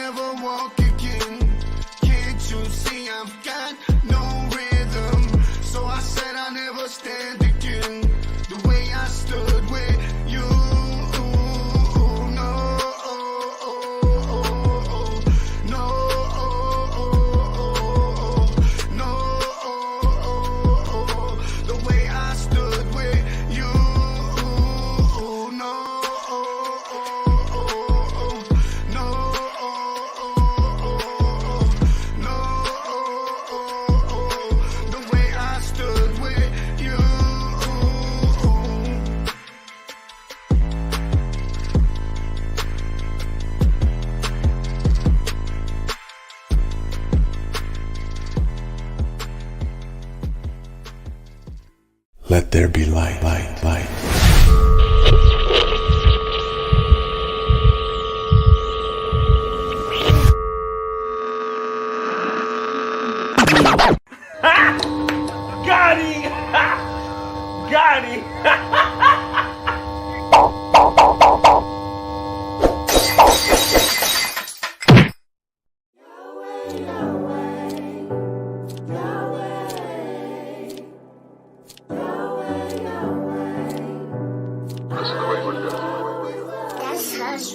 never walk again. Can't you see I've got no rhythm? So I said I'll never stand again. The way I stood with you. Let there be light, light, light. Got him! Got him! That's hush.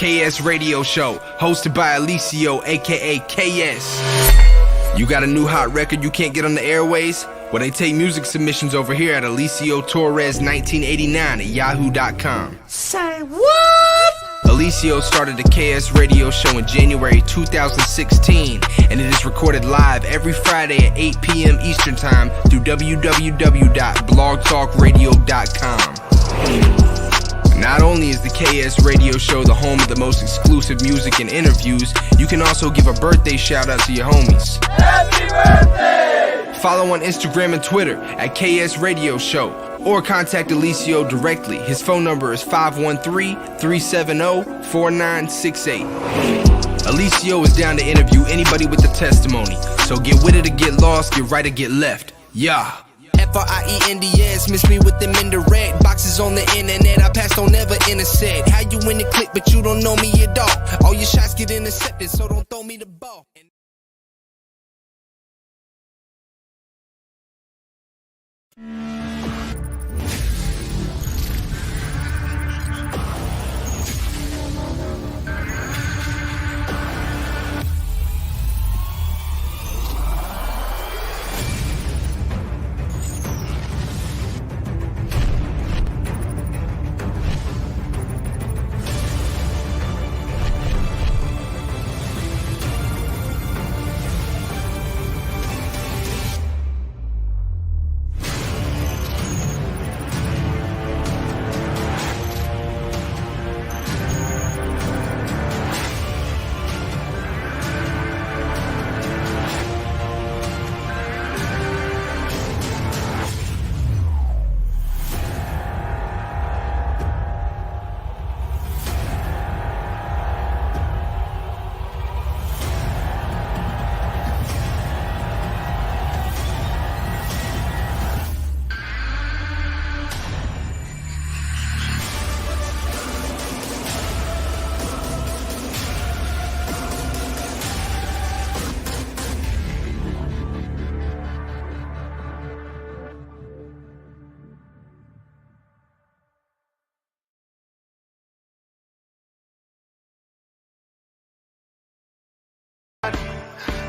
KS Radio Show, hosted by Alicio, aka KS. You got a new hot record you can't get on the airways? Well, they take music submissions over here at Alicio Torres 1989 at yahoo.com. Say what? Alicio started the KS Radio Show in January 2016, and it is recorded live every Friday at 8 p.m. Eastern Time through www.blogtalkradio.com. Not only is the KS Radio Show the home of the most exclusive music and interviews, you can also give a birthday shout out to your homies. Happy birthday! Follow on Instagram and Twitter at KS Radio Show, or contact Alicio directly. His phone number is 513-370-4968. Alicio is down to interview anybody with a testimony, so get with it or get lost, get right or get left. Yeah. FRIENDS, miss me with them indirect boxes on the internet. I passed on never intersect. How you in the click, but you don't know me at all. All your shots get intercepted, so don't throw me the ball.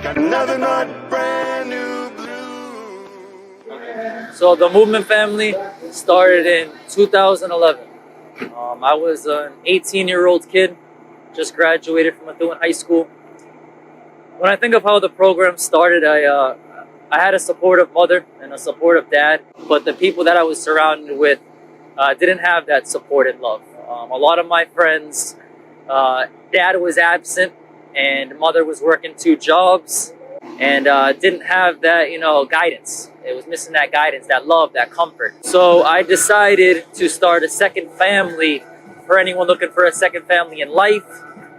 Got another night, brand new blue. So the movement family started in 2011. I was an 18-year-old kid, just graduated from Methuen High School. When I think of how the program started, I had a supportive mother and a supportive dad, but the people that I was surrounded with didn't have that support and love. A lot of my friends, dad was absent and mother was working 2 jobs and didn't have that, guidance. It was missing that guidance, that love, that comfort. So I decided to start a second family for anyone looking for a second family in life,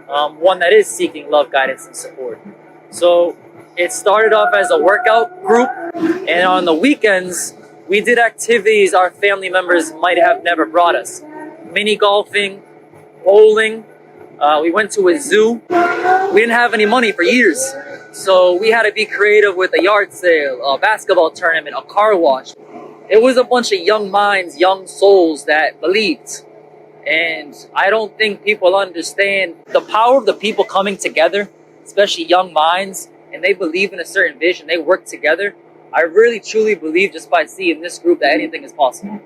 one that is seeking love, guidance, and support. So it started off as a workout group, and on the weekends, we did activities our family members might have never brought us. Mini golfing, bowling, we went to a zoo. We didn't have any money for years, so we had to be creative with a yard sale, a basketball tournament, a car wash. It was a bunch of young minds, young souls that believed. And I don't think people understand the power of the people coming together, especially young minds, and they believe in a certain vision, they work together. I really truly believe just by seeing this group that anything is possible.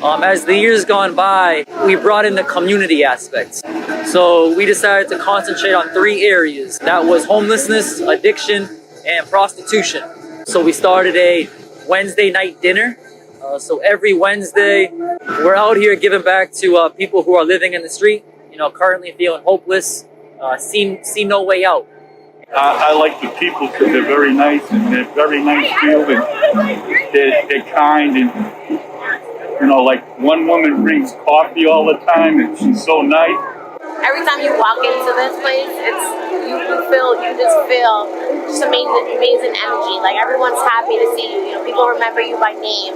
As the years gone by, we brought in the community aspects. So we decided to concentrate on 3 areas. That was homelessness, addiction, and prostitution. So we started a Wednesday night dinner. So every Wednesday, we're out here giving back to people who are living in the street, currently feeling hopeless, see no way out. I like the people because they're very nice and they're very nice feeling. They're kind and, like one woman brings coffee all the time and she's so nice. Every time you walk into this place, you just feel amazing energy. Like everyone's happy to see you. People remember you by name.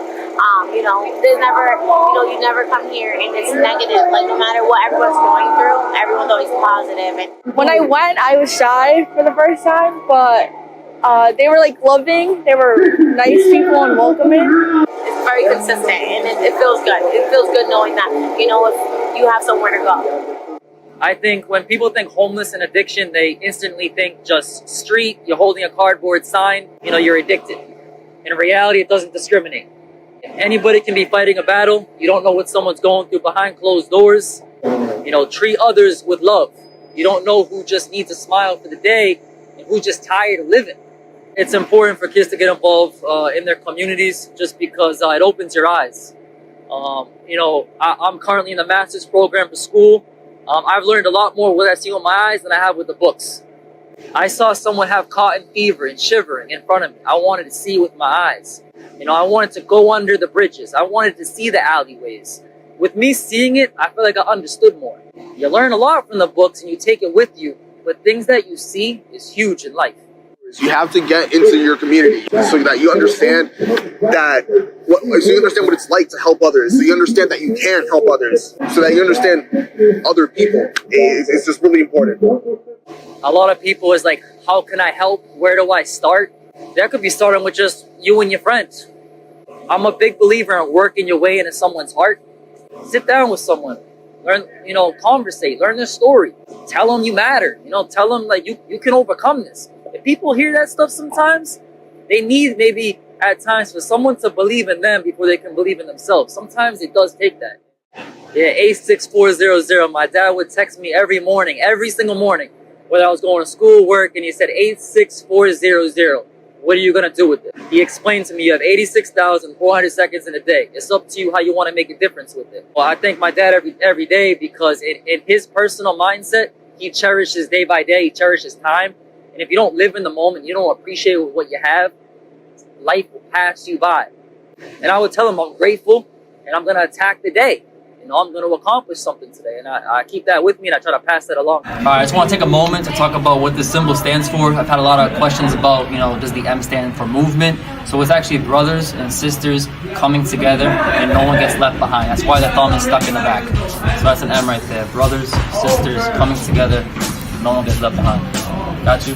There's never, you never come here and it's negative. Like no matter what everyone's going through, everyone's always positive. And when I went, I was shy for the first time, but they were loving. They were nice people and welcoming. It's very consistent and it feels good. It feels good knowing that, if you have somewhere to go. I think when people think homeless and addiction, they instantly think just street, you're holding a cardboard sign, you're addicted. In reality, it doesn't discriminate. Anybody can be fighting a battle. You don't know what someone's going through behind closed doors. Treat others with love. You don't know who just needs a smile for the day and who's just tired of living. It's important for kids to get involved in their communities just because it opens your eyes. I'm currently in the master's program for school. I've learned a lot more with what I see with my eyes than I have with the books. I saw someone have cotton fever and shivering in front of me. I wanted to see with my eyes. I wanted to go under the bridges. I wanted to see the alleyways. With me seeing it, I feel like I understood more. You learn a lot from the books and you take it with you, but things that you see is huge in life. You have to get into your community so that you understand what it's like to help others. So you understand that you can help others. So that you understand other people. It's just really important. A lot of people is like, how can I help? Where do I start? That could be starting with just you and your friends. I'm a big believer in working your way into someone's heart. Sit down with someone. Learn, conversate. Learn their story. Tell them you matter. Tell them like you can overcome this. If people hear that stuff sometimes, they need maybe at times for someone to believe in them before they can believe in themselves. Sometimes it does take that. Yeah, 86400. My dad would text me every single morning, whether I was going to school, work, and he said 86400. What are you going to do with it? He explained to me you have 86,400 seconds in a day. It's up to you how you want to make a difference with it. Well, I thank my dad every day because in his personal mindset, he cherishes day by day. He cherishes time. And if you don't live in the moment, you don't appreciate what you have, life will pass you by. And I would tell him I'm grateful and I'm going to attack the day. I'm going to accomplish something today. And I keep that with me and I try to pass that along. All right, I just want to take a moment to talk about what this symbol stands for. I've had a lot of questions about, does the M stand for movement? So it's actually brothers and sisters coming together and no one gets left behind. That's why the thumb is stuck in the back. So that's an M right there. Brothers, sisters coming together, no one gets left behind. Got you?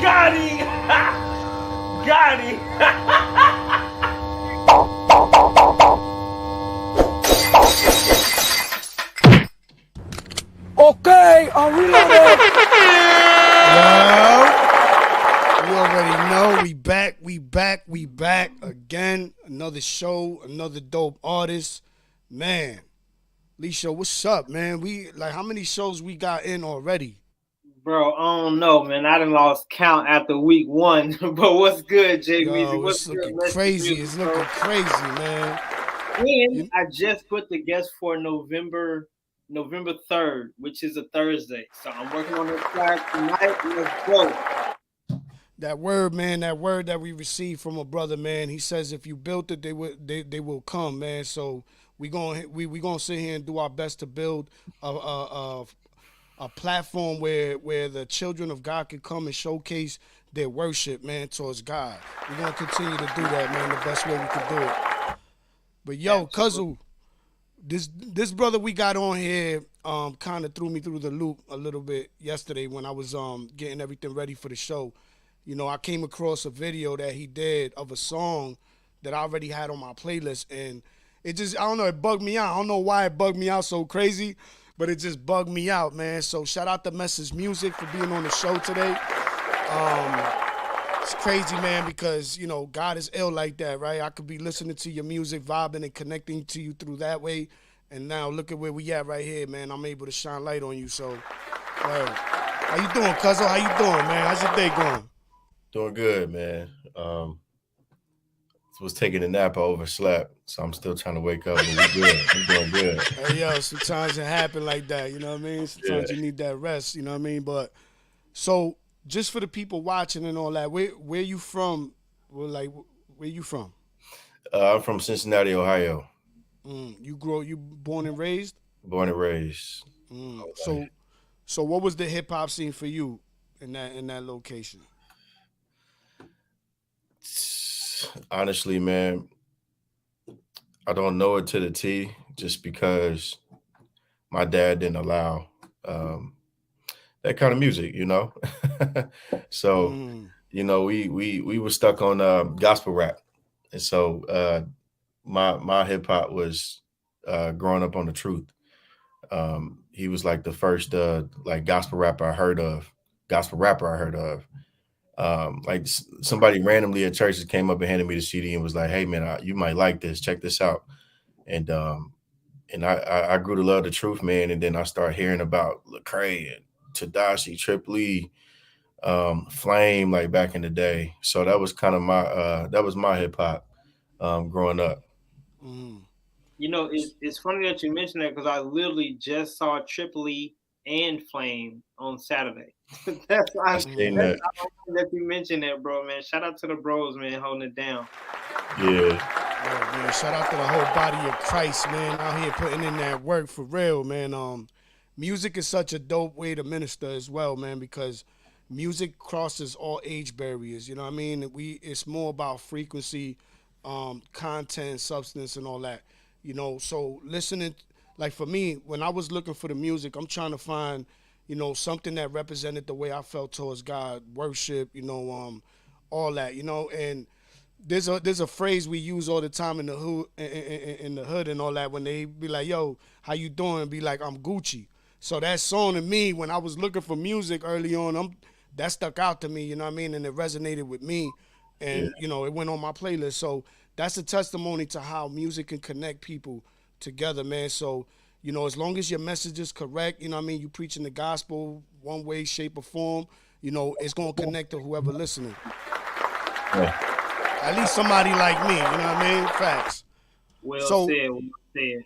Got him! Got him! Okay, are we reloaded? You already know we back again. Another show, another dope artist. Man, Lisha, what's up, man? How many shows we got in already? Bro, I don't know, man. I done lost count after week 1. But what's good, Jay Weezy? What's it's looking good? crazy. It's looking crazy, man. And I just put the guest for November 3rd, which is a Thursday. So I'm working on this track tonight. Let's go. That word, man, that word that we received from a brother, man. He says if you built it, they will come, man. So we gonna sit here and do our best to build a platform where the children of God can come and showcase their worship, man, towards God. We're gonna continue to do that, man, the best way we can do it. But yo, Kuzzle, this brother we got on here kind of threw me through the loop a little bit yesterday when I was getting everything ready for the show. I came across a video that he did of a song that I already had on my playlist, and it just, I don't know, it bugged me out. I don't know why it bugged me out so crazy, but it just bugged me out, man. So shout out to Message Muzik for being on the show today. It's crazy, man, because, God is ill like that, right? I could be listening to your music, vibing and connecting to you through that way. and now look at where we at right here, man. I'm able to shine light on you. So, how you doing, Cuzzo? How you doing, man? How's your day going? Doing good, man. Was taking a nap. I overslept, so I'm still trying to wake up. But we good. I'm doing good. Hey, yo, sometimes it happen like that. You know what I mean? Sometimes Yeah. you need that rest. You know what I mean? But so, just for the people watching and all that, where you from? Well, like, where you from? I'm from Cincinnati, Ohio. You born and raised? Born and raised. So what was the hip hop scene for you in that location? Honestly, man, I don't know it to the T, just because my dad didn't allow that kind of music, you know. So, we were stuck on gospel rap, and so my hip hop was growing up on the truth. He was like the first like gospel rapper I heard of. Like somebody randomly at church just came up and handed me the CD and was like, "Hey man, you might like this. Check this out." And I grew to love the truth, man. And then I started hearing about Lecrae and Tadashi, Trip Lee, Flame, like back in the day. So that was kind of my hip hop growing up. You know, it's funny that you mentioned that because I literally just saw Tripoli and Flame on Saturday. that's why I seen that. that you mentioned that, bro, man. Shout out to the bros, man, holding it down. Yeah. Oh, man, shout out to the whole body of Christ, man, out here putting in that work for real, man. Music is such a dope way to minister as well, man, because music crosses all age barriers. You know what I mean? It's more about frequency, content, substance, and all that. You know, so listening, like for me, when I was looking for the music, I'm trying to find, something that represented the way I felt towards God, worship, all that, and there's a phrase we use all the time in the hood and all that, when they be like, "Yo, how you doing?" Be like, "I'm Gucci." So that song to me, when I was looking for music early on, that stuck out to me. You know what I mean? And it resonated with me, and it went on my playlist. So that's a testimony to how music can connect people together, man. So as long as your message is correct, you know what I mean, you preaching the gospel one way, shape, or form, it's gonna connect to whoever listening. Yeah. At least somebody like me, you know what I mean? Facts. Well said.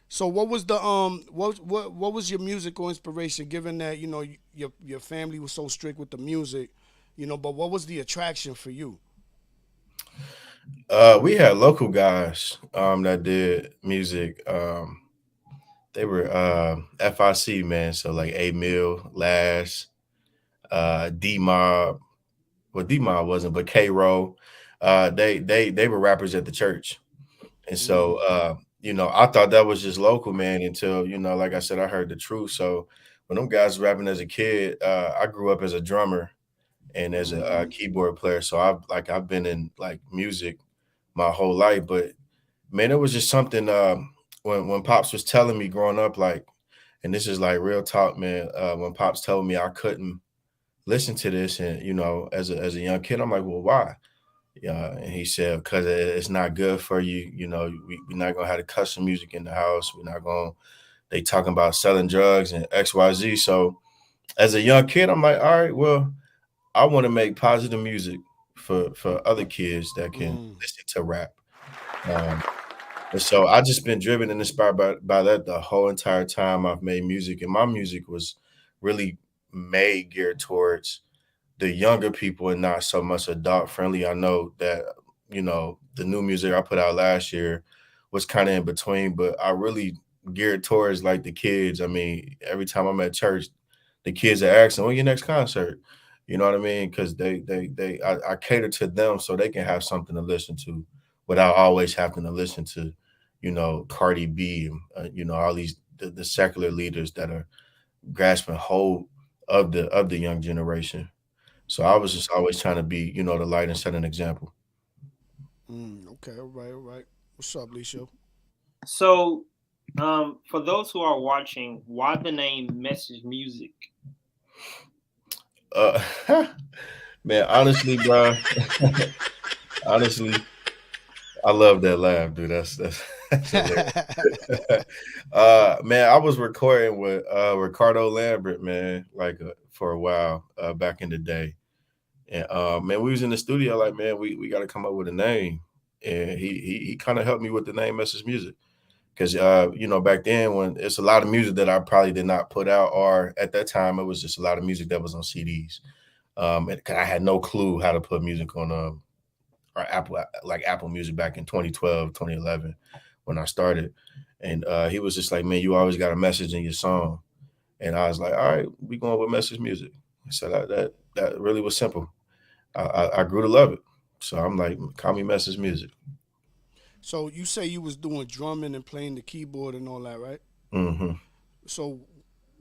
So what was the what was your musical inspiration, given that your family was so strict with the music, but what was the attraction for you? We had local guys that did music. They were FIC, man. So like A Mill, Lash, D Mob. Well, D Mob wasn't, but K Row. They were rappers at the church. And so I thought that was just local, man, until, like I said, I heard the truth. So when them guys rapping as a kid, I grew up as a drummer and as a keyboard player. So I've been in like music my whole life. But man, it was just something when Pops was telling me growing up, like, and this is like real talk, man. When Pops told me I couldn't listen to this, and as a young kid, I'm like, well, why? Yeah, and he said, because it's not good for you. We're not gonna have the custom music in the house. We're not gonna. They talking about selling drugs and XYZ. So as a young kid, I'm like, all right, well, I want to make positive music for other kids that can listen to rap. And so I just been driven and inspired by that the whole entire time I've made music. And my music was really made geared towards the younger people and not so much adult friendly. I know that, the new music I put out last year was kind of in between, but I really geared towards like the kids. I mean, every time I'm at church, the kids are asking, "When your next concert?" You know what I mean? Because I cater to them so they can have something to listen to without always having to listen to, Cardi B and all these the secular leaders that are grasping hold of the young generation. So I was just always trying to be, the light and set an example. Okay, all right. What's up, Lisha? So, for those who are watching, why the name Message Music? Uh, man, honestly, bro, honestly, I love that laugh, dude. That's hilarious. Man, I was recording with Ricardo Lambert, man, like for a while back in the day. And man, we was in the studio like, man, we got to come up with a name. And he kind of helped me with the name Message Music. Because back then when it's a lot of music that I probably did not put out, or at that time it was just a lot of music that was on CDs. And I had no clue how to put music on or Apple Music back in 2012, 2011 when I started. And he was just like, man, you always got a message in your song. And I was like, all right, we going with Message Music. So that really was simple. I grew to love it. So I'm like, call me Message Music. So you say you was doing drumming and playing the keyboard and all that, right? Mm-hmm. So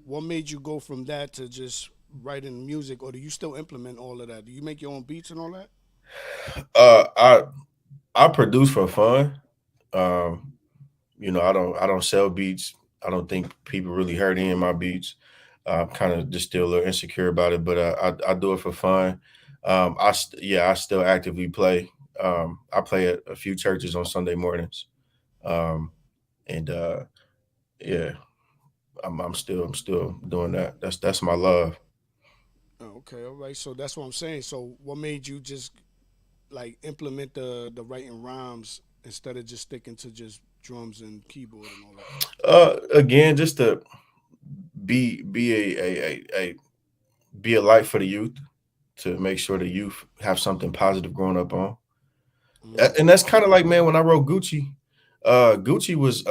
what made you go from that to just writing music, or do you still implement all of that? Do you make your own beats and all that? I produce for fun. I don't sell beats. I don't think people really heard any of my beats. I'm kind of just still a little insecure about it, but I do it for fun. I still actively play. I play at a few churches on Sunday mornings. I'm still doing that. That's my love. Okay, all right. So that's what I'm saying. So what made you just like implement the writing rhymes instead of just sticking to just drums and keyboard and all that? Again, just to be a light for the youth, to make sure the youth have something positive growing up on. And that's kind of like, man, when I wrote Gucci, Gucci was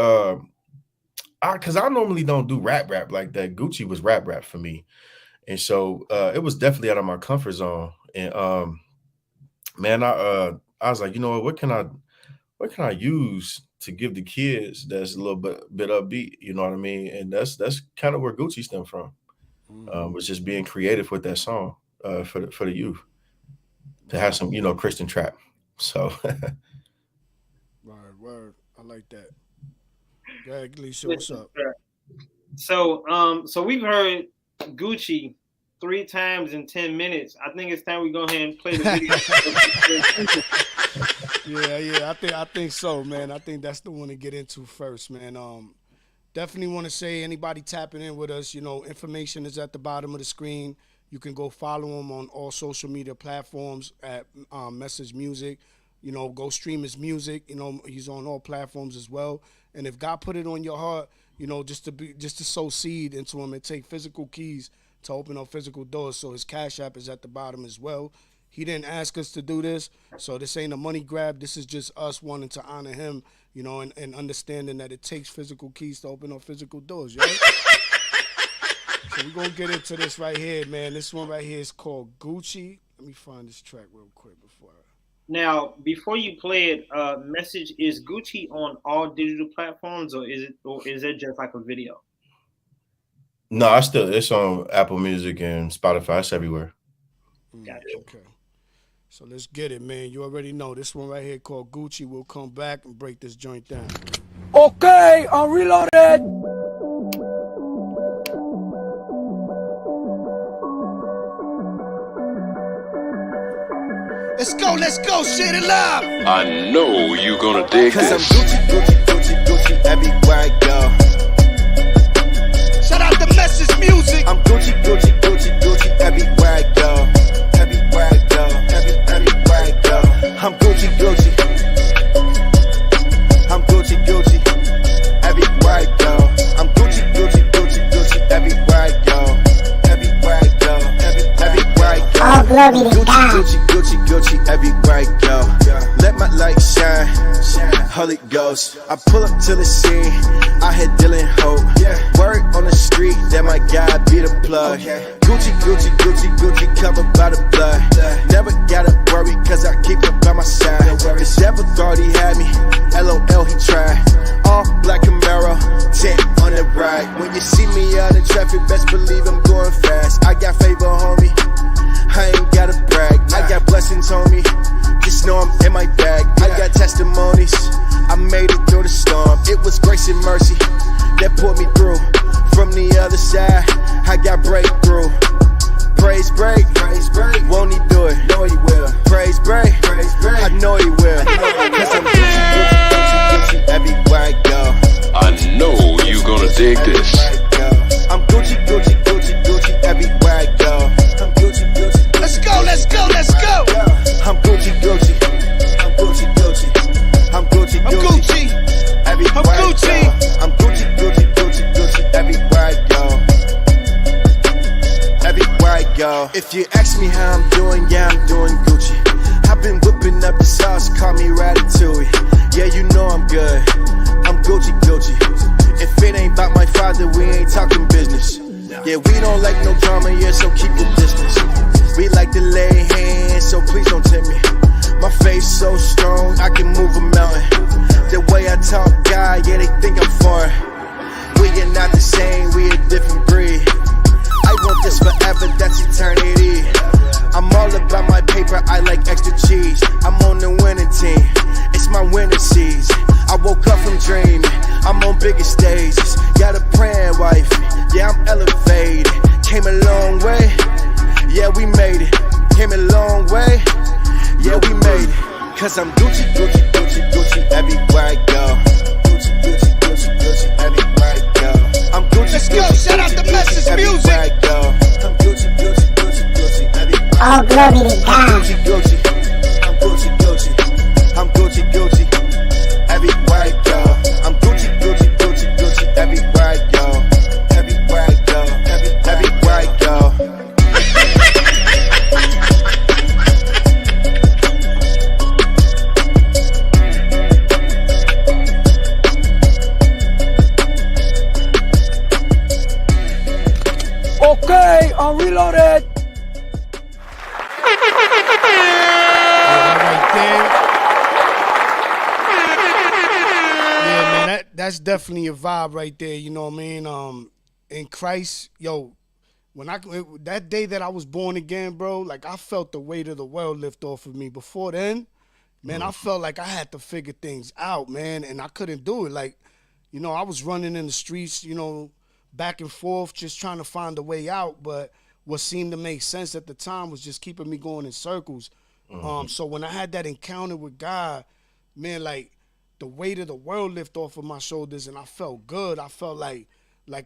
because I normally don't do rap like that. Gucci was rap for me. And so it was definitely out of my comfort zone. And man, I was like, you know what can I use to give the kids that's a little bit upbeat, you know what I mean? And that's kind of where Gucci stemmed from. Was just being creative with that song for the youth to have some, Christian trap. So Word. I like that. Go ahead, Gleesha, what's up? So we've heard Gucci 3 times in 10 minutes. I think it's time we go ahead and play the video. Yeah. I think so, man. I think that's the one to get into first, man. Definitely want to say anybody tapping in with us, information is at the bottom of the screen. You can go follow him on all social media platforms at Message Music. Go stream his music. He's on all platforms as well. And if God put it on your heart, just to sow seed into him and take physical keys to open up physical doors. So his Cash App is at the bottom as well. He didn't ask us to do this, so this ain't a money grab. This is just us wanting to honor him, and understanding that it takes physical keys to open up physical doors, right? So we're going to get into this right here, man. This one right here is called Gucci. Let me find this track real quick before Now, before you play it, Message, is Gucci on all digital platforms, or is it just like a video? No, it's on Apple Music and Spotify. It's everywhere. Gotcha. Okay. So let's get it, man. You already know this one right here called Gucci. We'll come back and break this joint down. Okay, I'm reloaded. Let's go, shit it up. I know you gonna dig Cause I'm this. Gucci everywhere I go. Shout out to Message Music. I'm Gucci everywhere I go. Everywhere I go. Everywhere I go. I'm Gucci. I'm Gucci everywhere I go. I'm Gucci everywhere I go. Everywhere I go. Everywhere I go. All glory to God. Gucci everywhere I go. Let my light shine, Holy Ghost. I pull up to the scene, I hit dealing hope. Word on the street that my God be the plug. Gucci covered by the blood. Never gotta worry cause I keep it by my side. The devil thought he had me, LOL he tried. All black Camaro, 10 on the ride. When you see me out in traffic, best believe I'm going fast. I got favor, homie, I ain't gotta brag. I got blessings on me, just know I'm in my bag. I got testimonies, I made it through the storm. It was grace and mercy that pulled me through. From the other side, I got breakthrough. Praise break, won't he do it? No, he will. Praise break, I know he will. Cause I'm Gucci, Gucci, Gucci, Gucci everywhere I go. I know you gonna dig this. I'm Gucci, Gucci, Gucci, Gucci everywhere I go. I'm Gucci, Gucci. Let's go, let's go, let's go. I'm Gucci, Gucci. I'm Gucci, Gucci. I'm Gucci, Gucci. I'm Gucci. Everywhere I'm Gucci. I go. I'm Gucci, Gucci, Gucci, Gucci everywhere I go. Everywhere I go. If you ask me how I'm doing, yeah, I'm doing Gucci. I've been whipping up the sauce, call me Ratatouille. Yeah, you know I'm good. I'm Gucci, Gucci. If it ain't about my father, we ain't talking business. Yeah, we don't like no drama, yeah, so keep your distance. We like to lay hands, so please don't tempt me. My face so strong, I can move a mountain. The way I talk, God, yeah, they think I'm foreign. We are not the same, we a different breed. I want this forever, that's eternity. I'm all about my paper, I like extra cheese. I'm on the winning team, it's my winter season. I woke up from dreaming, I'm on bigger stages. Got a praying wife, yeah, I'm elevated. Came a long way, yeah, we made it. Came a long way, yeah, we made it. Cause I'm Gucci, Gucci, Gucci, Gucci everywhere I go. Gucci, Gucci, Gucci, Gucci everywhere I go. I'm Gucci, let's go, Gucci, shout out the message music. I go. I'm Gucci, Gucci, Gucci, Gucci everywhere I go. Glory to God. I'm Gucci, Gucci. I'm Gucci, Gucci. I'm Gucci, Gucci. Everywhere I go. I'm Gucci, Gucci, Gucci, Gucci everywhere I go. Everywhere I go. Everywhere I go. Okay, I'm reloaded. That's definitely a vibe right there. You know what I mean? In Christ, yo, that day that I was born again, bro, like I felt the weight of the world lift off of me. Before then, man, I felt like I had to figure things out, man, and I couldn't do it. Like, you know, I was running in the streets, you know, back and forth, just trying to find a way out. But what seemed to make sense at the time was just keeping me going in circles. So when I had that encounter with God, man, like the weight of the world lift off of my shoulders, and I felt good. I felt like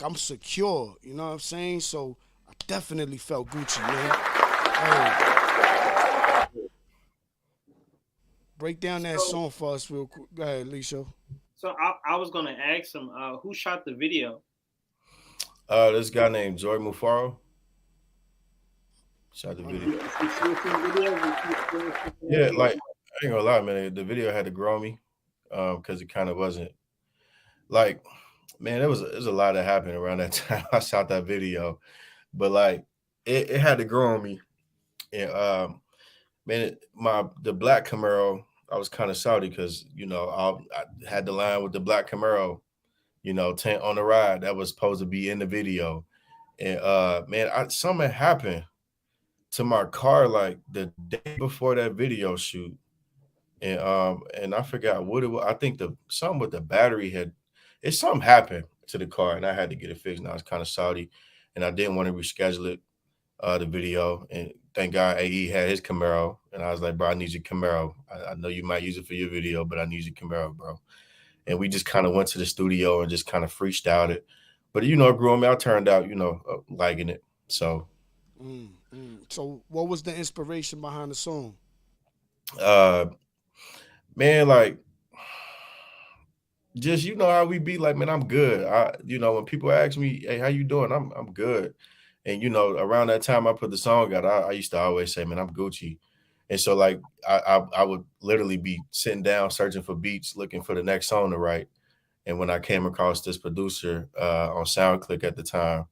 I'm secure. You know what I'm saying? So I definitely felt Gucci, man. Hey. Break down that song for us real quick. Go ahead, Alicia. So I was gonna ask him, who shot the video? This guy named Joy Mufaro shot the video. Yeah, like I ain't gonna lie, man. The video had to grow me, because it kind of wasn't like, man. There's a lot that happened around that time I shot that video, but like it had to grow on me. And man, the black Camaro, I was kind of salty because you know I had the line with the black Camaro, you know, tent on the ride that was supposed to be in the video, and man, something happened to my car like the day before that video shoot, and I forgot what it was. I think something with the battery something happened to the car, and I had to get it fixed. And I was kind of salty, and I didn't want to reschedule it, the video. And thank God AE had his Camaro, and I was like, bro, I need your Camaro. I know you might use it for your video, but I need your Camaro, bro. And we just kind of went to the studio and just kind of freestyled it. But you know, it grew on me. I turned out, you know, liking it. So. So what was the inspiration behind the song? Man, like, just you know how we be, like, man, I'm good. You know, when people ask me, hey, how you doing? I'm good. And you know, around that time I put the song out, I used to always say, man, I'm Gucci. And so like I would literally be sitting down searching for beats, looking for the next song to write. And when I came across this producer on SoundClick at the time,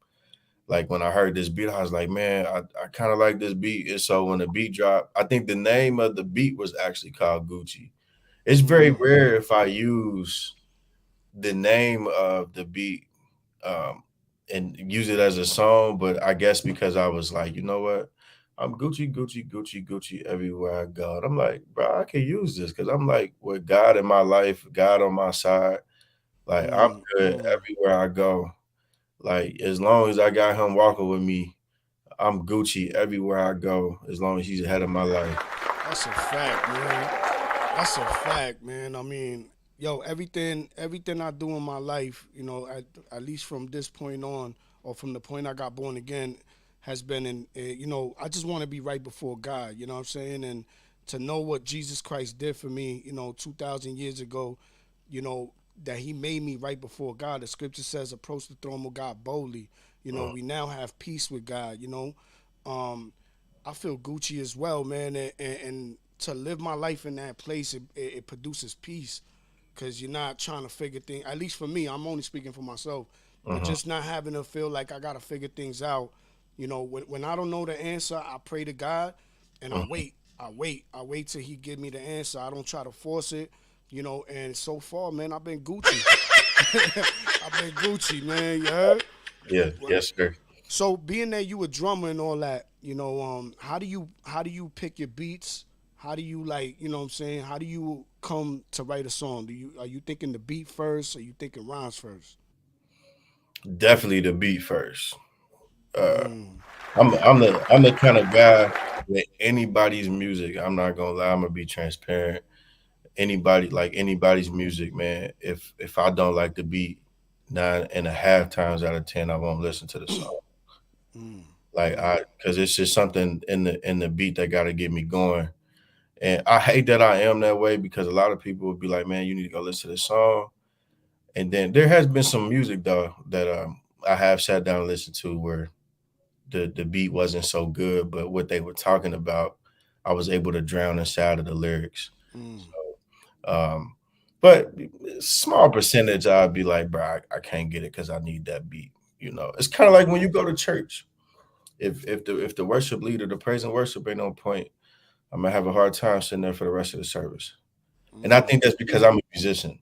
like when I heard this beat, I was like, man, I kind of like this beat. And so when the beat dropped, I think the name of the beat was actually called Gucci. It's very rare if I use the name of the beat and use it as a song, but I guess because I was like, you know what? I'm Gucci, Gucci, Gucci, Gucci everywhere I go. And I'm like, bro, I can use this because I'm like with God in my life, God on my side. Like I'm good everywhere I go. Like as long as I got him walking with me, I'm Gucci everywhere I go as long as he's ahead of my life. That's a fact, man. That's a fact, man. I mean, yo, everything I do in my life, at least from this point on, or from the point I got born again, has been I just want to be right before God. You know what I'm saying? And to know what Jesus Christ did for me, 2,000 years ago, that He made me right before God. The Scripture says, "Approach the throne of God boldly." We now have peace with God. Um, I feel Gucci as well, man, and to live my life in that place, it produces peace, because you're not trying to figure things. At least for me, I'm only speaking for myself, but Mhm. just not having to feel like I gotta figure things out. When I don't know the answer, I pray to God, and I Mhm. wait. I wait till He give me the answer. I don't try to force it. And so far, man, I've been Gucci. I've been Gucci, man. You heard? Yeah, yes, sir. So being that you a drummer and all that, how do you pick your beats? How do you, like, what I'm saying? How do you come to write a song? Are you thinking the beat first, or you thinking rhymes first? Definitely the beat first. Uh, Mm. I'm the kind of guy with anybody's music. I'm not gonna lie. I'm gonna be transparent. Anybody's music, man. If I don't like the beat, 9.5 times out of 10, I won't listen to the song. Mm. Like Mm. because it's just something in the beat that got to get me going. And I hate that I am that way because a lot of people would be like, "Man, you need to go listen to this song." And then there has been some music though that I have sat down and listened to where the beat wasn't so good, but what they were talking about, I was able to drown inside of the lyrics. Mm. Um, but small percentage, I'd be like, bro, I can't get it because I need that beat. It's kind of like when you go to church. If the worship leader, the praise and worship ain't on point, I'm gonna have a hard time sitting there for the rest of the service. And I think Mm. that's because I'm a musician.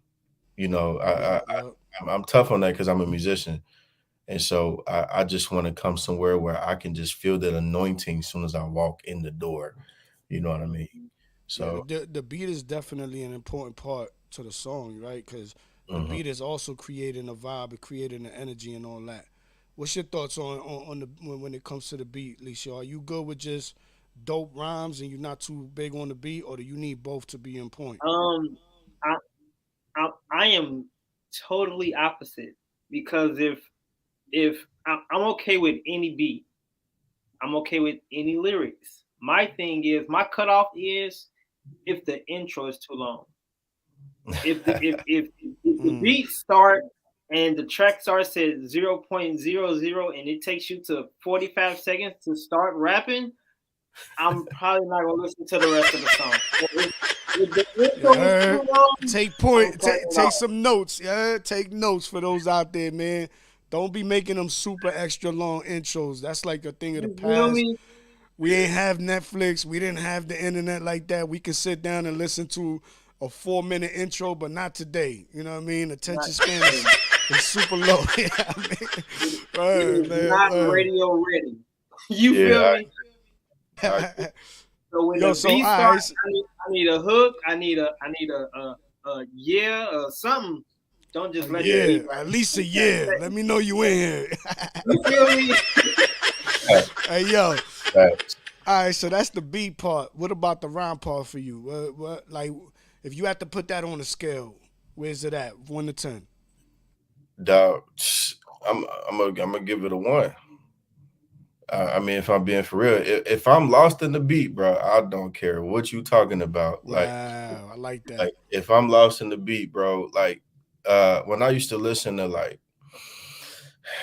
You know, I, Yep. I Yep. I'm tough on that because I'm a musician. And so I just want to come somewhere where I can just feel that anointing as soon as I walk in the door. You know what I mean? Yeah, So the beat is definitely an important part to the song, right? Because the mhm. beat is also creating a vibe, and creating the energy and all that. What's your thoughts on the when it comes to the beat, Lisa? Are you good with just dope rhymes and you're not too big on the beat, or do you need both to be in point? Um, I, I am totally opposite because if I'm okay with any beat, I'm okay with any lyrics. My thing is my cutoff is if the intro is too long. If the Mm. beat start and the track starts at 0.00 and it takes you to 45 seconds to start rapping, I'm probably not gonna listen to the rest of the song. If the You intro is heard? too long, Take I'm point. cutting it Take off. some notes. Yeah, take notes for those out there, man. Don't be making them super extra long intros. That's like a thing of the You feel past. me? We ain't have Netflix. We didn't have the internet like that. We could sit down and listen to a 4-minute intro, but not today. You know what I mean? Not Attention span today. is super low. Yeah, I mean, It word, is man, not word. radio ready. You Yeah, feel me? I agree. So when Yo, the so beat all right, starts, I need a hook. I need a yeah or something. Don't a just let the year, beat like at least a 10 year. Let seconds. me know you in here. You feel me? Hey, yo. Facts. All right, so that's the beat part. What about the rhyme part for you? What like if you had to put that on a scale, where's it at? 1 to 10. Dog, I'm gonna give it a 1. I mean, if I'm being for real, if I'm lost in the beat, bro, I don't care what you talking about. Wow, I like that. Like if I'm lost in the beat, bro, like when I used to listen to like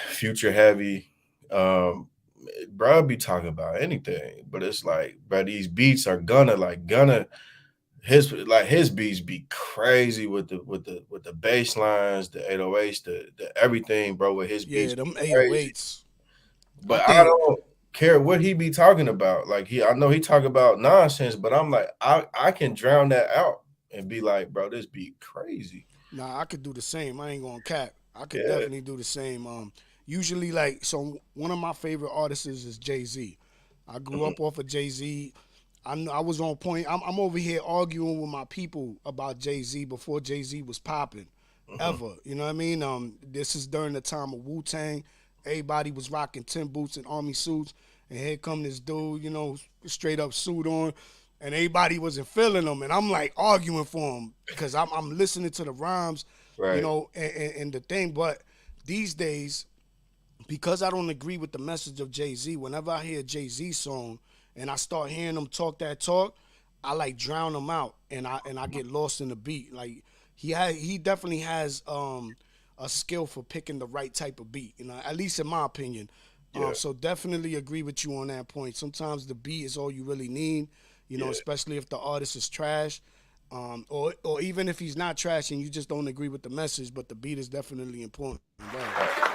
Future Heavy, um, bro, be talking about anything, but it's like, bro, these beats are gonna his beats be crazy with the bass lines, the 808s, the everything, bro. With his beats Yeah, be them crazy. 808s. I But I think don't care what he be talking about. Like I know he talk about nonsense, but I'm like, I can drown that out and be like, bro, this beat crazy. nah, I could do the same. I ain't gonna cap. I could Yeah. definitely do the same. Usually like so one of my favorite artists is Jay-Z. I grew Mhm, up off of Jay-Z. I was on point. I'm over here arguing with my people about Jay-Z before Jay-Z was popping, mhm. ever. You know what I mean? This is during the time of Wu-Tang. Everybody was rocking tin boots and army suits. and here come this dude, straight up suit on, and everybody wasn't feeling him, and I'm like arguing for him because I'm listening to the rhymes, Right. and the thing. But these days, because I don't agree with the message of Jay-Z, whenever I hear a Jay-Z song and I start hearing them talk that talk, I like drown them out and I get lost in the beat. Like he definitely has a skill for picking the right type of beat, at least in my opinion. Yeah. So definitely agree with you on that point. Sometimes the beat is all you really need, Yeah. especially if the artist is trash. Or even if he's not trash and you just don't agree with the message, but the beat is definitely important. Right.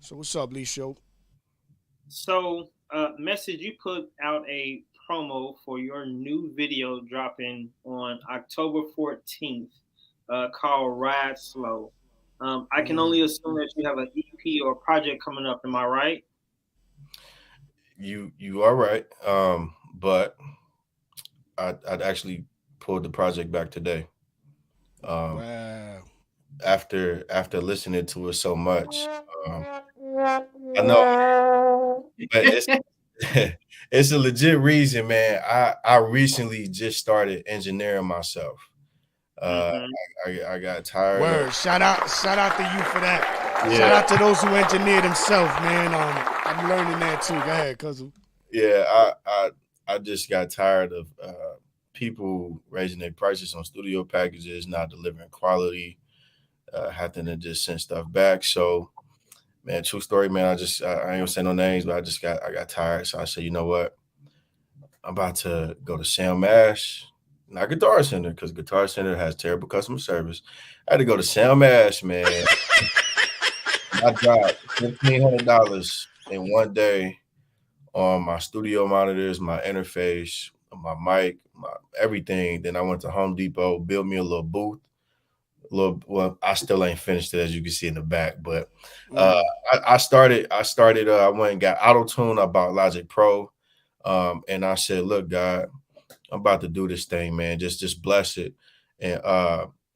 So what's up, Lee Show? So, message, you put out a promo for your new video dropping on October 14th, called Ride Slow. I can only assume that you have an EP or project coming up. Am I right? You are right. But I'd actually pulled the project back today. Wow. After listening to it so much. I know, but it's it's a legit reason, man. I recently just started engineering myself. Uh, Mm-hmm. I got tired of Word. Shout out to you for that. Shout yeah out to those who engineer themselves, man. I'm learning that too. Go ahead, cousin. yeah. I just got tired of people raising their prices on studio packages, not delivering quality, having to just send stuff back. So man, true story, man. I ain't gonna say no names, but I got tired. So I said, you know what? I'm about to go to Sam Ash, not Guitar Center, because Guitar Center has terrible customer service. I had to go to Sam Ash, man. I dropped $1,500 in one day on my studio monitors, my interface, my mic, my everything. Then I went to Home Depot, built me a little booth. Well, I still ain't finished it, as you can see in the back, but uh, I went and got auto tune. I bought Logic Pro, and I said, "Look, God, I'm about to do this thing, man. Just bless it." And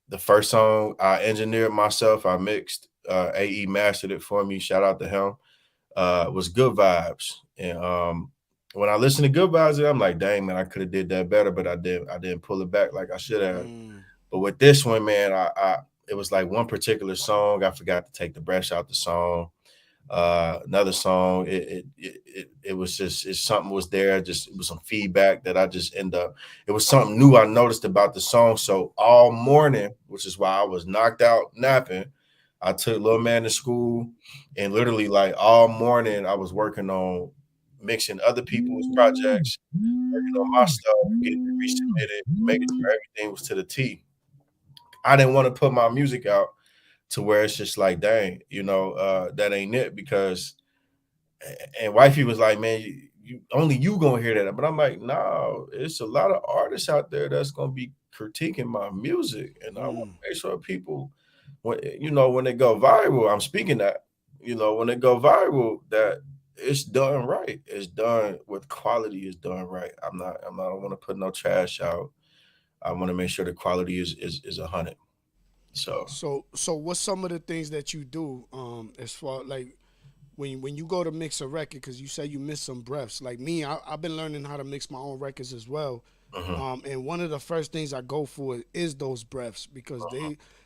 the first song I engineered myself, I mixed. AE mastered it for me. Shout out to him. Was Good Vibes, and when I listen to Good Vibes, I'm like, dang man, I could have did that better, but I didn't pull it back like I should have. But with this one, man, I it was like one particular song. I forgot to take the brush out the song. Another song, it was just something was there. Just it was some feedback that I just end up. It was something new I noticed about the song. So all morning, which is why I was knocked out napping, I took little man to school, and literally like all morning I was working on mixing other people's projects, working on my stuff, getting it resubmitted, making sure everything was to the T. I didn't want to put my music out to where it's just like, dang, that ain't it. Because, and wifey was like, man, you only you gonna hear that. But I'm like, no, it's a lot of artists out there that's gonna be critiquing my music, and I want to make sure people, when they go viral, I'm speaking that, when they go viral, that it's done right. It's done with quality. It's done right. I don't want to put no trash out. I want to make sure the quality is 100. So So what's some of the things that you do as far like when you go to mix a record, because you say you miss some breaths. Like me, I've been learning how to mix my own records as well. And one of the first things I go for is those breaths, because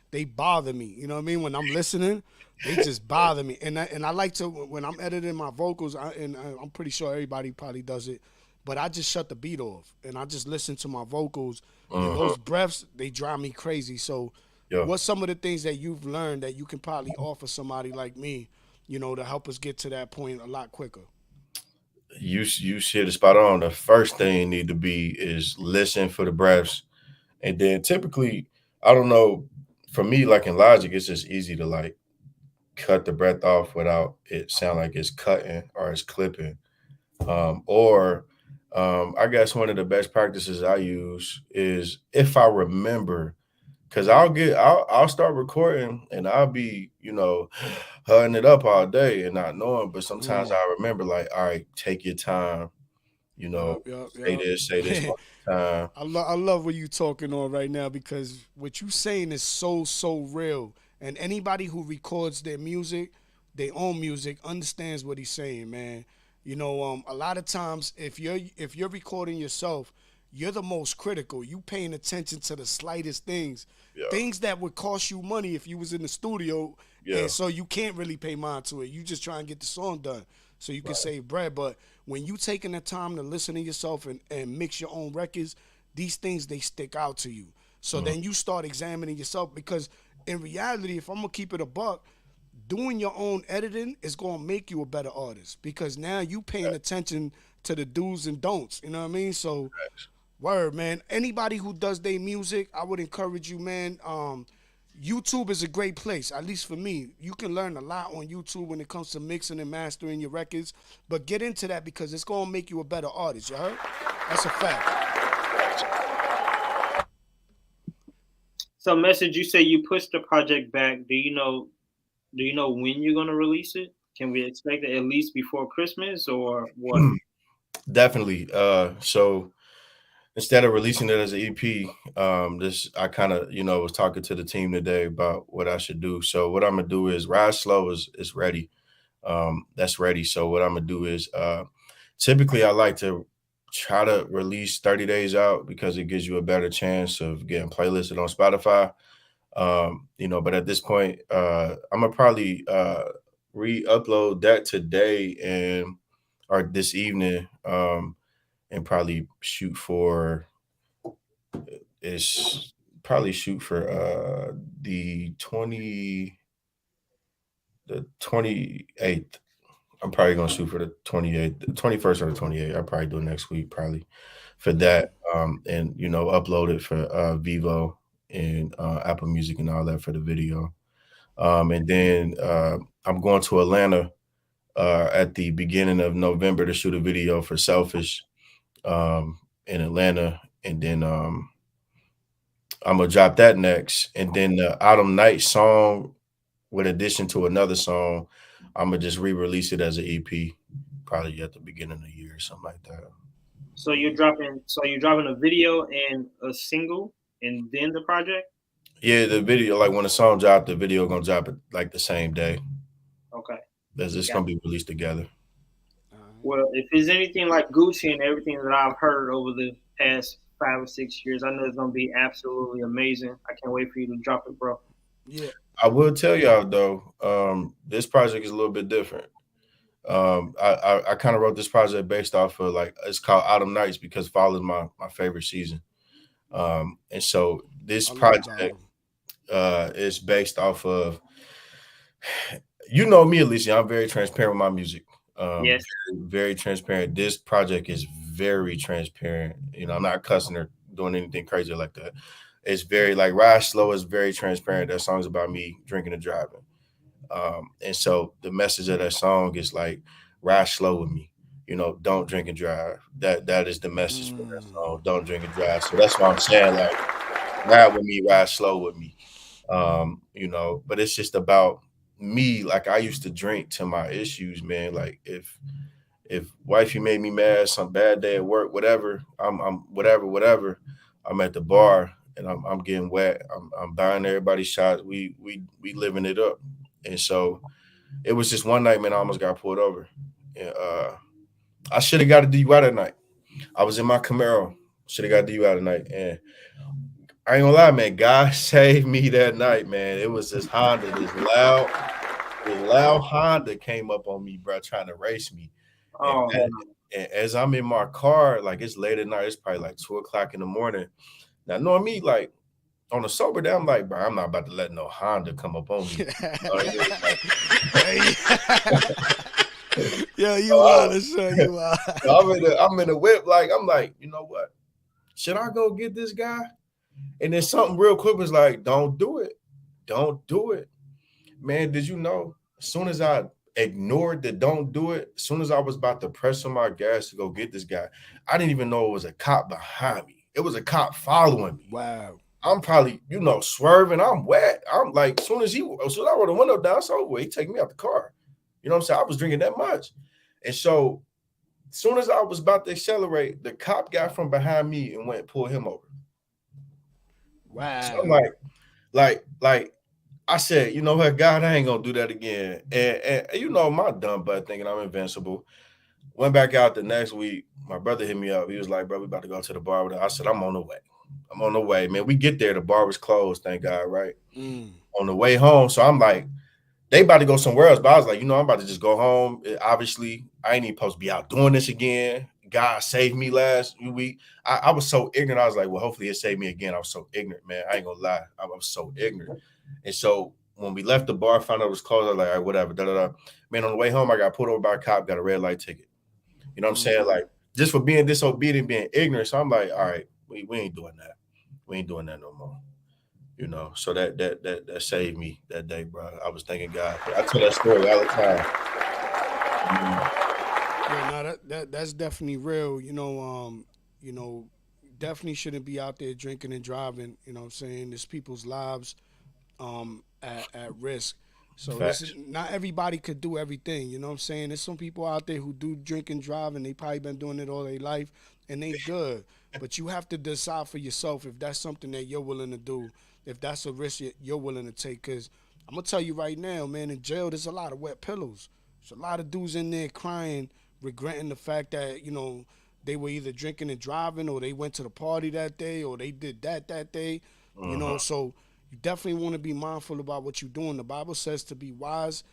they bother me. You know what I mean? When I'm listening, they just bother me. And I like to, when I'm editing my vocals, I'm pretty sure everybody probably does it, but I just shut the beat off and I just listen to my vocals. And those breaths, they drive me crazy. So yeah. what's some of the things that you've learned that you can probably offer somebody like me, to help us get to that point a lot quicker? You hit it spot on. The first thing need to be is listen for the breaths, and then typically, I don't know, for me, like in Logic, it's just easy to like cut the breath off without it sound like it's cutting or it's clipping. Or I guess one of the best practices I use is, if I remember, because I'll start recording and I'll be, hutting it up all day and not knowing, but sometimes I remember, like, all right, take your time, say this Man, one time. I love what you talking on right now, because what you saying is so real. And anybody who records their music, their own music understands what he's saying, man. You know, a lot of times if you're recording yourself, you're the most critical. You paying attention to the slightest things, Yeah. things that would cost you money if you was in the studio, Yeah. and so you can't really pay mind to it. You just try and get the song done so you can save bread. But when you taking the time to listen to yourself and mix your own records, these things they stick out to you. So then you start examining yourself, because in reality, if I'm gonna keep it a buck, doing your own editing is gonna make you a better artist, because now you paying attention to the do's and don'ts. You know what I mean? So, word, man. Anybody who does their music, I would encourage you, man. YouTube is a great place, at least for me. You can learn a lot on YouTube when it comes to mixing and mastering your records. But get into that, because it's gonna make you a better artist. You heard? That's a fact. So, Message, you say you pushed the project back. Do you know when you're gonna release it? Can we expect it at least before Christmas or what? Definitely. So instead of releasing it as an EP, this I kind of was talking to the team today about what I should do. So what I'm gonna do is Ride Slow is ready. That's ready. So what I'm gonna do is typically I like to try to release 30 days out, because it gives you a better chance of getting playlisted on Spotify. But at this point, I'm gonna probably re-upload that today or this evening, and probably shoot for the 28th. I'm probably gonna shoot for the 28th, the 21st or the 28th. I'll probably do it next week, probably for that. And upload it for Vivo and Apple Music and all that for the video. And then I'm going to Atlanta at the beginning of November to shoot a video for Selfish in Atlanta. And then I'm gonna drop that next. And then the Autumn Night song, with addition to another song, I'm gonna just re-release it as an EP, probably at the beginning of the year or something like that. So you're dropping a video and a single and then the project? Yeah, the video, like when the song dropped, the video gonna drop it like the same day. Okay. That's just gonna be released together. Well, if it's anything like Gucci and everything that I've heard over the past 5 or 6 years, I know it's gonna be absolutely amazing. I can't wait for you to drop it, bro. Yeah. I will tell y'all though, this project is a little bit different. I kind of wrote this project based off of, like, it's called Autumn Nights because fall is my favorite season. And so this project is based off of, me, Alicia, I'm very transparent with my music. Yes. Very transparent. This project is very transparent. I'm not cussing or doing anything crazy like that. It's very, like, Ride Slow is very transparent. That song's about me drinking and driving. And so the message of that song is like, ride slow with me. Don't drink and drive. That is the message for that song. Don't drink and drive. So that's what I'm saying. Like, ride with me, ride slow with me. But it's just about me. Like, I used to drink to my issues, man. Like, if wifey made me mad, some bad day at work, whatever, I'm whatever. I'm at the bar and I'm getting wet. I'm buying everybody shots. We living it up. And so it was just one night, man, I almost got pulled over. And I should have got a DUI that night. I was in my Camaro. Should have got a DUI tonight. And I ain't gonna lie, man, God saved me that night, man. It was this Honda, this loud Honda came up on me, bro, trying to race me. Oh, and as I'm in my car, like, it's late at night, it's probably like 2:00 in the morning. Now, knowing me, like, on a sober day, I'm like, bro, I'm not about to let no Honda come up on me. Yeah, you are, sure you are. I'm in a whip, like, I'm like, you know what? Should I go get this guy? And then something real quick was like, don't do it. Don't do it. Man, did you know, as soon as I ignored the don't do it, as soon as I was about to press on my gas to go get this guy, I didn't even know it was a cop behind me. It was a cop following me. Wow. I'm probably, swerving. I'm wet. I'm like, as soon as I roll the window down, so he take me out the car. You know what I'm saying? I was drinking that much. And so as soon as I was about to accelerate, the cop got from behind me and went and pulled him over. Wow. So I'm like, I said, you know what, God, I ain't gonna do that again. And you know, my dumb butt thinking I'm invincible. Went back out the next week. My brother hit me up. He was like, bro, we about to go to the bar. I said, I'm on the way. I'm on the way, man. We get there. The bar was closed, thank God, right? On the way home. So I'm like, they about to go somewhere else. But I was like, you know, I'm about to just go home. Obviously, I ain't even supposed to be out doing this again. God saved me last week. I was so ignorant. I was like, well, hopefully it saved me again. I was so ignorant, man. I ain't gonna lie. I was so ignorant. And so when we left the bar, found out it was closed, I was like, all right, whatever. Da, da, da. Man, on the way home, I got pulled over by a cop, got a red light ticket. You know what I'm saying? Like, just for being disobedient, being ignorant. So I'm like, all right, we ain't doing that. We ain't doing that no more. You know, so that saved me that day, bro. I was thanking God. I tell that story all the time. Yeah, no, that's definitely real. You know, definitely shouldn't be out there drinking and driving. You know what I'm saying? There's people's lives at risk. So not everybody could do everything. You know what I'm saying? There's some people out there who do drink and drive, and they probably been doing it all their life, and they good. But you have to decide for yourself if that's something that you're willing to do, if that's a risk you're willing to take. Because I'm going to tell you right now, man, in jail, there's a lot of wet pillows. There's a lot of dudes in there crying, regretting the fact that, you know, they were either drinking and driving, or they went to the party that day, or they did that day. You know, so you definitely want to be mindful about what you're doing. The Bible says to be wise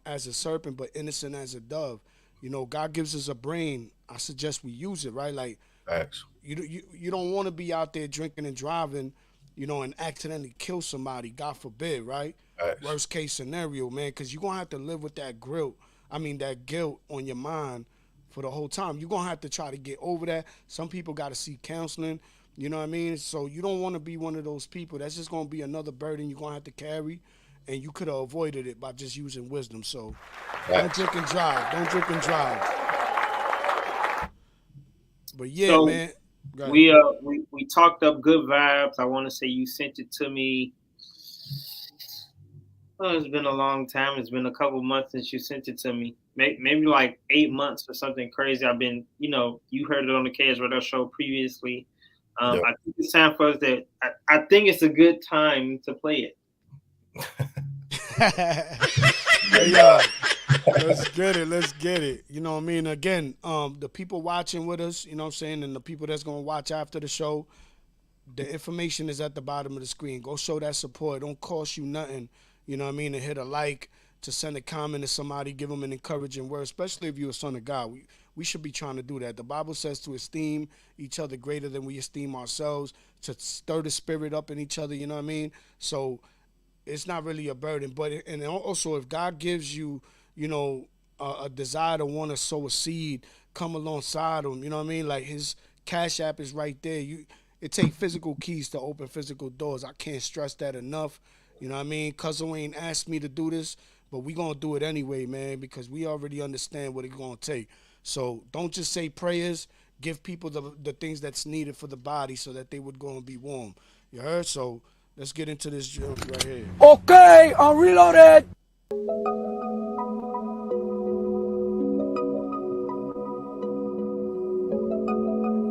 as a serpent, but innocent as a dove. You know, God gives us a brain. I suggest we use it, right? Like, facts. You don't want to be out there drinking and driving, you know, and accidentally kill somebody, God forbid, right? Facts. Worst case scenario, man, because you're going to have to live with that guilt on your mind for the whole time. You're going to have to try to get over that. Some people got to seek counseling, you know what I mean? So you don't want to be one of those people. That's just going to be another burden you're going to have to carry, and you could have avoided it by just using wisdom. So don't drink and drive. Don't drink and drive. But yeah, so, man. We talked up good vibes. I want to say you sent it to me. Oh, it's been a long time. It's been a couple months since you sent it to me. Maybe like 8 months or something crazy. I've been, you know, you heard it on the KS Radar show previously. I think it's time for us that I think it's a good time to play it. Yeah. Let's get it. You know what I mean? Again, the people watching with us, you know what I'm saying, and the people that's going to watch after the show, the information is at the bottom of the screen. Go show that support. It don't cost you nothing, you know what I mean, to hit a like, to send a comment to somebody, give them an encouraging word, especially if you're a son of God. We should be trying to do that. The Bible says to esteem each other greater than we esteem ourselves, to stir the spirit up in each other, you know what I mean? So it's not really a burden. And also, if God gives you, you know, a desire to want to sow a seed, come alongside him, you know what I mean? Like, his Cash App is right there. It takes physical keys to open physical doors. I can't stress that enough. You know what I mean? Cousin Wayne asked me to do this, but we going to do it anyway, man, because we already understand what it's going to take. So don't just say prayers. Give people the things that's needed for the body so that they would go and be warm. You heard? So let's get into this jump right here. Okay, I'm reloaded.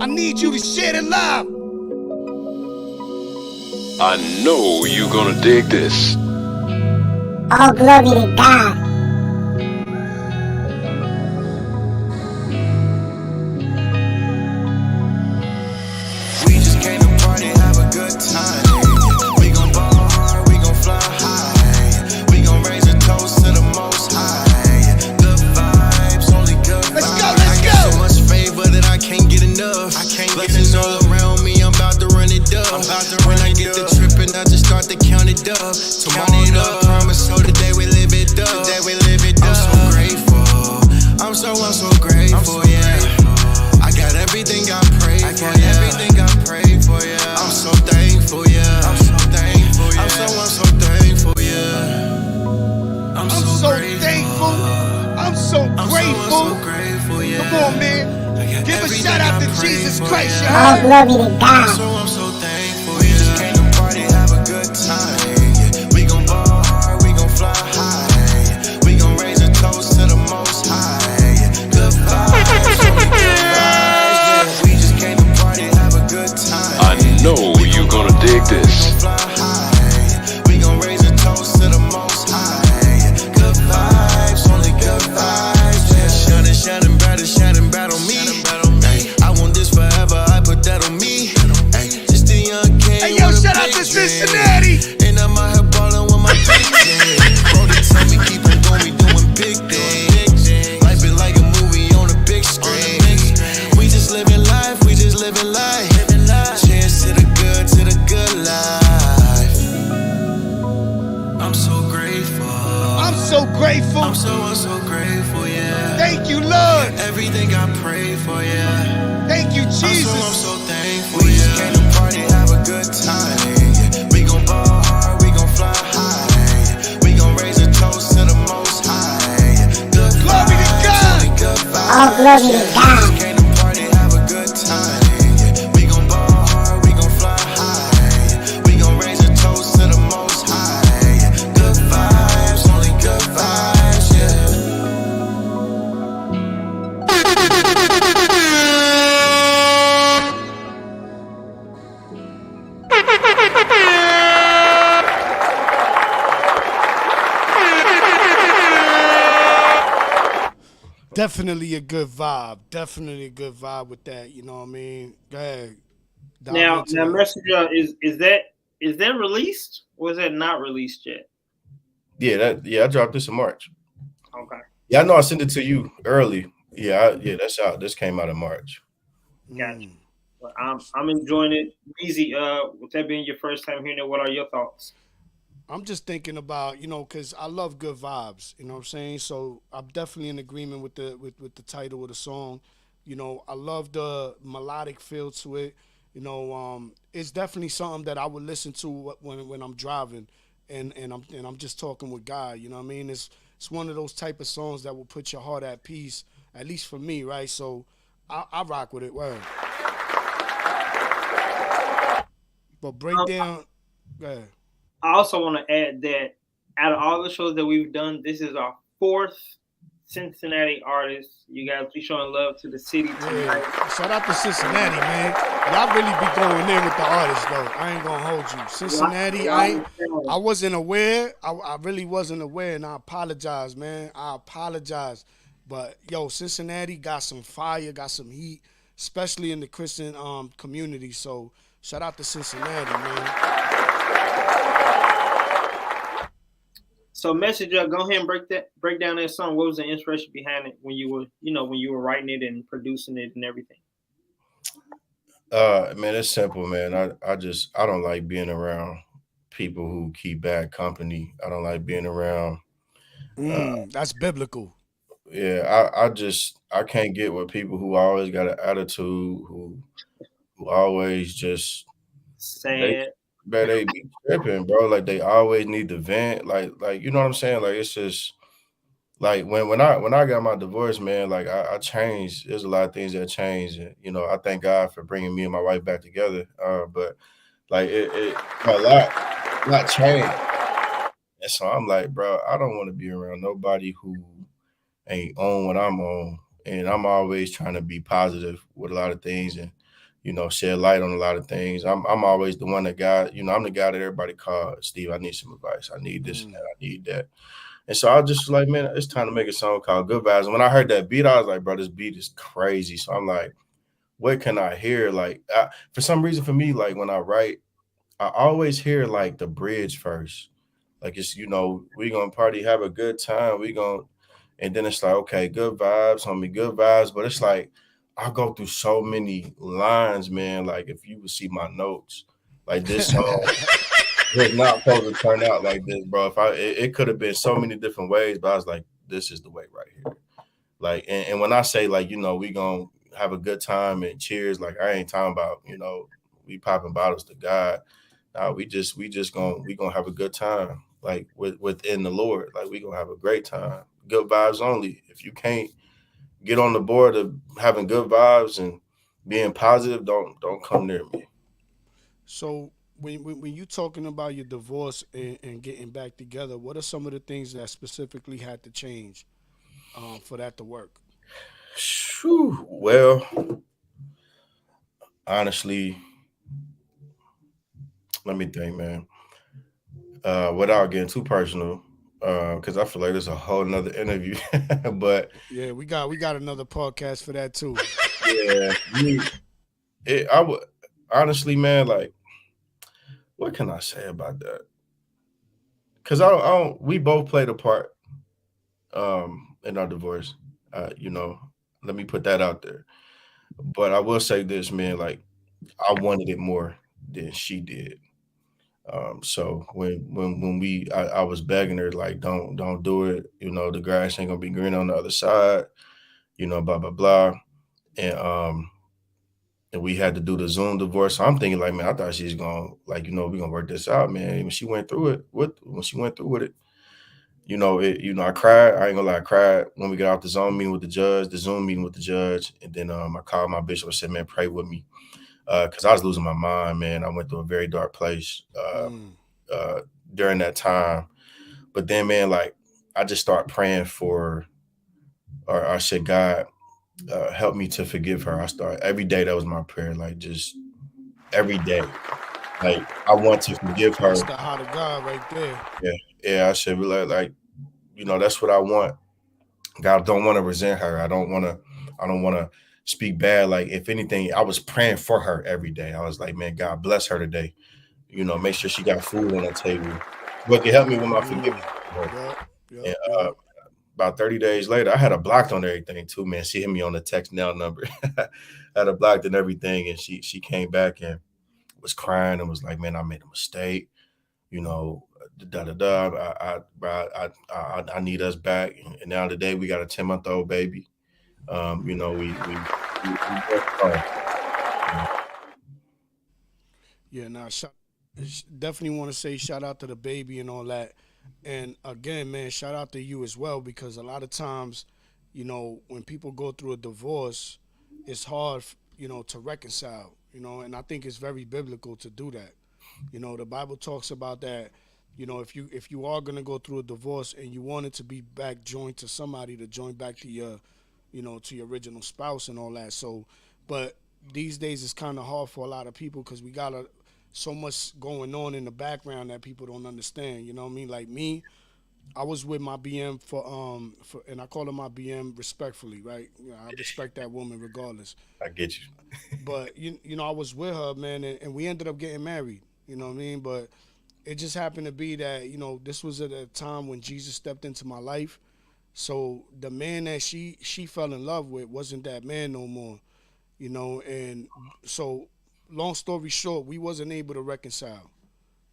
I need you to share the love. I know you're gonna dig this. All glory to God. We just came to party, have a good time. We gon' ball hard, we gon' fly high. We gon' raise a toast to the most high. Good vibes, only good vibes. Let's go. I got so much favor that I can't get enough. Blessings all around me, I'm about to run it up. When I get to tripping, I just start to count it up. Tomorrow, promise, so today we live it up. I'm so grateful. I'm so grateful, yeah. I got everything I prayed for, yeah. I'm so thankful, yeah. I'm so thankful, yeah. I'm so thankful. I'm so grateful. yeah. Come on, man. Give a shout out to Jesus Christ, you All heard? glory to God. I'm so thankful, we just came to party, have a good time. We gon' ball hard, we gon' fly high. We gon' raise a toast to the most high. Good vibes, only good vibes, yeah. We just came to party, have a good time. I know you're gonna dig this. We gon' raise a toast so grateful. I'm so grateful, yeah. Thank you, Lord. Everything I pray for, yeah. Thank you, Jesus. I'm so thankful, yeah. We just came to party, have a good time, yeah. We gon' ball hard, we gon' fly high, yeah. We gon' raise a toast to the most high, yeah. Good glory to God. Only good vibes. All glory to God. We just came to party, have a good time, yeah. We gon' ball hard, we gon' fly high, yeah. We gon' raise a toast to the most high, yeah. Good vibes, only good vibes, yeah. Definitely a good vibe. Definitely a good vibe with that. You know what I mean? Go ahead. Now, Messenger, is that released or is that not released yet? Yeah, I dropped this in March. Okay. Yeah, I know I sent it to you early. Yeah, that's out. This came out in March. Gotcha. Well, I'm enjoying it. Easy. With that being your first time hearing it, what are your thoughts? I'm just thinking about, because I love good vibes, you know what I'm saying? So I'm definitely in agreement with the title of the song. I love the melodic feel to it. It's definitely something that I would listen to when I'm driving and I'm just talking with God, you know what I mean? It's one of those type of songs that will put your heart at peace, at least for me, right? So I rock with it. Word. But break down. Go ahead. I also want to add that out of all the shows that we've done, this is our fourth Cincinnati artist. You guys be showing love to the city tonight. Yeah. Shout out to Cincinnati, man. Y'all really be going in with the artists, though. I ain't gonna hold you. Cincinnati, I wasn't aware. I really wasn't aware, and I apologize, man. I apologize. But yo, Cincinnati got some fire, got some heat, especially in the Christian community. So shout out to Cincinnati, man. So, Messenger, go ahead and break down that song. What was the inspiration behind it when you were writing it and producing it and everything? Man, it's simple, man. I don't like being around people who keep bad company. I don't like being around. That's biblical. Yeah, I can't get with people who always got an attitude, who always just sad. They be tripping, bro. Like they always need to vent. Like you know what I'm saying? Like it's just like when I got my divorce, man. Like I changed. There's a lot of things that changed, and I thank God for bringing me and my wife back together. But like it a lot changed, and so I'm like, bro, I don't want to be around nobody who ain't on what I'm on, and I'm always trying to be positive with a lot of things and shed light on a lot of things. I'm always the one I'm the guy that everybody calls, Steve, I need some advice. I need this and that. I need that. And so I was just like, man, it's time to make a song called Good Vibes. And when I heard that beat, I was like, bro, this beat is crazy. So I'm like, what can I hear? Like, for some reason for me, like when I write, I always hear like the bridge first. Like it's, we gonna party, have a good time. And then it's like, okay, good vibes, homie, good vibes. But it's like, I go through so many lines, man. Like if you would see my notes, like this song was not supposed to turn out like this, bro. It could have been so many different ways, but I was like, this is the way right here. Like, and when I say like, we gonna have a good time and cheers, like I ain't talking about, we popping bottles to God. Nah, we gonna have a good time, like within the Lord. Like we gonna have a great time. Good vibes only. If you can't get on the board of having good vibes and being positive, don't come near me. So when you talking about your divorce and getting back together, what are some of the things that specifically had to change for that to work? Well, honestly, let me think, man. Without getting too personal, because I feel like there's a whole nother interview. But yeah, we got another podcast for that too. Yeah, I would honestly, man. Like, what can I say about that? Because I don't. We both played a part in our divorce. Let me put that out there. But I will say this, man. Like, I wanted it more than she did. So I was begging her like, don't do it. You know, the grass ain't gonna be green on the other side. You know, blah blah blah. And and we had to do the Zoom divorce. So I'm thinking like, man, I thought she's gonna like, you know, we're gonna work this out, man. When she went through it, when she went through with it, I cried. I ain't gonna lie, I cried when we got off the Zoom meeting with the judge, the Zoom meeting with the judge, and then I called my bishop and said, man, pray with me, because I was losing my mind, man. I went through a very dark place uh, during that time. But then, man, like I just started praying for, or I said, God, help me to forgive her. I start every day. That was my prayer, like just every day. Like I want to forgive her. That's the heart of God right there. Yeah, yeah. I should be like, that's what I want. God, don't want to resent her. I don't want to speak bad. Like if anything, I was praying for her every day. I was like, man, God bless her today. Make sure she got food on the table. What can help me with my forgiveness. And about 30 days later, I had her blocked on everything too, man. She hit me on the text now number. I had her blocked and everything, and she came back and was crying and was like, man, I made a mistake. Da da da. I need us back. And now today we got a 10-month-old baby. We worked hard. Yeah, now definitely want to say shout out to the baby and all that. And again, man, shout out to you as well, because a lot of times, when people go through a divorce, it's hard, to reconcile, and I think it's very biblical to do that. The Bible talks about that. If you are gonna go through a divorce and you want it to be back joined to somebody, to join back to your, to your original spouse and all that. So, but these days it's kind of hard for a lot of people because we got so much going on in the background that people don't understand. You know what I mean? Like me, I was with my BM for and I call her my BM respectfully, right? I respect that woman regardless. I get you. But I was with her, man, and we ended up getting married. You know what I mean? But it just happened to be that this was at a time when Jesus stepped into my life. So the man that she fell in love with wasn't that man no more. And so long story short, we wasn't able to reconcile.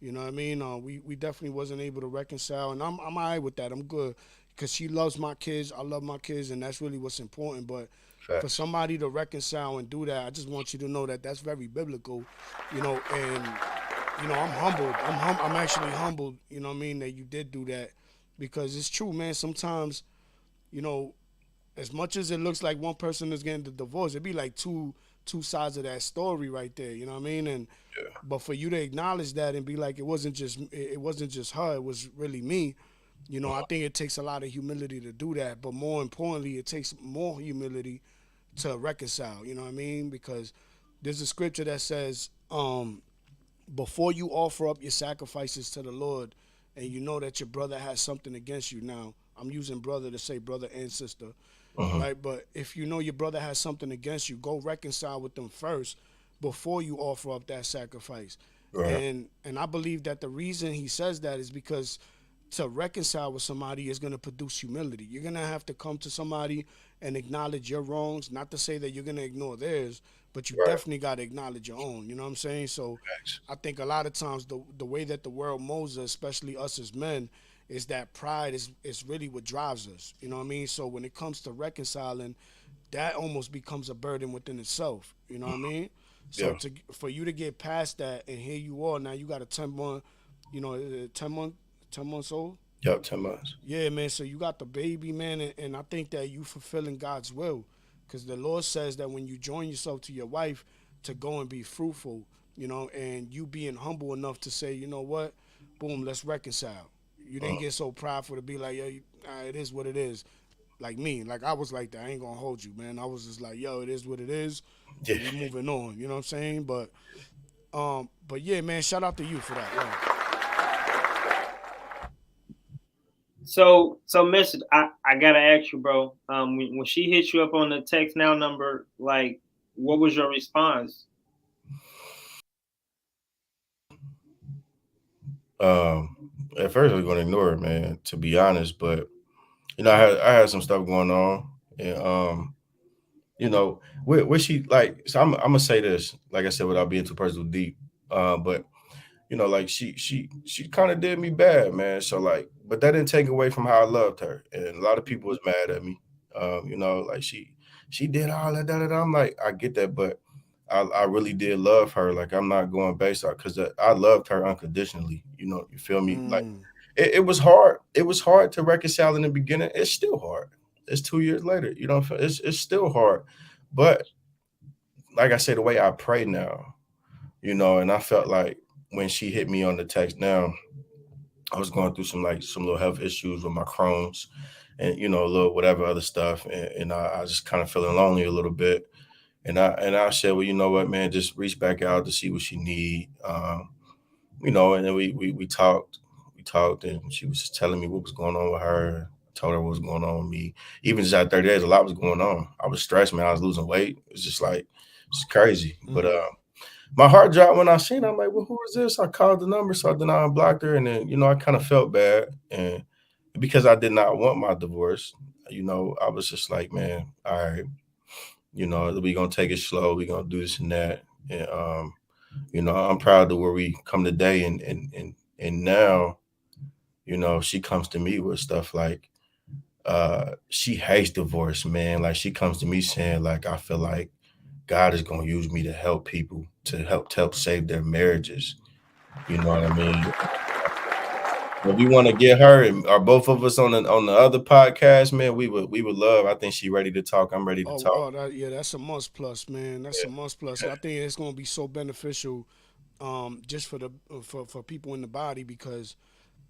You know what I mean? We definitely wasn't able to reconcile, and I'm alright with that. I'm good because she loves my kids. I love my kids, and that's really what's important. But for somebody to reconcile and do that, I just want you to know that that's very biblical. And I'm humbled. I'm actually humbled. You know what I mean, that you did do that, because it's true, man. Sometimes, as much as it looks like one person is getting the divorce, it'd be like two sides of that story right there. You know what I mean? And but for you to acknowledge that and be like, it wasn't just her, it was really me. I think it takes a lot of humility to do that. But more importantly, it takes more humility to reconcile. You know what I mean? Because there's a scripture that says, before you offer up your sacrifices to the Lord, and you know that your brother has something against you. Now, I'm using brother to say brother and sister, right? But if you know your brother has something against you, go reconcile with them first before you offer up that sacrifice. Right. And I believe that the reason he says that is because to reconcile with somebody is going to produce humility. You're going to have to come to somebody and acknowledge your wrongs. Not to say that you're going to ignore theirs, but you definitely got to acknowledge your own. You know what I'm saying? So I think a lot of times the way that the world molds us, especially us as men, is that pride is really what drives us. You know what I mean? So when it comes to reconciling, that almost becomes a burden within itself. You know what I mean? So for you to get past that, and here you are now, you got a 10-month, 10 months old. Yep, 10 months. Yeah, man. So you got the baby, man, and I think that you fulfilling God's will, because the Lord says that when you join yourself to your wife, to go and be fruitful, and you being humble enough to say, you know what, boom, let's reconcile. You didn't get so prideful to be like, yo, it is what it is. Like me, like I was like that. I ain't gonna hold you, man. I was just like, yo, it is what it is. Yeah. We moving on. You know what I'm saying? But yeah, man, shout out to you for that. So Miss, I gotta ask you, bro. When she hit you up on the text now number, like, what was your response? At first I was gonna ignore it, man, to be honest, but I had some stuff going on, and what she like. So I'm gonna say this, like I said, without being too personal deep, but you know, like she kind of did me bad, man. So like, but that didn't take away from how I loved her. And a lot of people was mad at me. You know, like she did all that, I'm like, I get that, but I really did love her. Like I'm not going based on because I loved her unconditionally. You know, you feel me? Like it was hard. It was hard to reconcile in the beginning. It's still hard. It's 2 years later. You know, it's still hard. But like I say, the way I pray now, you know, and I felt like when she hit me on the text now, I was going through some little health issues with my Crohn's and, you know, a little whatever other stuff. And I just kind of feeling lonely a little bit. And I said, well, you know what, man, just reach back out to see what she need. You know, and then we talked, and she was just telling me what was going on with her. I told her what was going on with me. Even just at 30 days, a lot was going on. I was stressed, man. I was losing weight. It was just like, it's crazy. But my heart dropped when I seen her. I'm like, well, who is this? I called the number, so then I unblocked her. And then, you know, I kind of felt bad. And because I did not want my divorce, you know, I was just like, man, all right, you know, we gonna take it slow. We gonna do this and that. And you know, I'm proud of where we come today. And now, you know, she comes to me with stuff like she hates divorce, man. Like she comes to me saying, like, I feel like God is gonna use me to help people, to help save their marriages. You know what I mean? If we want to get her or both of us on the other podcast, man, we would love. I think she's ready to talk. I'm ready to talk. Yeah, that's a must plus, man. That's a must plus. I think it's going to be so beneficial, just for people in the body, because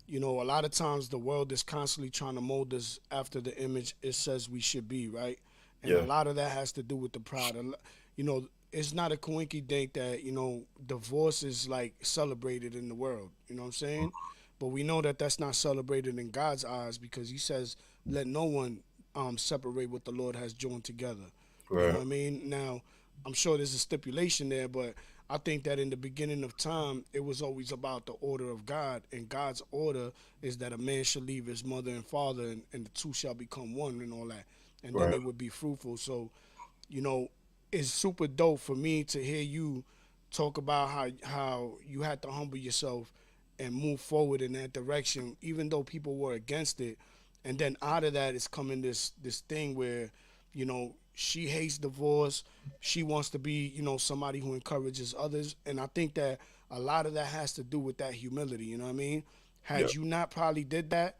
you know a lot of times the world is constantly trying to mold us after the image it says we should be, right? And a lot of that has to do with the pride. You know, it's not a coinky-dink that, you know, divorce is like celebrated in the world. You know what I'm saying? But we know that that's not celebrated in God's eyes, because he says, let no one separate what the Lord has joined together. Right. You know what I mean? Now, I'm sure there's a stipulation there, but I think that in the beginning of time, it was always about the order of God. And God's order is that a man should leave his mother and father, and the two shall become one and all that. And then they would be fruitful. So, you know, it's super dope for me to hear you talk about how you had to humble yourself and move forward in that direction, even though people were against it. And then out of that is coming this thing where, you know, she hates divorce. She wants to be, you know, somebody who encourages others. And I think that a lot of that has to do with that humility, you know what I mean? Had you not probably did that,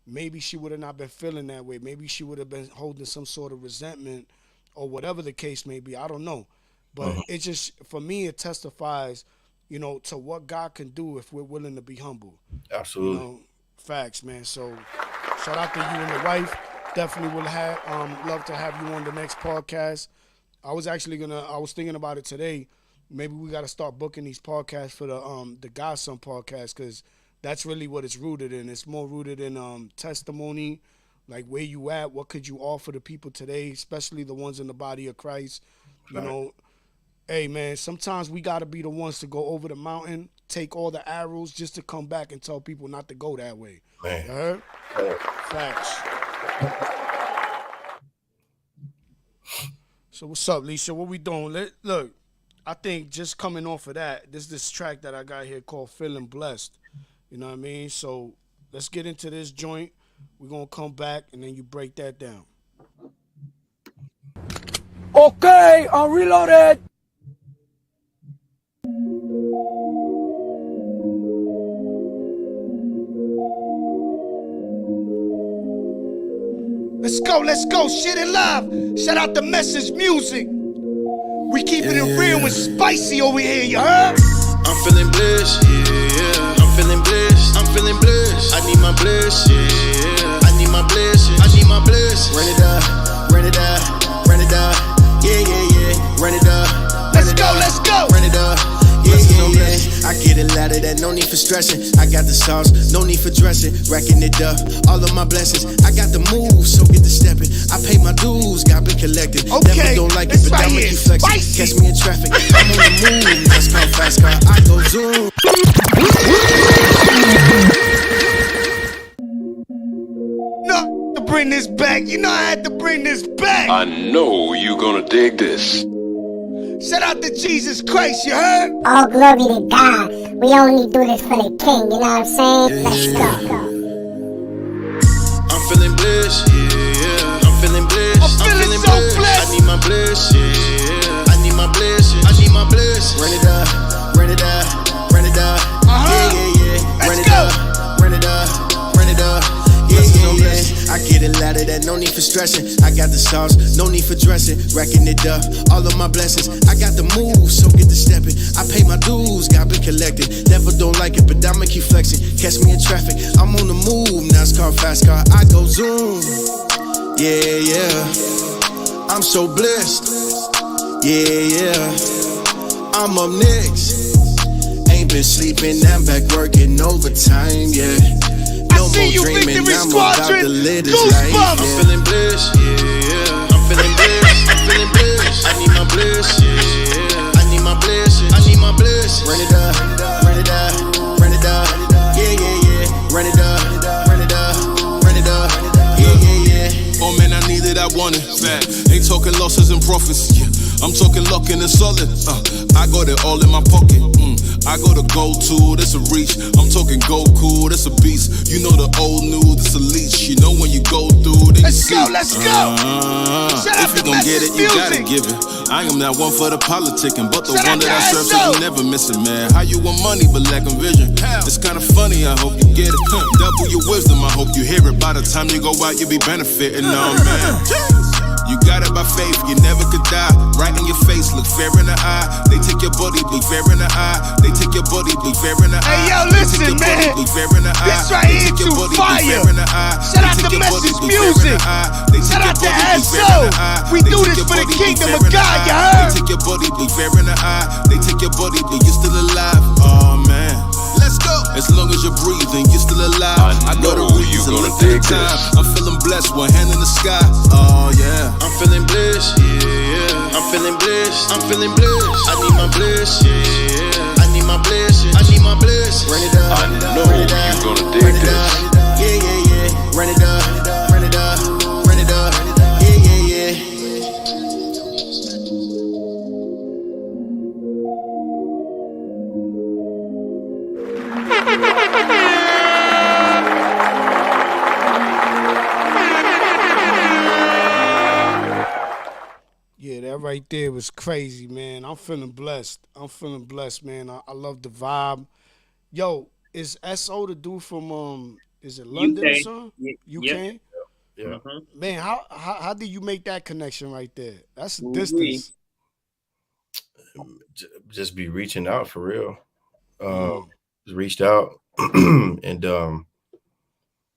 maybe she would have not been feeling that way. Maybe she would have been holding some sort of resentment or whatever the case may be. I don't know. But it just, for me, it testifies, you know, to what God can do if we're willing to be humble. Absolutely. You know, facts, man. So shout out to you and the wife. Definitely would have love to have you on the next podcast. I was thinking about it today. Maybe we got to start booking these podcasts for the GodSon podcast, because that's really what it's rooted in. It's more rooted in testimony, like where you at, what could you offer to people today, especially the ones in the body of Christ. You know, hey, man, sometimes we got to be the ones to go over the mountain, take all the arrows just to come back and tell people not to go that way. Man. You heard? Facts. So what's up, Lisa? What we doing? Look, I think just coming off of that, this track that I got here called Feeling Blessed. You know what I mean? So let's get into this joint. We're going to come back, and then you break that down. Okay, I'm reloaded. Let's go, shit it live. Shout out to Message Music. We keeping it real and spicy over here, you heard? I'm feeling blessed, yeah. I'm feeling blessed, I'm feeling blessed. I need my blessing, yeah. I need my blessing, I need my blessing. Run it up, run it up, run it up. Yeah, yeah, yeah. Run it up, let's go. Run it up. I get it louder, that no need for stressing. I got the sauce, no need for dressing. Racking it up, all of my blessings. I got the moves, so get the stepping. I pay my dues, got been collected. Okay, never don't like it, but that make you flex. Catch me in traffic, I'm on the move. Fast car, fast car, I go zoom. No, to bring this back. You know I had to bring this back. I know you gonna dig this. Shout out to Jesus Christ, you heard? All glory to God. We only do this for the King, you know what I'm saying? Let's go. I'm feeling blessed, yeah. I'm feeling blessed. I'm feeling so blessed. I need my blessing, yeah. I need my blessing. I need my blessing. Run it up, run it up, run it up. Yeah, yeah, yeah. Run it up, run it up, run it up. Yeah, yeah, yeah. I get it louder, that no need for stressing. I got the sauce, no need for dressing. Racking it up, all of my blessings. I got the moves, so get the stepping. I pay my dues, got been collected. Never don't like it, but I'ma keep flexing. Catch me in traffic, I'm on the move. NASCAR, fast car, I go zoom. Yeah, yeah. I'm so blessed. Yeah, yeah. I'm up next. Ain't been sleeping, I'm back working overtime, yeah. No more dreaming, I'm about to live this life. I'm feeling blessed, yeah. I'm feeling blessed, I'm feeling blessed. I need my blessing, yeah. I need my blessing, I need my blessing. Run it up, run it up, run it up. Yeah, yeah, yeah. Run it up, run it up, run it up. Yeah, yeah, yeah. Oh man, I need it, I want it. Man, ain't talking losses and profits. Yeah, I'm talking luck and it's solid. I got it all in my pocket. I go to go-to, that's a reach. I'm talking Goku, that's a beast. You know the old new, that's a leech. You know when you go through, then let's go, let's go. If you gon' get it, you gotta give it. I am not one for the politicking, but the one that I serve, so you never miss it, man. How you want money but lacking vision? It's kinda funny, I hope you get it. Double your wisdom, I hope you hear it. By the time you go out, you be benefiting, oh man. You got it by faith, you never could die. Right in your face, look fair in the eye. They take your body, look fair in the eye. They take your body, look fair in the eye. Hey yo, listen, man. This right here too fire. Shout out to Message Music. Shout out to SO. We do this for the kingdom of God, you heard? They take your body, look fair in the eye. They take your body, but you're still alive. Oh man. Let's go. As long as you're breathing, you're still alive. I got a reason, look at the time. I'm feeling blessed, one hand in the sky. Oh yeah. I'm feeling blessed, yeah. I'm feeling blessed, I'm feeling blessed. I need my blessing, yeah. I need my blessing, I need my blessing. Run it up, I know run it up, you're gonna run dig it this. up. Yeah, yeah, yeah. Run it up, run it up, run it up. Yeah, yeah, yeah. Yeah, that right there was crazy, man. I'm feeling blessed. I'm feeling blessed, man. I love the vibe. Yo, is SO the dude from is it London UK. or something? UK? Yeah. Man, how did you make that connection right there? That's a distance. Just be reaching out for real. Just reached out and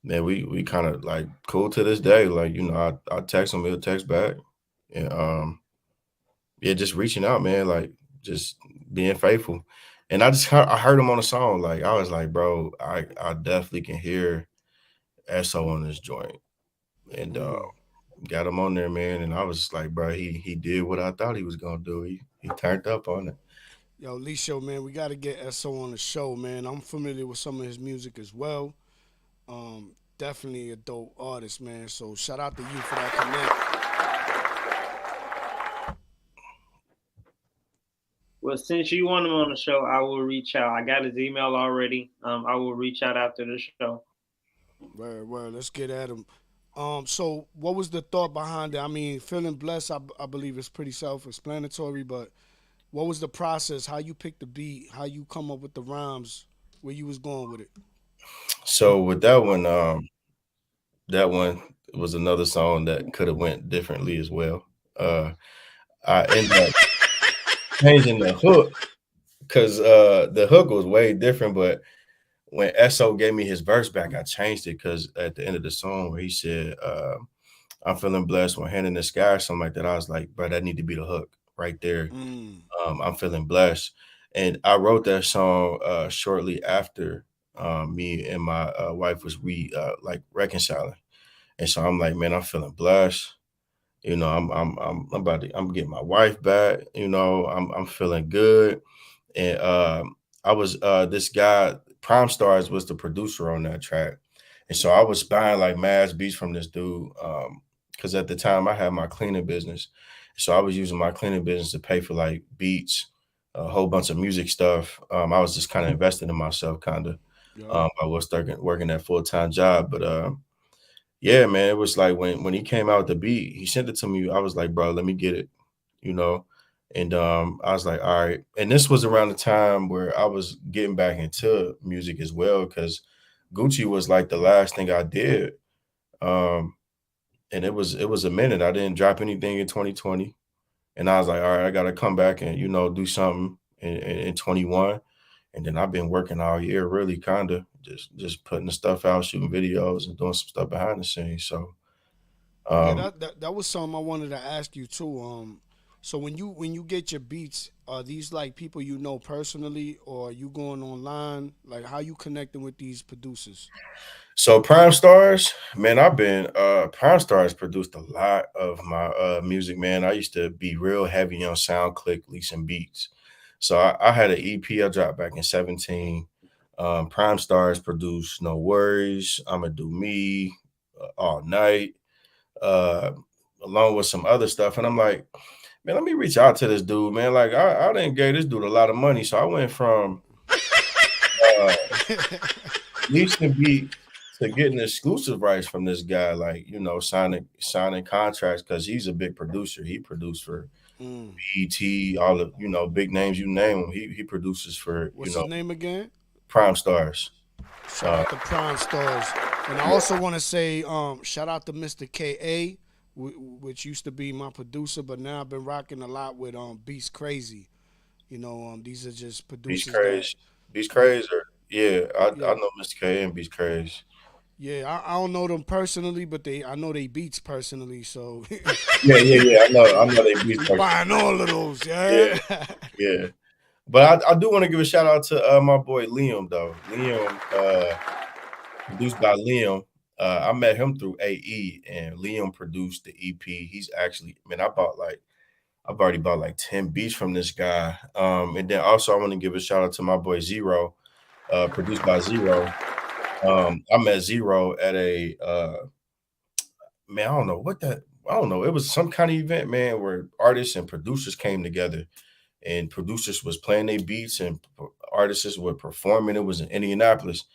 man, we kind of like cool to this day. Like, you know, I text him, he'll text back. And yeah, just reaching out, man, like just being faithful. And I heard him on a song. Like I was like, bro, I definitely can hear SO on this joint. And got him on there, man. And I was like, bro, he did what I thought he was gonna do. He turned up on it. Yo, Lisho, man, we got to get SO on the show, man. I'm familiar with some of his music as well. Definitely a dope artist, man. So shout out to you for that connect. Well, since you want him on the show, I will reach out. I got his email already. I will reach out after the show. Word. Let's get at him. So what was the thought behind it? I mean, feeling blessed, I believe it's pretty self-explanatory, but what was the process? How you picked the beat? How you come up with the rhymes? Where you was going with it? So with that one was another song that could have went differently as well. I ended up changing the hook because the hook was way different, but when SO gave me his verse back, I changed it because at the end of the song where he said, I'm feeling blessed, one hand in the sky or something like that, I was like, bro, that need to be the hook right there. I'm feeling blessed. And I wrote that song shortly after me and my wife was reconciling. And so I'm like, man, I'm feeling blessed. You know, I'm getting my wife back. You know, I'm feeling good. And I was this guy, Prime Stars was the producer on that track. And so I was buying like mass beats from this dude. Because at the time I had my cleaning business. So I was using my cleaning business to pay for like beats, a whole bunch of music stuff. I was just kind of investing in myself, kind of. Yeah. I was working that full time job, but yeah, man, it was like when he came out with the beat, he sent it to me. I was like, bro, let me get it, you know. And I was like, all right. And this was around the time where I was getting back into music as well, because Gucci was like the last thing I did. Um, and it was a minute. I didn't drop anything in 2020. And I was like, all right, I gotta come back and do something in 21. And then I've been working all year, really kinda just putting the stuff out, shooting videos and doing some stuff behind the scenes. So Yeah, um that was something I wanted to ask you too. So when you get your beats, are these like people you know personally, or are you going online? Like, how you connecting with these producers? so Prime Stars, man, I've been Prime Stars produced a lot of my music, man. I used to be real heavy on SoundClick leasing beats. So I had an EP I dropped back in 17. Prime Stars produced No Worries, I'ma Do Me, All Night, uh, along with some other stuff. And I'm like, man, let me reach out to this dude, man. Like I didn't give this dude a lot of money. So I went from uh leasing beats to getting exclusive rights from this guy, like signing contracts because he's a big producer. He produced for Mm. BET, all the big names you name him. He produces for What's his name again? Prime Stars. Shout out to Prime Stars, and I also want to say shout out to Mr. Ka, which used to be my producer, but now I've been rocking a lot with Beast Crazy. These are just Beast producers that, Craze. Beast Craze or yeah, I yeah, know Mr. K and Beast Craze. yeah. I don't know them personally, but I know they beats personally. So Yeah. I know they Beast we Craze. buying all of those, Yeah, yeah. yeah. But I do want to give a shout out to my boy Liam though. Liam, produced by Liam. I met him through AE, and Liam produced the EP. He's actually, man, I've already bought like 10 beats from this guy. And then also I want to give a shout out to my boy Zero, produced by Zero. I met Zero at a man, I don't know. It was some kind of event, man, where artists and producers came together, and producers was playing their beats and artists were performing. It was in Indianapolis,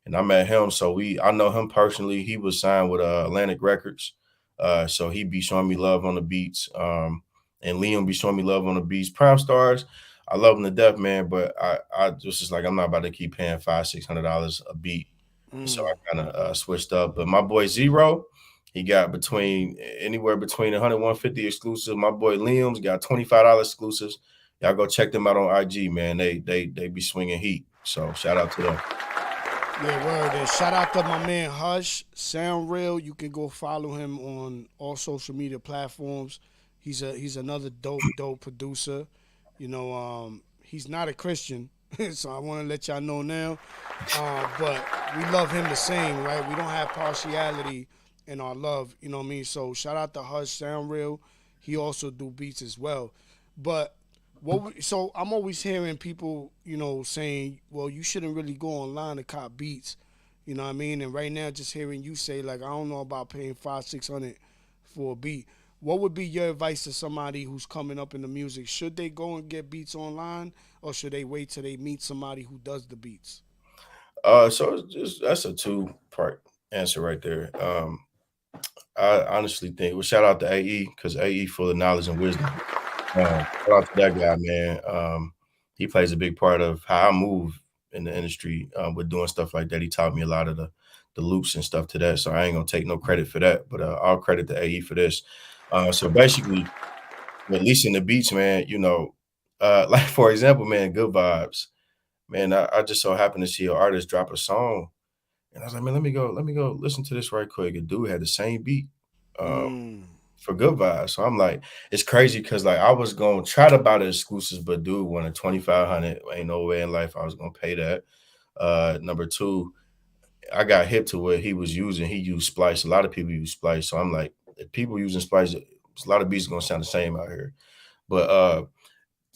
and I met him. So I know him personally. He was signed with Atlantic Records, so he be showing me love on the beats. And Liam be showing me love on the beats. Prime Stars, I love them to death, man. But I just like I'm not about to keep paying $500-600 a beat, so I Mm. kind of switched up. But my boy Zero, he got anywhere between 100 150 exclusive. My boy Liam's got $25 exclusives. Y'all go check them out on IG, man. They be swinging heat. So shout out to them. Yeah, word. And shout out to my man Hush, Sound Real. You can go follow him on all social media platforms. He's another dope producer. He's not a Christian, so I want to let y'all know now. But we love him the same, right? We don't have partiality in our love, you know what I mean? So shout out to Hush, Sound Real. He also do beats as well. But so I'm always hearing people, saying, well, you shouldn't really go online to cop beats. You know what I mean? And right now, just hearing you say, like, I don't know about paying 500-600 for a beat. What would be your advice to somebody who's coming up in the music? Should they go and get beats online, or should they wait till they meet somebody who does the beats? So that's a two-part answer right there. I honestly think, well, shout out to AE because AE full of knowledge and wisdom. Shout out to that guy, man. He plays a big part of how I move in the industry with doing stuff like that. He taught me a lot of the loops and stuff to that. So I ain't gonna take no credit for that, but all credit to AE for this. So basically, with leasing the beats, man, like for example, man, Good Vibes, man. I just so happened to see an artist drop a song, and I was like, man, let me go listen to this right quick. A dude had the same beat. Um, Mm. for Good Vibes. So I'm like, it's crazy because like I was gonna try to buy the exclusives, but dude wanted 2,500. Ain't no way in life I was gonna pay that. Number two, I got hip to what he was using. He used Splice. A lot of people use Splice. So I'm like, if people using Splice, a lot of beats gonna sound the same out here. But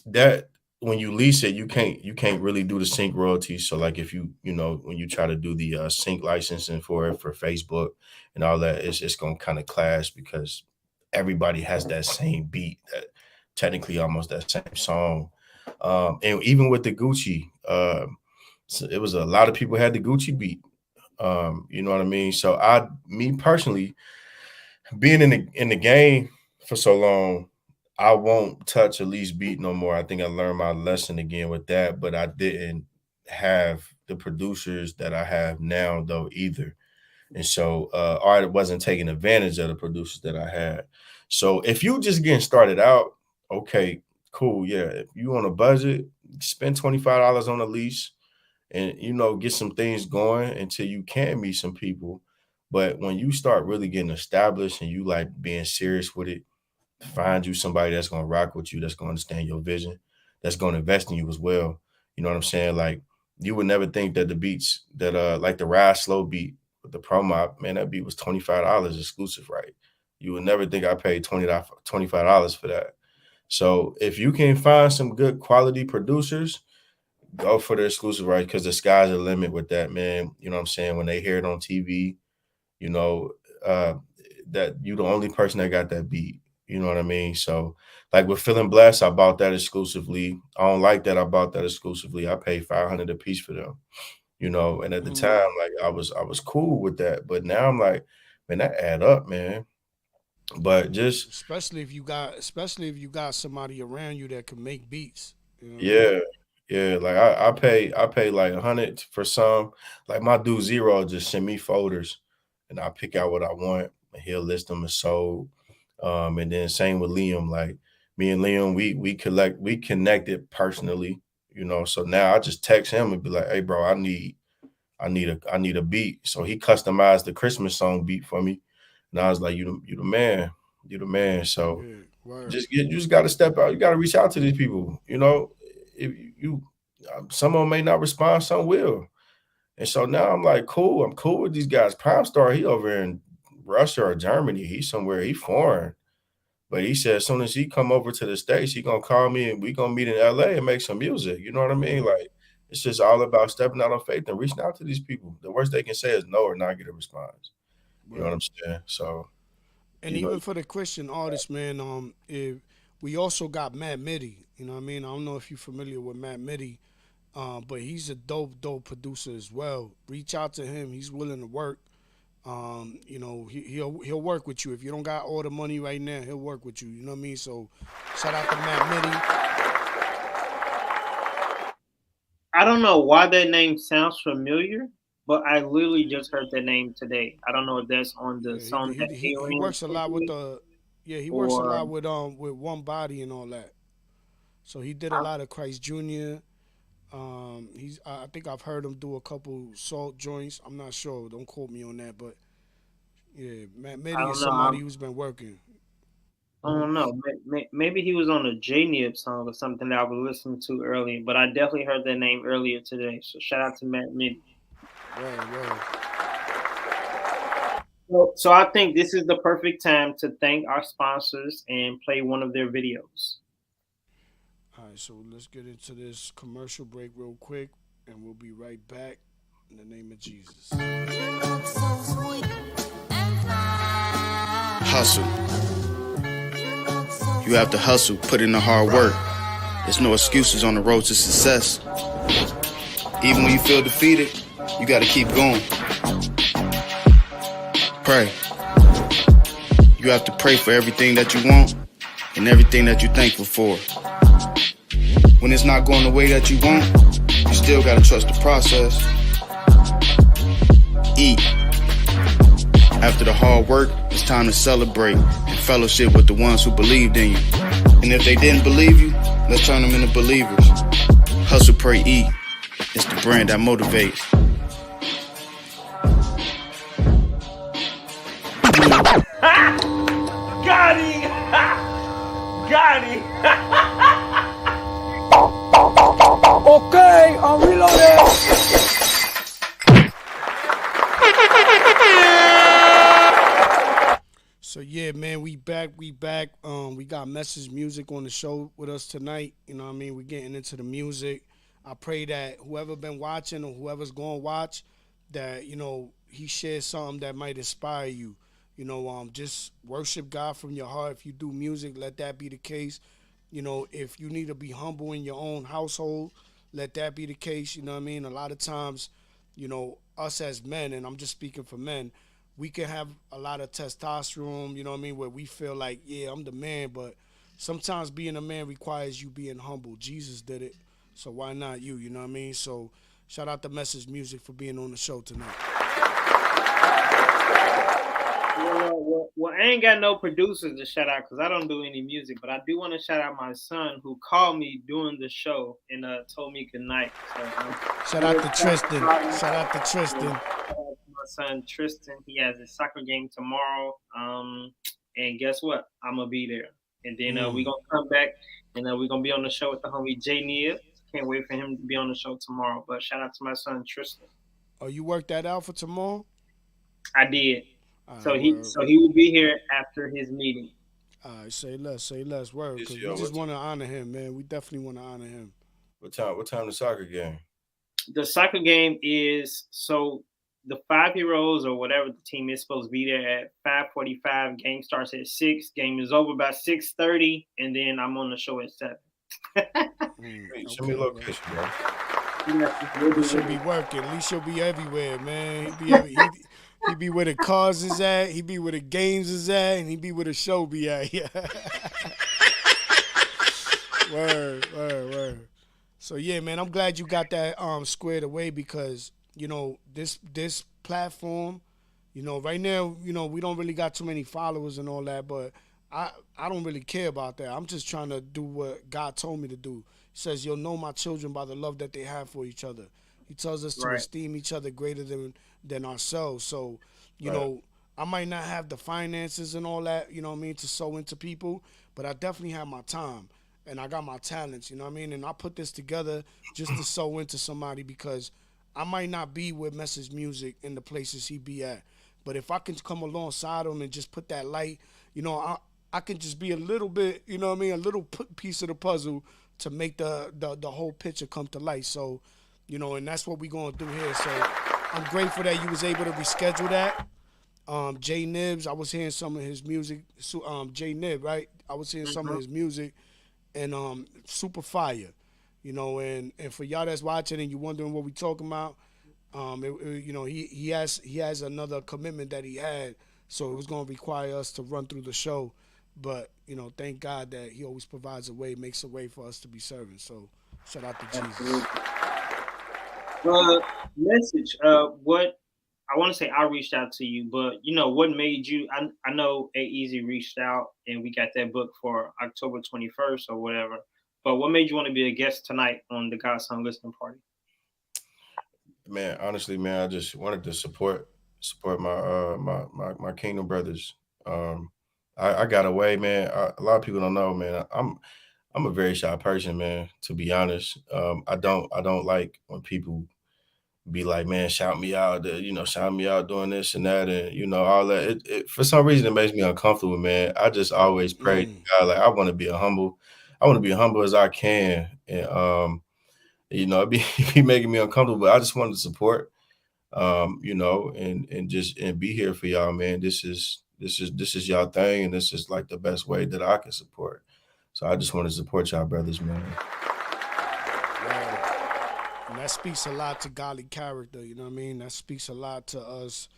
that when you lease it, you can't really do the sync royalties. So like if when you try to do the sync licensing for it for Facebook and all that, it's gonna kind of clash because everybody has that same beat, that technically almost that same song. And even with the Gucci, so it was a lot of people had the Gucci beat. You know what I mean? So me personally, being in the game for so long, I won't touch a least beat no more. I think I learned my lesson again with that, but I didn't have the producers that I have now though either. And so or I wasn't taking advantage of the producers that I had. So if you just getting started out, okay, cool. Yeah. If you on a budget, spend $25 on a lease and get some things going until you can meet some people. But when you start really getting established and you like being serious with it, find you somebody that's gonna rock with you, that's gonna understand your vision, that's gonna invest in you as well. You know what I'm saying? Like you would never think that the beats that like the Ride Slow beat with the promo, man, that beat was $25 exclusive, right? You would never think I paid $25 for that. So if you can find some good quality producers, go for the exclusive right because the sky's the limit with that, man. You know what I'm saying? When they hear it on TV, you know, uh, that you the only person that got that beat. You know what I mean? So, like with Feeling Blessed, I bought that exclusively. I don't like that I bought that exclusively. I paid $500 a piece for them. And at the time, like I was cool with that. But now I'm like, man, that add up, man. But just especially if you got somebody around you that can make beats. You know what I mean? yeah, yeah. Like I pay like 100 for some. Like my dude Zero just send me folders, and I pick out what I want, and he'll list them as sold. And then same with Liam. Like me and Liam, we connected personally. So now I just text him and be like, "Hey, bro, I need a beat." So he customized the Christmas song beat for me, and I was like, "You the man, you the man." So Yeah, word. you just got to step out. You got to reach out to these people. If some of them may not respond, some will. And so now I'm like, cool. I'm cool with these guys. Prime Star, he over in Russia or Germany. He's somewhere. He foreign. But he said as soon as he come over to the States, he gonna call me and we gonna meet in LA and make some music. You know what I mean? Like it's just all about stepping out on faith and reaching out to these people. The worst they can say is no or not get a response. You know what Word. I'm saying? So, And you know, even for the Christian artists, man, if we also got Matt Mitty. You know what I mean? I don't know if you're familiar with Matt Mitty, but he's a dope producer as well. Reach out to him. He's willing to work. He'll work with you. If you don't got all the money right now, he'll work with you. You know what I mean? So shout out to Matt Mitty. I don't know why that name sounds familiar, but I literally just heard that name today. I don't know if that's on the Yeah, song that he Alien works a sent lot with me, the he works a or lot with One Body and all that. So he did a I, lot of Christ Jr. I think I've heard him do a couple salt joints. I'm not sure. Don't quote me on that, but yeah, Matt I Mitty don't is know. somebody who's been working. I don't know. Maybe he was on a J-Nib song or something that I was listening to earlier, but I definitely heard that name earlier today. So shout out to Matt Mitty. Right. So I think this is the perfect time to thank our sponsors and play one of their videos. All right, so let's get into this commercial break real quick, and we'll be right back in the name of Jesus. Hustle. You have to hustle, put in the hard work. There's no excuses on the road to success. Even when you feel defeated, you gotta keep going. Pray. You have to pray for everything that you want and everything that you're thankful for. When it's not going the way that you want, you still gotta trust the process. Eat. After the hard work, it's time to celebrate and fellowship with the ones who believed in you. And if they didn't believe you, let's turn them into believers. Hustle, pray, eat. It's the brand that motivates. Got him! Got him! Okay, I'm reloaded! So yeah, man, we back. We got Message Music on the show with us tonight. You know what I mean? We're getting into the music. I pray that whoever been watching or whoever's going to watch, that, he shares something that might inspire you. Just worship God from your heart. If you do music, let that be the case. If you need to be humble in your own household, let that be the case. You know what I mean? A lot of times, us as men, and I'm just speaking for men, we can have a lot of testosterone, you know what I mean, where we feel like, yeah, I'm the man, but sometimes being a man requires you being humble. Jesus did it, so why not you? You know what I mean? So shout out to Message Music for being on the show tonight. Well, I ain't got no producers to shout out because I don't do any music, but I do want to shout out my son who called me during the show and told me good night. So, shout out to Tristan. Shout out to Tristan. My son Tristan, he has a soccer game tomorrow. And guess what? I'm gonna be there. And then we're gonna come back and we're gonna be on the show with the homie Jay Nia. Can't wait for him to be on the show tomorrow. But shout out to my son Tristan. Oh, you worked that out for tomorrow? I did. So he will be here after his meeting. All right, say less, word. Because we just want to honor him, man. We definitely want to honor him. What time the soccer game? The soccer game is the 5-year-olds or whatever the team is supposed to be there at 5:45. Game starts at 6. Game is over by 6:30, and then I'm on the show at 7. Show me location, bro. He should be working. At least he'll be everywhere, man. He be where the cars is at. He be where the games is at, and he be where the show be at. Yeah. Word. So yeah, man, I'm glad you got that squared away because this platform, right now, we don't really got too many followers and all that, but I don't really care about that. I'm just trying to do what God told me to do. He says, "You'll know my children by the love that they have for each other." He tells us to esteem each other greater than ourselves. So, I might not have the finances and all that, to sow into people, but I definitely have my time and I got my talents, and I put this together just to sow into somebody because I might not be with Message Music in the places he be at, but if I can come alongside him and just put that light, I can just be a little bit, a little piece of the puzzle to make the whole picture come to light. So, and that's what we're going to do here. So I'm grateful that you was able to reschedule that. Jay Nibs, I was hearing some of his music. Jay Nib, right? I was hearing some of his music, and super fire. And for y'all that's watching and you wondering what we talking about, he has another commitment that he had, so it was going to require us to run through the show. But thank God that he always provides a way, makes a way for us to be serving. So shout out to Jesus. Message. What I want to say, I reached out to you, but what made you? I know A-Easy reached out, and we got that book for October 21st or whatever. But what made you want to be a guest tonight on the GodSon listening party? Man, honestly, man, I just wanted to support my Kingdom brothers. I got away, man. A lot of people don't know, man. I'm a very shy person, man. To be honest, I don't like when people be like, man, shout me out, shout me out doing this and that, and all that. It for some reason it makes me uncomfortable, man. I just always pray to God, like I want to be humble as I can, and it be making me uncomfortable. But I just wanted to support, and be here for y'all, man. This is y'all thing, and this is like the best way that I can support. So I just want to support y'all brothers, man. And that speaks a lot to godly character, you know what I mean? That speaks a lot to us,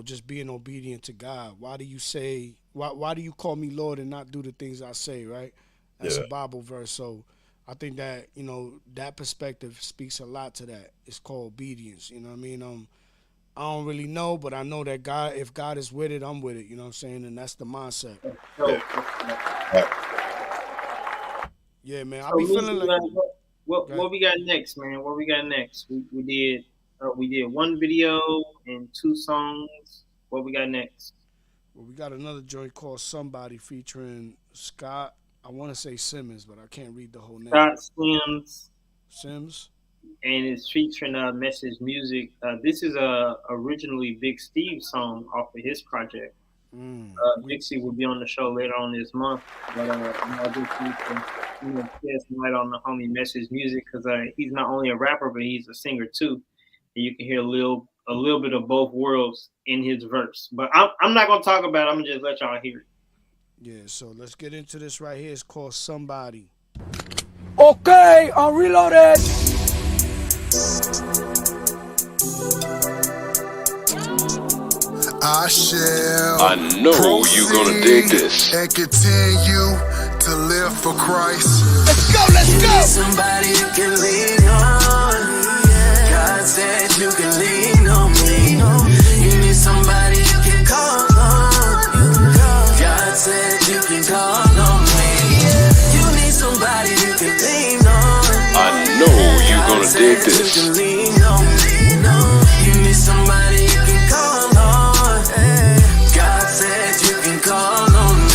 just being obedient to God. Why do you call me Lord and not do the things I say, right? That's a Bible verse. So I think that, that perspective speaks a lot to that. It's called obedience, you know what I mean? I don't really know, but I know that God, if God is with it, I'm with it, you know what I'm saying? And that's the mindset. Yeah, man. I be feeling like... What we got next, man? What we got next? We did one video and 2 songs. What we got next? Well, we got another joint called Somebody featuring Scott. I want to say Simmons, but I can't read the whole name. Scott Sims. And it's featuring Message Music. This is originally Big Steve's song off of his project. Dixie will be on the show later on this month, but I just need to shed some light on the homie Message Music because he's not only a rapper but he's a singer too. And you can hear a little bit of both worlds in his verse. But I'm not gonna talk about it. I'm gonna just let y'all hear it. Yeah, so let's get into this right here. It's called Somebody. Okay, I'm reloaded. I know you're gonna dig this. And continue to live for Christ. Let's go, let's You go. need somebody you can lean on. God said you can lean on me. You need somebody you can call on. God said you can call on me. You need somebody you can lean on. I know you're gonna dig You this. can lean on me. You need somebody you can call on. God said you can call on me.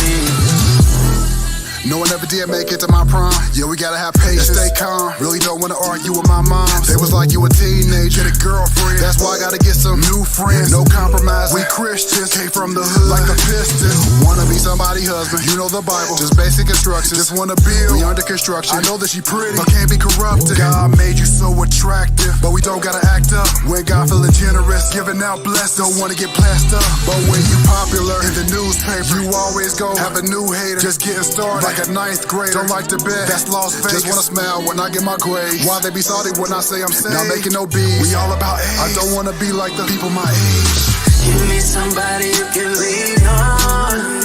No one ever did make it to my prime. Yeah, we gotta have patience, stay calm. Really don't wanna argue with my mom. They was like, you a teenager, get a girlfriend. That's why I gotta get some new friends. No compromise, we Christians, came from the hood like a piston. Wanna be somebody's husband, you know the Bible. Just basic instructions, just wanna build, we under construction. I know that she pretty, but can't be corrupted. God made you so attractive, but we don't gotta act up. When God feeling generous, giving out blessed, don't wanna get blessed up. But when you popular in the newspaper, you always go have a new hater. Just getting started like a ninth grader. Don't like to bet, that's Las Vegas. Just wanna smile when I get my grades. Why they be salty when I say I'm saved? Not making no beats. We all about age. I don't wanna be like the people my age. You need somebody you can lean on.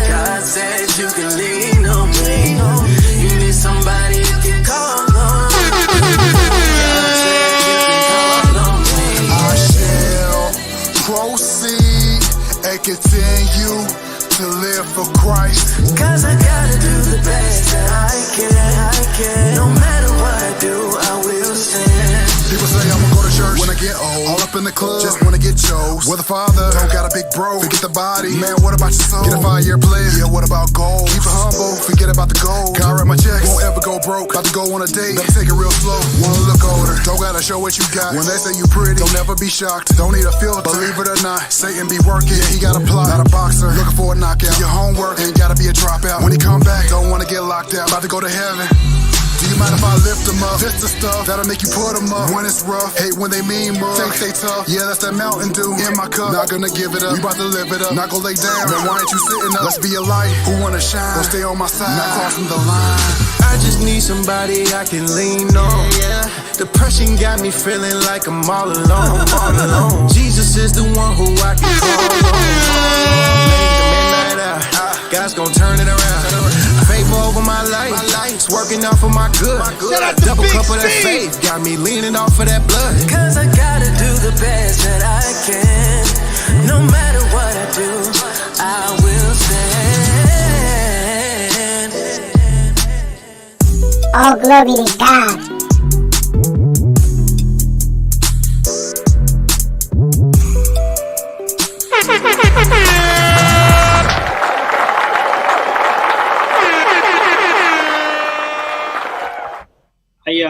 God said you can lean on me. You need somebody you can call on. God said you can call on me. I shall proceed and continue to live for Christ. Cause I gotta do the best that I can. No matter what I do, I will stand. People say I'ma go to church when I get old. All up in the club, just wanna get chose. With a father, don't got a big bro. Forget the body, man, what about your soul? Get a 5-year plan, yeah, what about gold? Keep it humble, forget about the gold. God write my checks, won't ever go broke. About to go on a date, better take it real slow. Wanna look older, don't gotta show what you got. When they say you pretty, don't never be shocked. Don't need a filter, believe it or not. Satan be working, yeah, he got a plot. Not a boxer, looking for a knockout. Your homework, ain't gotta be a dropout. When he come back, don't wanna get locked out. About to go to heaven. Do you mind if I lift them up? This the stuff that'll make you put them up. When it's rough, hate when they mean mug. Stay tough, yeah, that's that Mountain Dew in my cup. Not gonna give it up, we about to live it up. Not gonna lay down, then why ain't you sitting up? Let's be a light, who wanna shine? Don't stay on my side, not crossing the line. I just need somebody I can lean on. Yeah. Depression got me feeling like I'm all alone. Jesus is the one who I can call on. Make the midnight hour, God's gonna turn it around. Favor over my life, it's working out for my good. Double cup of that faith, got me leaning off of that blood. Cause I gotta do the best that I can. No matter what I do, I will stand. All glory to God.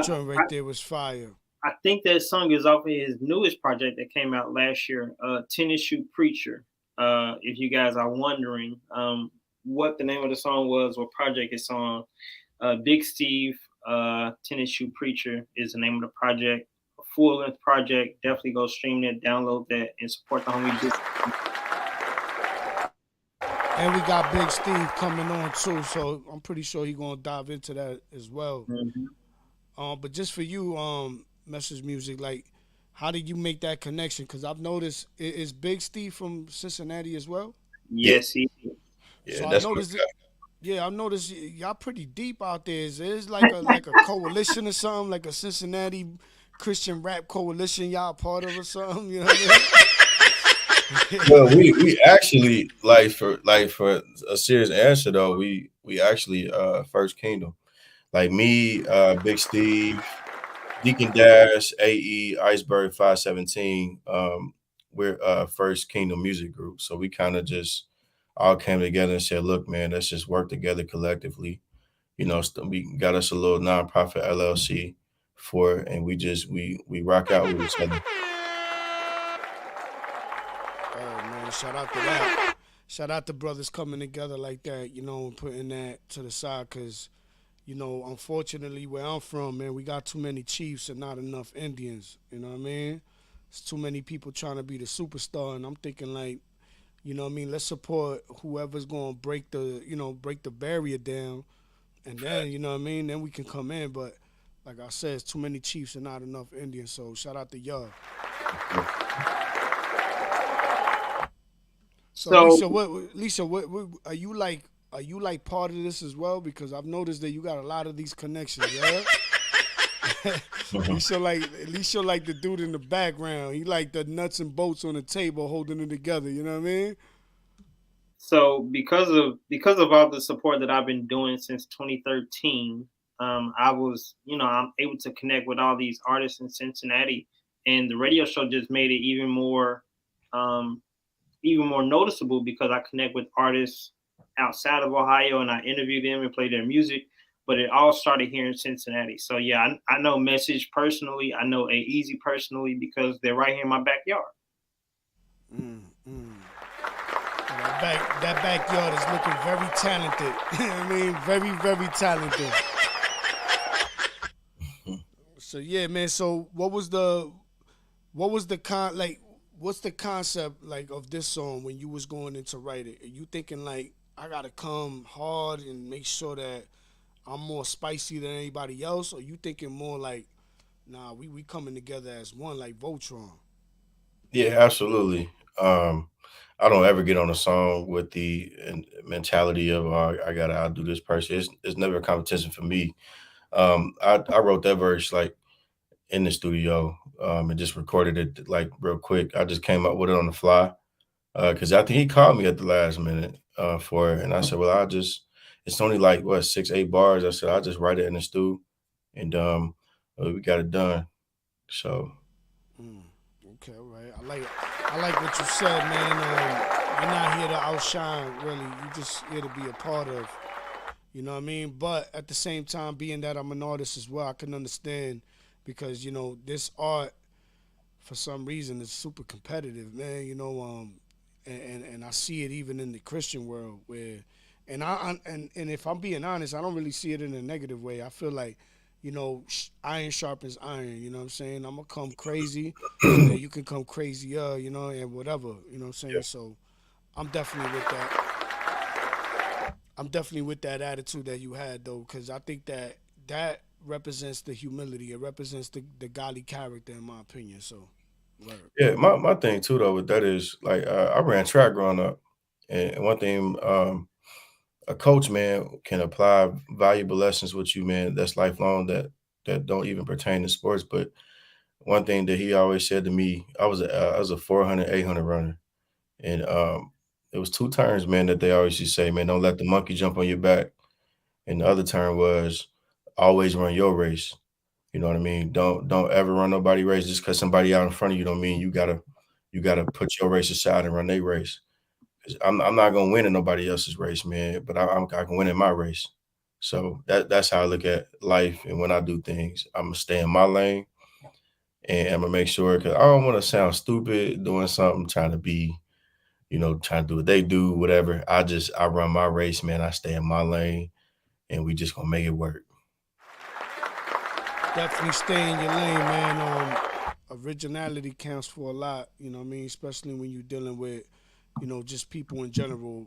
Joint right there was fire. I think that song is off of his newest project that came out last year, Tennis Shoe Preacher. If you guys are wondering what the name of the song was, what project it's on, Big Steve, Tennis Shoe Preacher is the name of the project. A full-length project. Definitely go stream that, download that, and support the homie Big. And we got Big Steve coming on too, so I'm pretty sure he's gonna dive into that as well. Mm-hmm. But just for you, Message Music, like, how did you make that connection? Because I've noticed, is Big Steve from Cincinnati as well? Yes, he is. Yeah, So that's I noticed I noticed y'all pretty deep out there. Is it like a coalition or something, like a Cincinnati Christian rap coalition y'all part of or something? You know what I mean? Well, we actually for a serious answer though, we actually First Kingdom. Like me, Big Steve, Deacon Dash, AE, Iceberg 517, we're First Kingdom Music Group. So we kind of just all came together and said, look, man, let's just work together collectively. You know, we got us a little nonprofit LLC for it, and we rock out with each other. Oh man, shout out to that. Shout out to brothers coming together like that, you know, and putting that to the side, because you know, unfortunately, where I'm from, man, we got too many chiefs and not enough Indians. You know what I mean? It's too many people trying to be the superstar, and I'm thinking like, you know what I mean, let's support whoever's going to break the, break the barrier down, and then, you know what I mean, then we can come in. But like I said, it's too many Chiefs and not enough Indians. So shout out to y'all. So Lisa, what are you like? Are you like part of this as well? Because I've noticed that you got a lot of these connections, yeah. At least you're like the dude in the background. He like the nuts and bolts on the table, holding it together. You know what I mean? So because of all the support that I've been doing since 2013, I was, I'm able to connect with all these artists in Cincinnati, and the radio show just made it even more noticeable because I connect with artists outside of Ohio and I interview them and play their music. But it all started here in Cincinnati. So yeah, I know Message personally. I know A-Easy personally because they're right here in my backyard. That backyard is looking very talented. I mean, very, very talented. So yeah, man. So what's the what's the concept like of this song when you was going in to write it? Are you thinking like I gotta come hard and make sure that I'm more spicy than anybody else, or you thinking more like, nah, we coming together as one like Voltron? Yeah, absolutely. I don't ever get on a song with the mentality of I gotta outdo this person. It's never a competition for me. I wrote that verse like in the studio and just recorded it like real quick. I just came up with it on the fly because I think he called me at the last minute for it, and I said, well, it's only like what 6, 8 bars. I said I'll just write it in the stew, and we got it done. So. Okay, all right. I like what you said, man. You're not here to outshine, really. You're just here to be a part of. You know what I mean? But at the same time, being that I'm an artist as well, I can understand because this art, for some reason, is super competitive, man. And I see it even in the Christian world where, and if I'm being honest, I don't really see it in a negative way. I feel like, iron sharpens iron. You know what I'm saying? I'm gonna come crazy, so that you can come crazier. And whatever. You know what I'm saying? Yeah. So, I'm definitely with that. I'm definitely with that attitude that you had though, because I think that represents the humility. It represents the godly character, in my opinion. So, word. Yeah, my thing too though with that is like I ran track growing up, and one thing a coach man can apply valuable lessons with you, man. That's lifelong that don't even pertain to sports. But one thing that he always said to me, I was a 400 800 runner, and it was two terms, man, that they always used to say, man, don't let the monkey jump on your back, and the other term was always run your race. You know what I mean? Don't ever run nobody race just because somebody out in front of you don't mean you gotta put your race aside and run their race. 'Cause I'm not gonna win in nobody else's race, man, but I can win in my race. So that's how I look at life, and when I do things, I'm gonna stay in my lane, and I'm gonna make sure because I don't want to sound stupid doing something, trying to be, trying to do what they do, whatever. I run my race, man. I stay in my lane, and we just gonna make it work. Definitely stay in your lane, man. Originality counts for a lot, you know what I mean? Especially when you're dealing with, just people in general.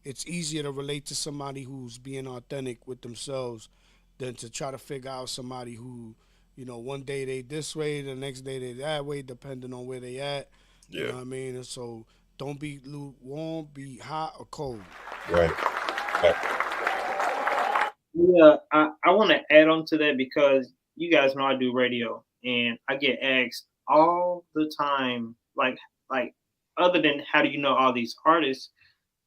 It's easier to relate to somebody who's being authentic with themselves than to try to figure out somebody who, one day they this way, the next day they that way, depending on where they at. You know what I mean? And so don't be lukewarm, be hot or cold. Right. Right. Yeah, I want to add on to that because you guys know I do radio and I get asked all the time, like other than how do you know all these artists,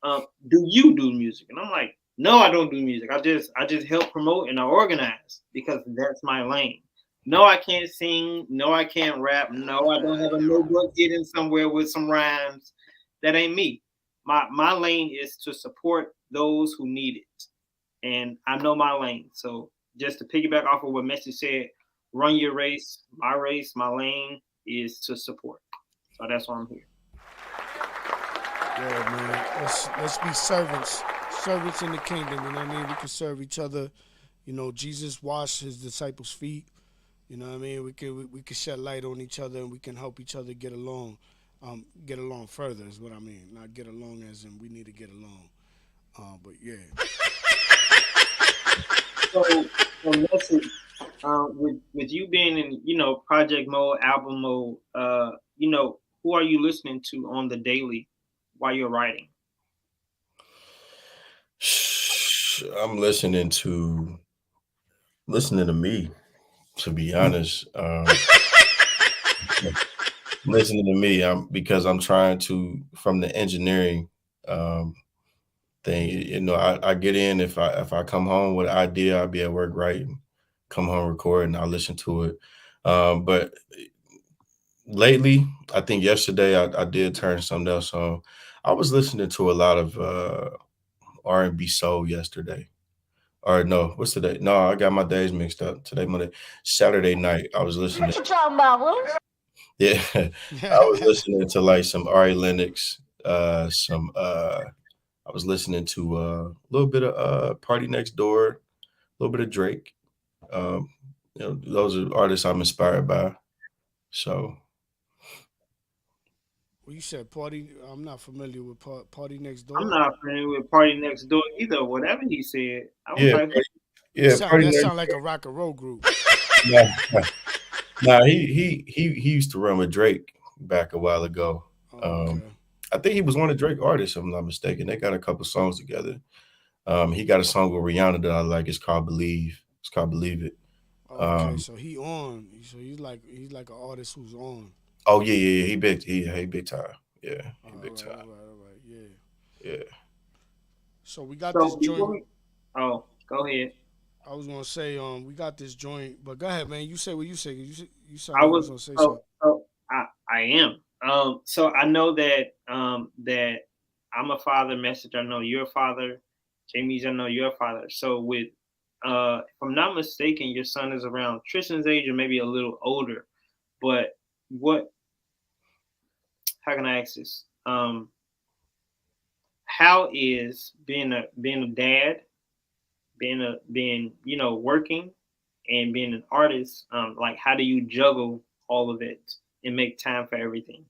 do you do music? And I'm like, no, I don't do music. I just help promote and I organize because that's my lane. No, I can't sing. No, I can't rap. No, I don't have a notebook hidden somewhere with some rhymes. That ain't me. My lane is to support those who need it. And I know my lane. So just to piggyback off of what Messi said, run your race. My lane is to support. So that's why I'm here. Yeah, man. Let's be servants in the kingdom. You know what I mean? We can serve each other. Jesus washed his disciples' feet. You know what I mean? We can shed light on each other and we can help each other get along further is what I mean. Not get along as in we need to get along. But yeah. So listen, with you being in project mode, album mode, who are you listening to on the daily while you're writing? I'm listening to me, to be honest. Listening to me, because I'm trying to from the engineering um thing. I get in if I come home with an idea, I'll be at work writing, come home recording, I'll listen to it. But lately, I think yesterday I did turn something else on. I was listening to a lot of R&B soul yesterday. Or no, what's today? No, I got my days mixed up. Today, Monday, Saturday night, I was listening. What you talking about, Will? Yeah, I was listening to like some Ari Lennox, some I was listening to a little bit of Party Next Door, a little bit of Drake. Um, those are artists I'm inspired by. So Well, you said party. I'm not familiar with Party Next I'm Door. not familiar with Party Next Door either. Whatever he said, I was yeah, like, That yeah, sound Party that Next sound like a rock and roll group. Door. Nah, nah, he used to run with Drake back a while ago. Oh, Um, okay. I think he was one of Drake artists, if I'm not mistaken. They got a couple songs together. He got a song with Rihanna that I like. It's called Believe. It's called Believe It. Oh, okay. Um, So he on. So he's like an artist who's on. oh yeah. He big time. Yeah, he All big right, time. all right. Yeah. Yeah. So we got this so before joint. we, oh, go ahead. I was gonna say, we got this joint, but go ahead, man. You say what you say. You sound I like you was was gonna say oh, something. oh I am. So I know that I'm a father. Message. I know you're a father. Jamie's. I know you're a father. So if I'm not mistaken, your son is around Tristan's age or maybe a little older. But what? How can I ask this? How is being a dad, being working and being an artist, like how do you juggle all of it and make time for everything?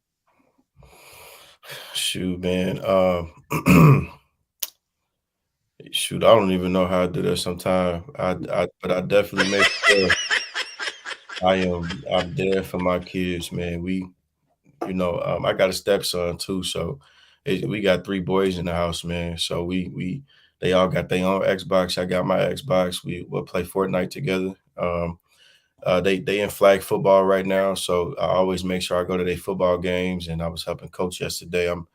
Shoot, man. Shoot, I don't even know how I do that sometimes. But I definitely make sure I'm there for my kids, man. I got a stepson too, so we got three boys in the house, man. So they all got their own Xbox. I got my Xbox. We'll play Fortnite together. They in flag football right now, so I always make sure I go to their football games. And I was helping coach yesterday. I'm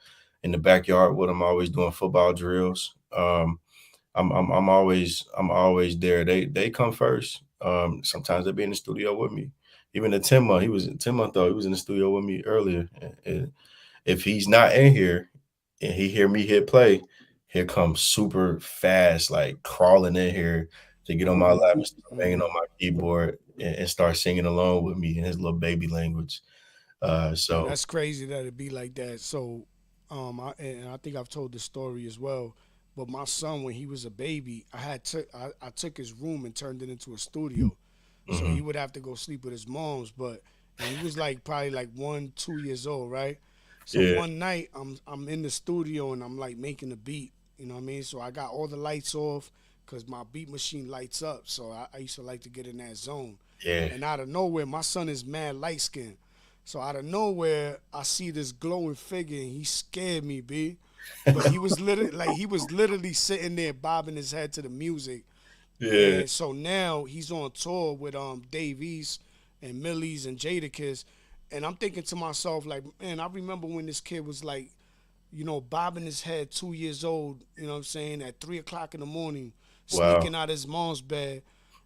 in the backyard with them, always doing football drills. I'm always there. They come first. Sometimes they be in the studio with me. Even the 10 month, he was 10 month though. He was in the studio with me earlier. And if he's not in here and he hear me hit play, he'll come super fast, like crawling in here to get on my lap and start banging on my keyboard and start singing along with me in his little baby language. Yeah, So that's crazy that it be like that. So, and I think I've told this story as well. But my son, when he was a baby, I took his room and turned it into a studio. So mhm, he would have to go sleep with his mom's. And he was like probably like 1, 2 years old, right? So yeah, one night I'm in the studio and I'm like making a beat. You know what I mean? So I got all the lights off because my beat machine lights up. So I used to like to get in that zone. yeah. And out of nowhere, my son is mad light skinned. So out of nowhere, I see this glowing figure and he scared me, B. But he was literally sitting there bobbing his head to the music. Yeah. And so now he's on tour with Dave East and Millie's and Jadakiss. And I'm thinking to myself, like, man, I remember when this kid was like, bobbing his head, 2 years old, you know what I'm saying, at 3 o'clock in the morning, Wow. sneaking out his mom's bed.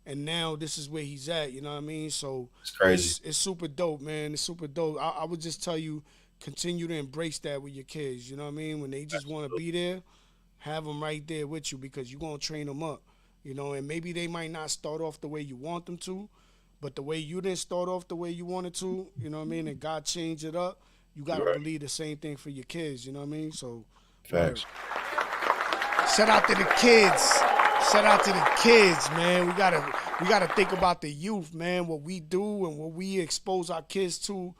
And now this is where he's at, you know what I mean? So It's crazy. it's super dope, man. It's super dope. I would just tell you, continue to embrace that with your kids, you know what I mean? When they just want to be there, have them right there with you because you're going to train them up, and maybe they might not start off the way you want them to, but the way you didn't start off the way you wanted to, you know what I mean, and God changed it up, you got to Right. believe the same thing for your kids, you know what I mean? So, word. Facts. Shout out to the kids. Shout out to the kids, man. We gotta think about the youth, man. What we do and what we expose our kids to,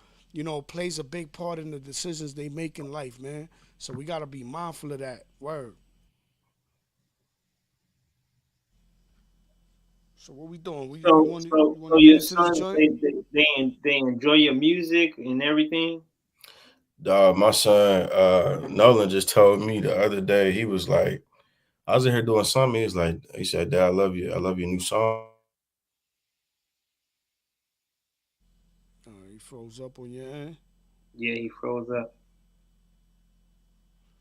plays a big part in the decisions they make in life, man. So we gotta be mindful of that. Word. So what we doing? We So, want so, to so get your into this sons, joint? they enjoy your music and everything. Dog, my son Nolan just told me the other day. He was like, I was in here doing something. He said, "Dad, I love you. I love your new song." He froze up on your end. Yeah, he froze up.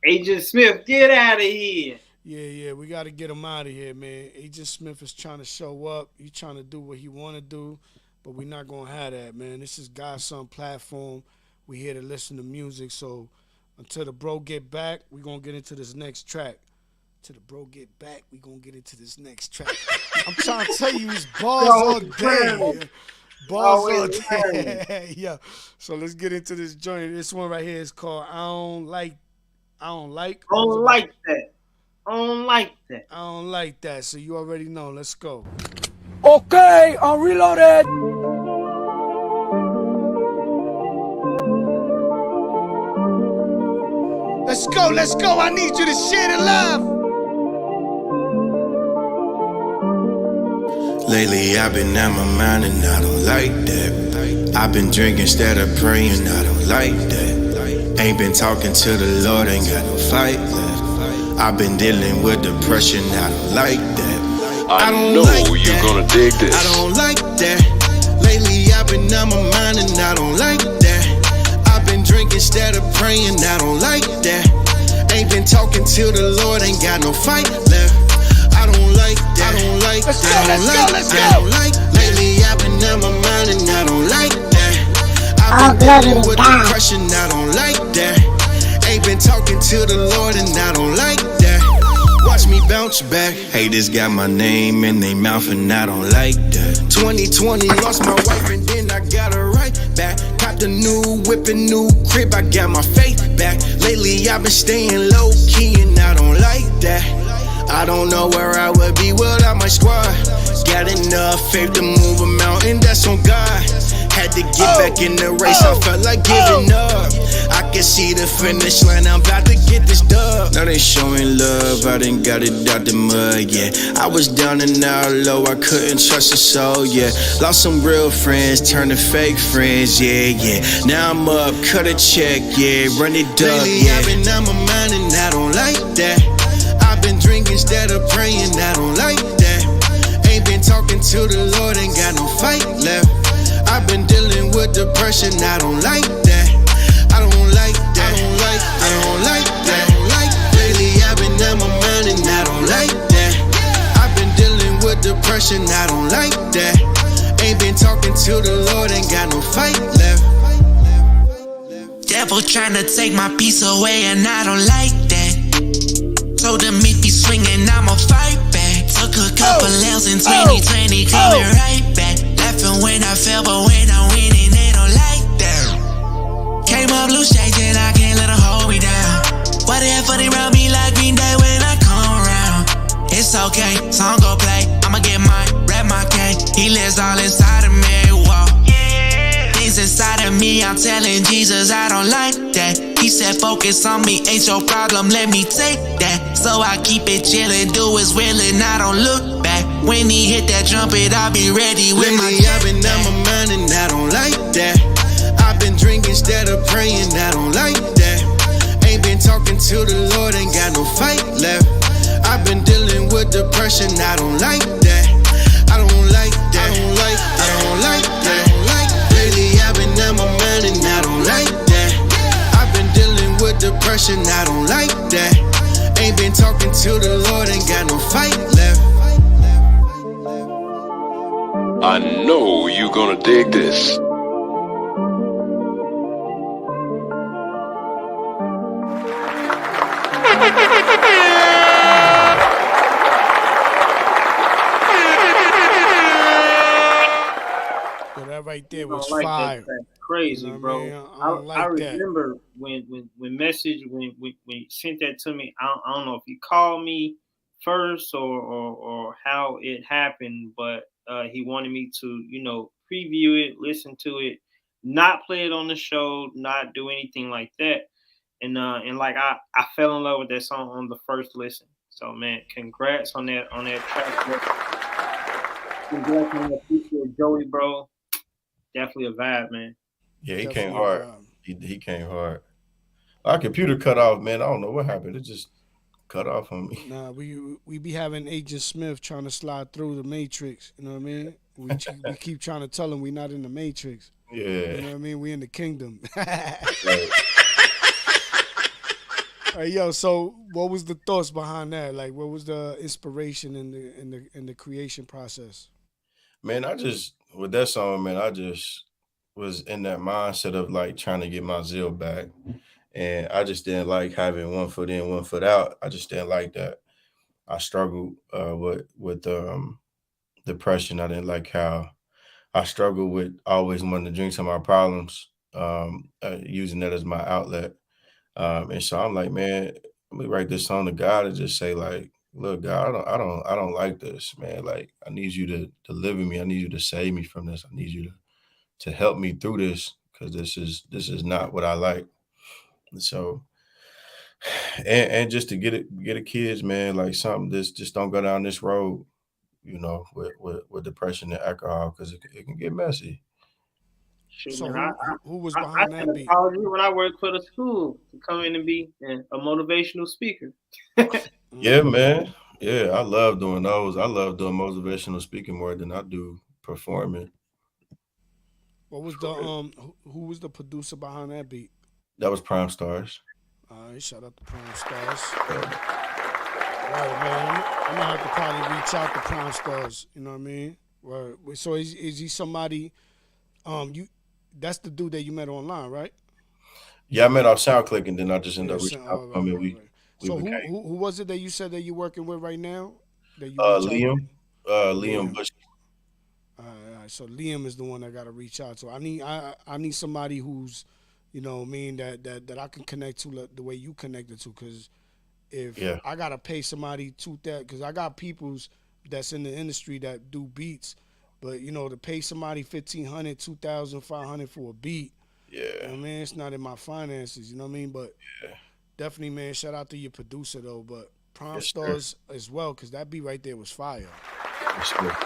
Agent Smith, get out of here. Yeah, we got to get him out of here, man. Agent Smith is trying to show up. He's trying to do what he want to do, but we're not going to have that, man. This is GodSon platform. We here to listen to music, so until the bro get back, we going to get into this next track. Till the bro get back, we going to get into this next track. I'm trying to tell you, it's bars all day. Bars all day. Yeah. So let's get into this joint. This one right here is called I don't like. I don't like that. I don't like that. I don't like that. So you already know. Let's go. Okay, I'm reloaded. Let's go, let's go. I need you to share the love. Lately I've been out my mind and I don't like that. I've been drinking instead of praying, I don't like that. Ain't been talking to the Lord, ain't got no fight left. I've been dealing with depression, I don't like that. I don't know like you're gonna dig this. I don't like that. Lately I've been out my mind and I don't like that. I've been drinking instead of praying, I don't like that. Ain't been talking to the Lord, ain't got no fight left. I don't like that. I don't like that. I don't like that. I don't like. Lately I've been out my mind and I don't like that. I've been dealing with depression, I don't like that. Ain't been talking to the Lord and I don't like that. Watch me bounce back. Haters got my name in they mouth and I don't like that. 2020 lost my wife and then I got her right back. Copped a new whip and new crib, I got my faith back. Lately I've been staying low key and I don't like that. I don't know where I would be without my squad. Got enough faith to move a mountain, that's on God. Had to get back in the race, I felt like giving up. I can see the finish line, I'm about to get this dub. Now they showing love, I done got it out the mud, yeah. I was down and out low, I couldn't trust a soul, yeah. Lost some real friends, turned to fake friends, yeah. Now I'm up, cut a check, yeah, run it up, yeah. I've been out my mind and I don't like that. I've been drinking instead of praying, I don't like that. Ain't been talking to the Lord, ain't got no fight left. I've been dealing with depression, I don't like that. I don't like that. I don't like. I don't like that. I don't like. Lately I've been out my mind and I don't like that. I've been dealing with depression, I don't like that. Ain't been talking to the Lord, ain't got no fight left. Devil tryna take my peace away and I don't like that. Told them if he swinging, I'ma fight back. Took a couple L's in 2020, coming right back. Laughing when I fell, but when I win it, they don't like that. Came up blue shades and I can't let them hold me down. What if they round me like Green Day when I come around? It's okay, song go play, I'ma get mine, rap my cane. He lives all inside of me, whoa. Things inside of me, I'm telling Jesus I don't like that. He said focus on me, ain't your problem, let me take that. So I keep it chillin', do his will and I don't look back. When he hit that trumpet, I'll be ready with my Lately I've been out my mind and I don't like that. I've been drinking instead of praying, I don't like that. Ain't been talking to the Lord, ain't got no fight left. I've been dealing with depression, I don't like that. I don't like that. I don't like. I don't like that. Lately I've been out my mind and I don't like that. I've been dealing with depression, I don't like that. Ain't been talking to the Lord, ain't got no fight left. I know you're gonna dig this. That right there was like fire. That's crazy, You know bro. what I mean? I remember when message when he sent that to me. I don't know if he called me, first or how it happened, but he wanted me to, preview it, listen to it, not play it on the show, not do anything like that. And like I fell in love with that song on the first listen. So man, congrats on that track. Congrats on that feature with Joey, bro. Definitely a vibe, man. Yeah, he came Definitely a hard. vibe. He came hard. Our computer cut off, man. I don't know what happened. It just cut off on me. Nah, we be having Agent Smith trying to slide through the matrix. You know what I mean? We keep trying to tell him we not in the matrix. Yeah. You know what I mean? We in the kingdom. Right. Hey, yo, so what was the thoughts behind that? Like, what was the inspiration in the creation process? Man, I just with that song, man, I just was in that mindset of like trying to get my zeal back. And I just didn't like having one foot in, one foot out. I just didn't like that. I struggled with depression. I didn't like how I struggled with always wanting to drink to my problems, using that as my outlet. And so I'm like, man, let me write this song to God and just say, like, look, God, I don't like this, man. Like, I need you to deliver me. I need you to save me from this. I need you to help me through this because this is not what I like. And so, and just to get a kids, man, like something this just don't go down this road, with depression and alcohol because it can get messy. Shoot, So man, who was I behind had that a beat? college when I worked for the school to come in and be a motivational speaker. Yeah, man. Yeah, I love doing those. I love doing motivational speaking more than I do performing. What was the who was the producer behind that beat? That was Prime Stars. All right, shout out to Prime Stars. Yeah. Right, man. I'm gonna have to probably reach out to Prime Stars. You know what I mean? Right. So is he somebody? You that's the dude that you met online, right? Yeah, I met off SoundClick and then I just ended Yeah. up reaching out Oh, to right, him and right, we right. we So became who was it that you said that you're working with right now? That you reach out? Liam. Liam Liam. Bush. All right. So Liam is the one that got to reach out to. I need somebody who's, you know, what I mean that I can connect to the way you connected to. Because if Yeah. I gotta pay somebody because I got peoples that's in the industry that do beats, but to pay somebody 1,500, 2,000, 500 for a beat, you know Yeah. what I mean, it's not in my finances. You know what I mean, but Yeah. definitely, man, shout out to your producer though. But Prime Yes, sir. Stars as well, because that beat right there was fire. Yes, sir.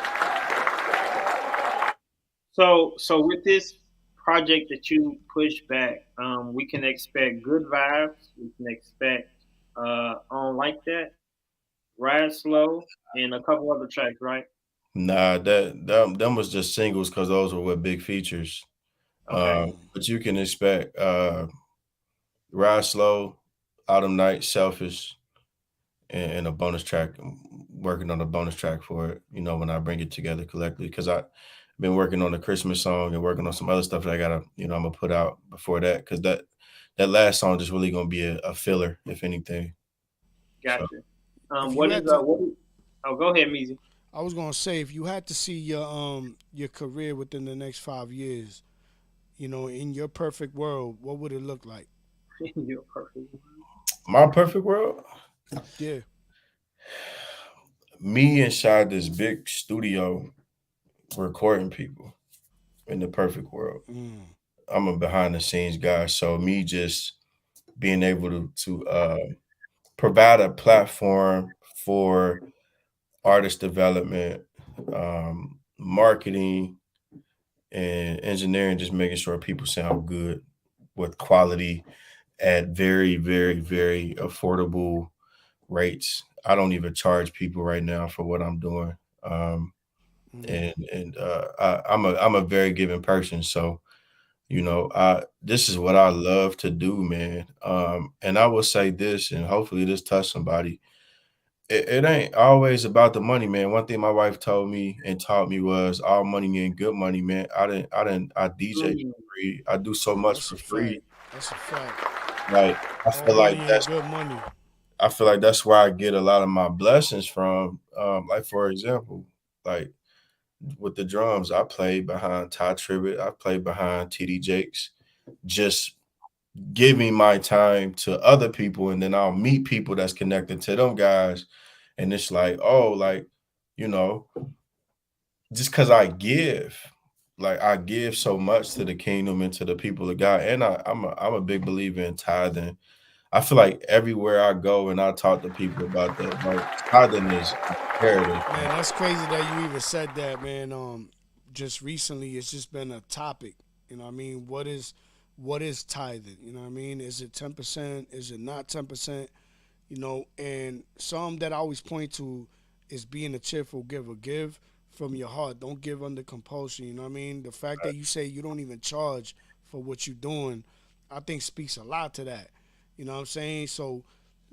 So with this project that you push back, we can expect good vibes. We can expect on like that, ride slow, and a couple other tracks, right? Nah, them was just singles because those were with big features. Okay, But you can expect Ride Slow, Autumn Night, Selfish, and a bonus track. I'm working on a bonus track for it, when I bring it together collectively. Because I've been working on the Christmas song and working on some other stuff that I gotta, I'm gonna put out before that. Because that last song just really gonna be a filler, if anything. So gotcha. If you What is had to, what? Oh, go ahead, Meezy. I was gonna say, if you had to see your career within the next 5 years, in your perfect world, what would it look like? You're perfect. my perfect world, Yeah. me inside this big studio recording people in the perfect world. Mm. I'm a behind the scenes guy, so me just being able to provide a platform for artist development, marketing, and engineering, just making sure people sound good with quality at very, very, very affordable rates. I don't even charge people right now for what I'm doing. I'm a very giving person, so I this is what I love to do, man. And I will say this, and hopefully this touch somebody. It ain't always about the money, man. One thing my wife told me and taught me was all money ain't good money, man. I DJ Mm, for free. I do so Yeah, much that's for a fact. free. That's a fact. Like I All feel like money ain't that's good money. I feel like that's where I get a lot of my blessings from. Like for example, like with the drums, I played behind Ty Tribbett, I played behind TD Jakes, just giving my time to other people, and then I'll meet people that's connected to them guys, and it's like, oh, like, you know, just because I give so much to the kingdom and to the people of God, and I'm a big believer in tithing. I feel like everywhere I go and I talk to people about that, like tithing is imperative. Man, that's crazy that you even said that, man. Just recently, it's just been a topic. You know what I mean? What is tithing? You know what I mean? Is it 10%? Is it not 10%? You know, and some that I always point to is being a cheerful giver. Give from your heart. Don't give under compulsion. You know what I mean? The fact that you say you don't even charge for what you're doing, I think speaks a lot to that. You know what I'm saying? So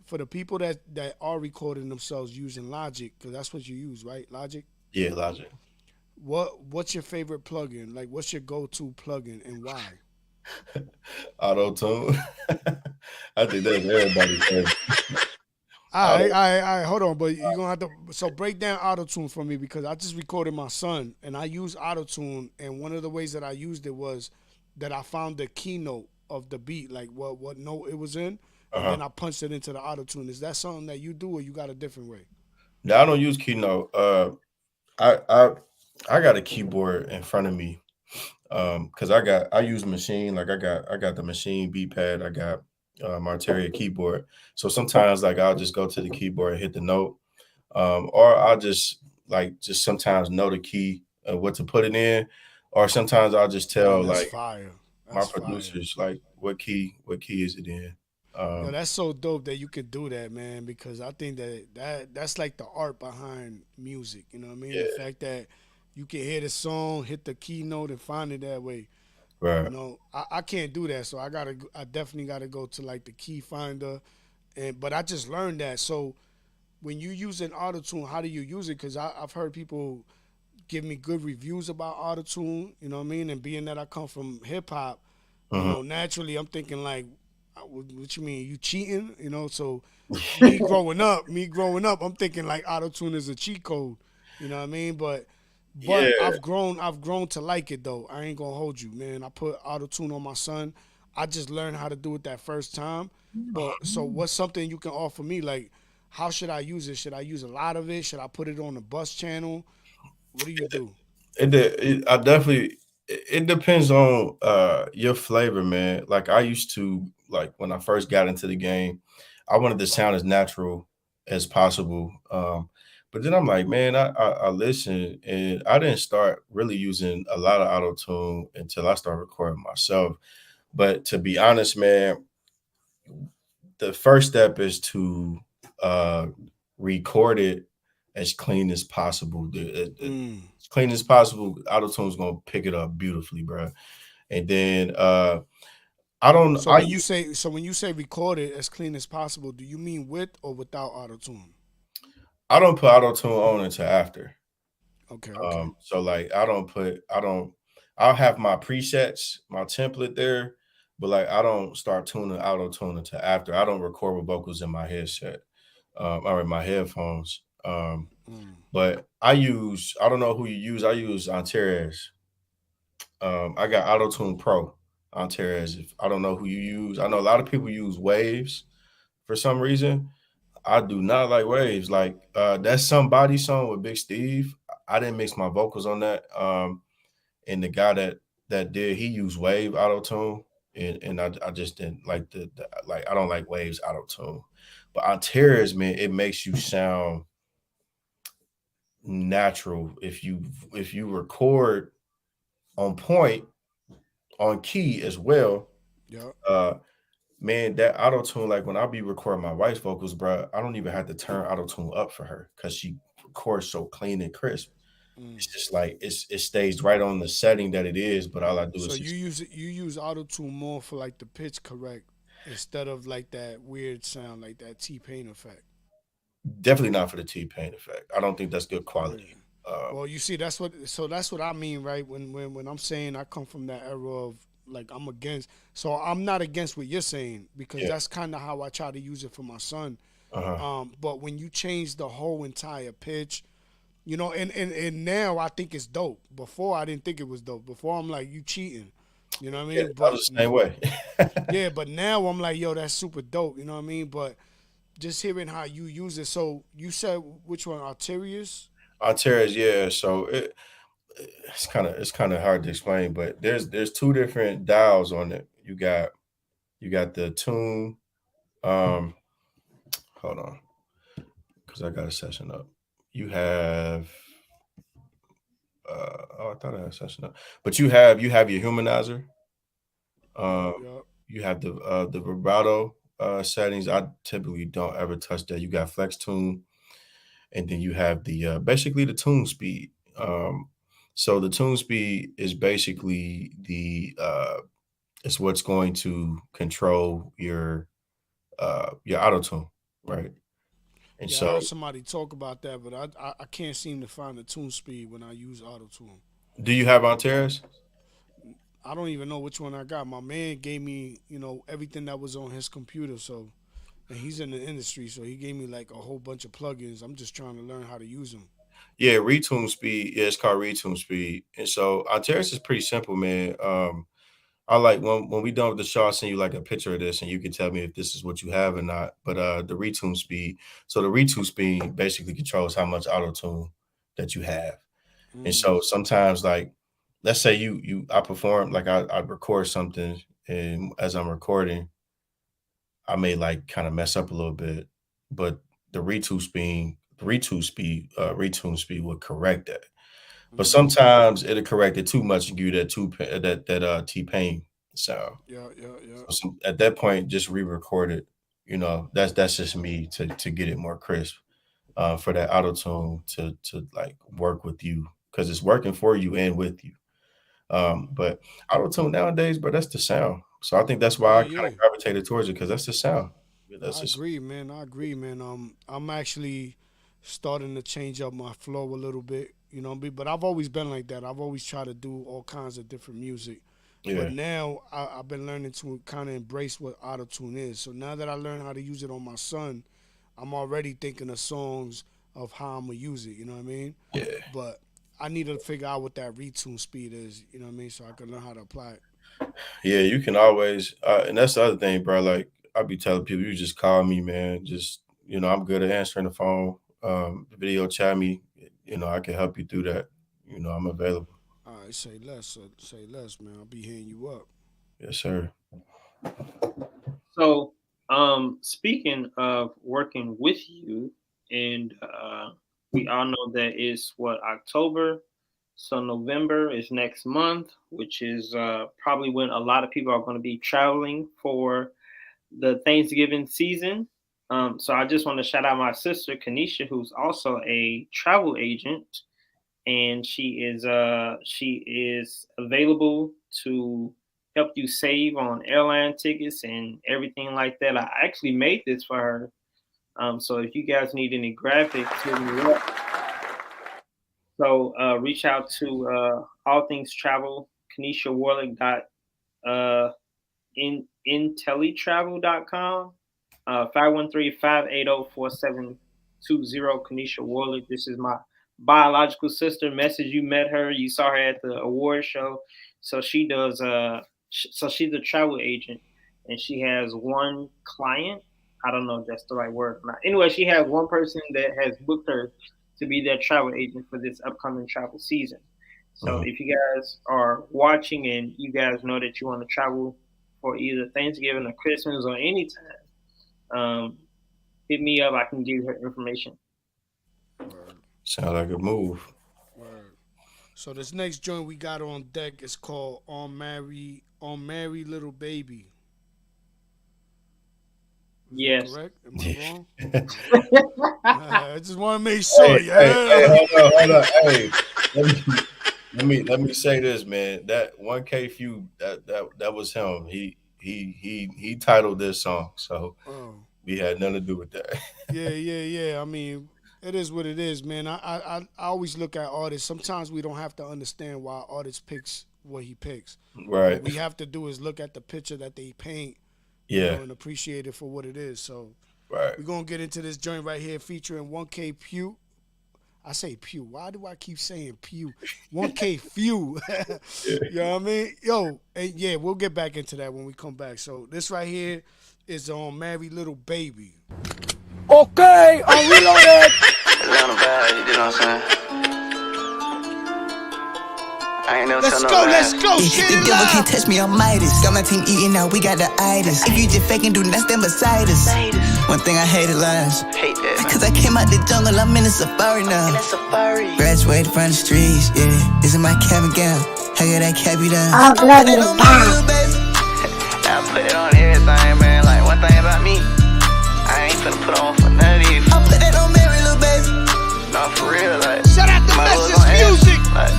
for the people that are recording themselves using Logic, because that's what you use, right? Logic. Yeah, Logic. What's your favorite plugin? Like, what's your go-to plugin and why? Auto tune. I think that's everybody's favorite. Auto. All right, hold on, but you're gonna have to break down autotune for me because I just recorded my son and I use autotune, and one of the ways that I used it was that I found the keynote of the beat, like what note it was in, and Uh-huh. then I punched it into the autotune. Is that something that you do or you got a different way? Now I don't use Keynote. I I I got a keyboard in front of me. Because I use machine, like I got the machine beat pad, I got Marteria keyboard. So sometimes like I'll just go to the keyboard and hit the note. Or I'll just sometimes know the key of what to put it in. Or sometimes I'll just Yo, tell that's like fire. my That's fire. producers like what key is it in. Yo, Um that's so dope that you could do that, man. Because I think that's like the art behind music. You know what I mean? The yeah, fact that you can hear the song, hit the keynote, and find it that way. You right. know, I can't do that, so I definitely gotta go to like the key finder, and but I just learned that. So when you use an autotune, how do you use it? Because I've heard people give me good reviews about autotune. You know what I mean? And being that I come from hip hop, you Mhm. know, naturally I'm thinking like, what you mean? You cheating? You know? So me growing up, I'm thinking like autotune is a cheat code. You know what I mean? But Yeah. I've grown to like it though. I ain't gonna hold you, man. I put autotune on my son. I just learned how to do it that first time. But so what's something you can offer me? Like, how should I use it? Should I use a lot of it? Should I put it on the bus channel? What do you do? I definitely it depends on your flavor, man. Like I used to like when I first got into the game, I wanted to sound as natural as possible. But then I'm like, man, I listen and I didn't start really using a lot of auto tune until I started recording myself. But to be honest, man, the first step is to uh record it as clean as possible. Mm. As clean as possible, autotune's gonna pick it up beautifully, bro. And then So I when you say record it as clean as possible, do you mean with or without autotune? I don't put autotune on until after. Okay, okay. So like I'll have my presets, my template there, but like I don't start tuning auto tune until after. I don't record with vocals in my headset, or in my headphones. Mm. But I don't know who you use. I use Antares. I got Auto Tune Pro Antares. If I don't know who you use, I know a lot of people use Waves for some reason. I do not like Waves. Like that's Somebody song with Big Steve. I didn't mix my vocals on that. And the guy that did, he used Wave Auto Tune, and I just didn't like the like I don't like Waves Auto Tune. But Antares, man, it makes you sound natural if you record on point, on key as well. Yeah. Uh man, that auto tune, like when I be recording my wife's vocals, bro, I don't even have to turn auto tune up for her because she records so clean and crisp. Mm. It's just like it stays right on the setting that it is, but all I do So is just you use autotune more for like the pitch correct instead of like that weird sound like that T Pain effect. definitely not for the T-Pain effect. I don't think that's good Yeah. quality. Well, you see, that's what I mean, right? When I'm saying I come from that era of like I'm against, so I'm not against what you're saying because Yeah. that's kind of how I try to use it for my son. Uh-huh. But when you change the whole entire pitch, you know, and now I think it's dope. Before I didn't think it was dope. Before I'm like, you cheating, you know what I Yeah, mean? I was the same way. Yeah, but now I'm like, yo, that's super dope. You know what I mean? But just hearing how you use it. So you said which one, Arterius? Altair's, yeah. So it's kind of hard to explain, but there's two different dials on it. You got the tune. Um, hold on, because I got a session up. You have oh, I thought I had a session up, but you have your humanizer. Yup, Um, yup. you have the vibrato settings. I typically don't ever touch that. You got flex tune, and then you have the basically the tune speed. So the tune speed is basically the is what's going to control your auto tune, right? And Yeah, I so, heard somebody talk about that, but I can't seem to find the tune speed when I use auto tune. do you have Ontaris? I don't even know which one I got. My man gave me, everything that was on his computer. So, and he's in the industry, so he gave me like a whole bunch of plugins. I'm just trying to learn how to use them. Yeah, retune speed. Yeah, it's called retune speed. And so Ontaris is pretty simple, man. I like when we done with the show, I'll send you like a picture of this and you can tell me if this is what you have or not. But the retune speed, so the retune speed basically controls how much auto tune that you have. And Mm. so sometimes like let's say I perform like I record something and as I'm recording, I may like kind of mess up a little bit, but the retune speed would correct that. But Mm. sometimes it'll correct it too much and give you that T Pain sound. Yeah, yeah, yeah. So at that point, just re-record it. That's just me to get it more crisp. For that auto tune to like work with you because it's working for you and with you. But auto tune nowadays, bro, that's the sound. So I think that's why Yeah, I kind yeah. of gravitated towards it because that's the sound. Yeah, that's I just agree, man. I agree, man. I'm actually starting to change up my flow a little bit, but I've always been like that. I've always tried to do all kinds of different music. But yeah. now I've been learning to kind of embrace what auto tune is. So now that I learned how to use it on my son, I'm already thinking of songs of how I'm gonna use it. You know what I mean? Yeah. But I need to figure out what that retune speed is. You know what I mean? So I can learn how to apply it. Yeah, you can always, and that's the other thing, bro. Like I be telling people, you just call me, man. Just I'm good at answering the phone. Video chat me. I can help you through that. I'm available. All right, say less, man. I'll be hitting you up. Yes, sir. So, speaking of working with you, and we all know that it's what October, so November is next month, which is probably when a lot of people are going to be traveling for the Thanksgiving season. So I just want to shout out my sister Kanisha, who's also a travel agent, and she is available to help you save on airline tickets and everything like that. I actually made this for her. So if you guys need any graphics, hit me up. So reach out to all things travel, Kanisha Warlick uh, in intellitravel.com, 513-580-4720. Kanisha Warlick. This is my biological sister. Message, you met her, you saw her at the award show. So she does so she's a travel agent and she has one client. I don't know if that's the right word or not. Anyway, she has one person that has booked her to be their travel agent for this upcoming travel season. So Mhm. if you guys are watching and you guys know that you want to travel for either Thanksgiving or Christmas or any time, hit me up. I can give you her information. Word, Sound like a move. word. So this next joint we got on deck is called On Mary Little Baby. Is that Yes. correct? Am I Yeah. wrong? hey, I just want to make sure. hey, Yeah. hold on. Hey, let me let me say this, man. That 1K few that was him. He titled this song, so Oh. we had nothing to do with that. Yeah, yeah, yeah. I mean, it is what it is, man. I always look at artists. Sometimes we don't have to understand why artist picks what he picks. What Right. we have to do is look at the picture that they paint, Yeah. and appreciate it for what it is. So Right. we're gonna get into this joint right here featuring 1K Pew. I say Pew. Why do I keep saying Pew? 1K Few. Yeah. You know what I mean? Yo, and yeah, we'll get back into that when we come back. So this right here is on Married Little Baby. Okay, I'm reloaded. Atlanta bad, you know what I'm saying? I ain't never Let's tell go, no let's lies. go. The Shit it devil loud. can't touch me, I'm Midas. Got my team eating out, we got the itis. If you just faking, do nothing beside us. One thing I hated lies. Hate that. Cause I came out the jungle, I'm in a safari now. In a safari. Graduated from the streets, yeah. This is my cabin gown. I got that cabby down. All glory to God. I put it on everything, man. Like, one thing about me, I ain't finna put on for none of these. I put that on Mary, little baby. No, for real, like. Shout out to Message Music. Like,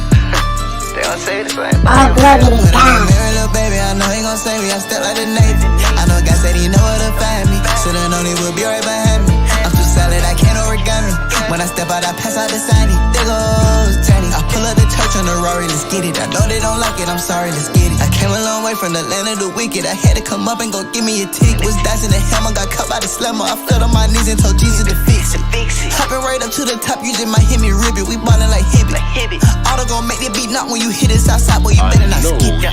they don't say the same thing. All glory to God. Mary, little baby, I know he gon' save me. I step like the Navy. I know God said he know where to find me. So then only will be right behind me. I'm too solid, I can't origami. When I step out, I pass out the signing. There goes Johnny. I pull up the church on the Rory, let's get it. I know they don't like it, I'm sorry, let's get it. I came a long way from the land of the wicked. I had to come up and go give me a tick. Was dicing the hammer, got cut by the slammer. I fell on my knees and told Jesus to fix it. Hopping right up to the top, you just might hit me ribbit. We ballin' like Hibbit. Auto gon' make the beat knock when you hit it outside, boy, you better not skip it.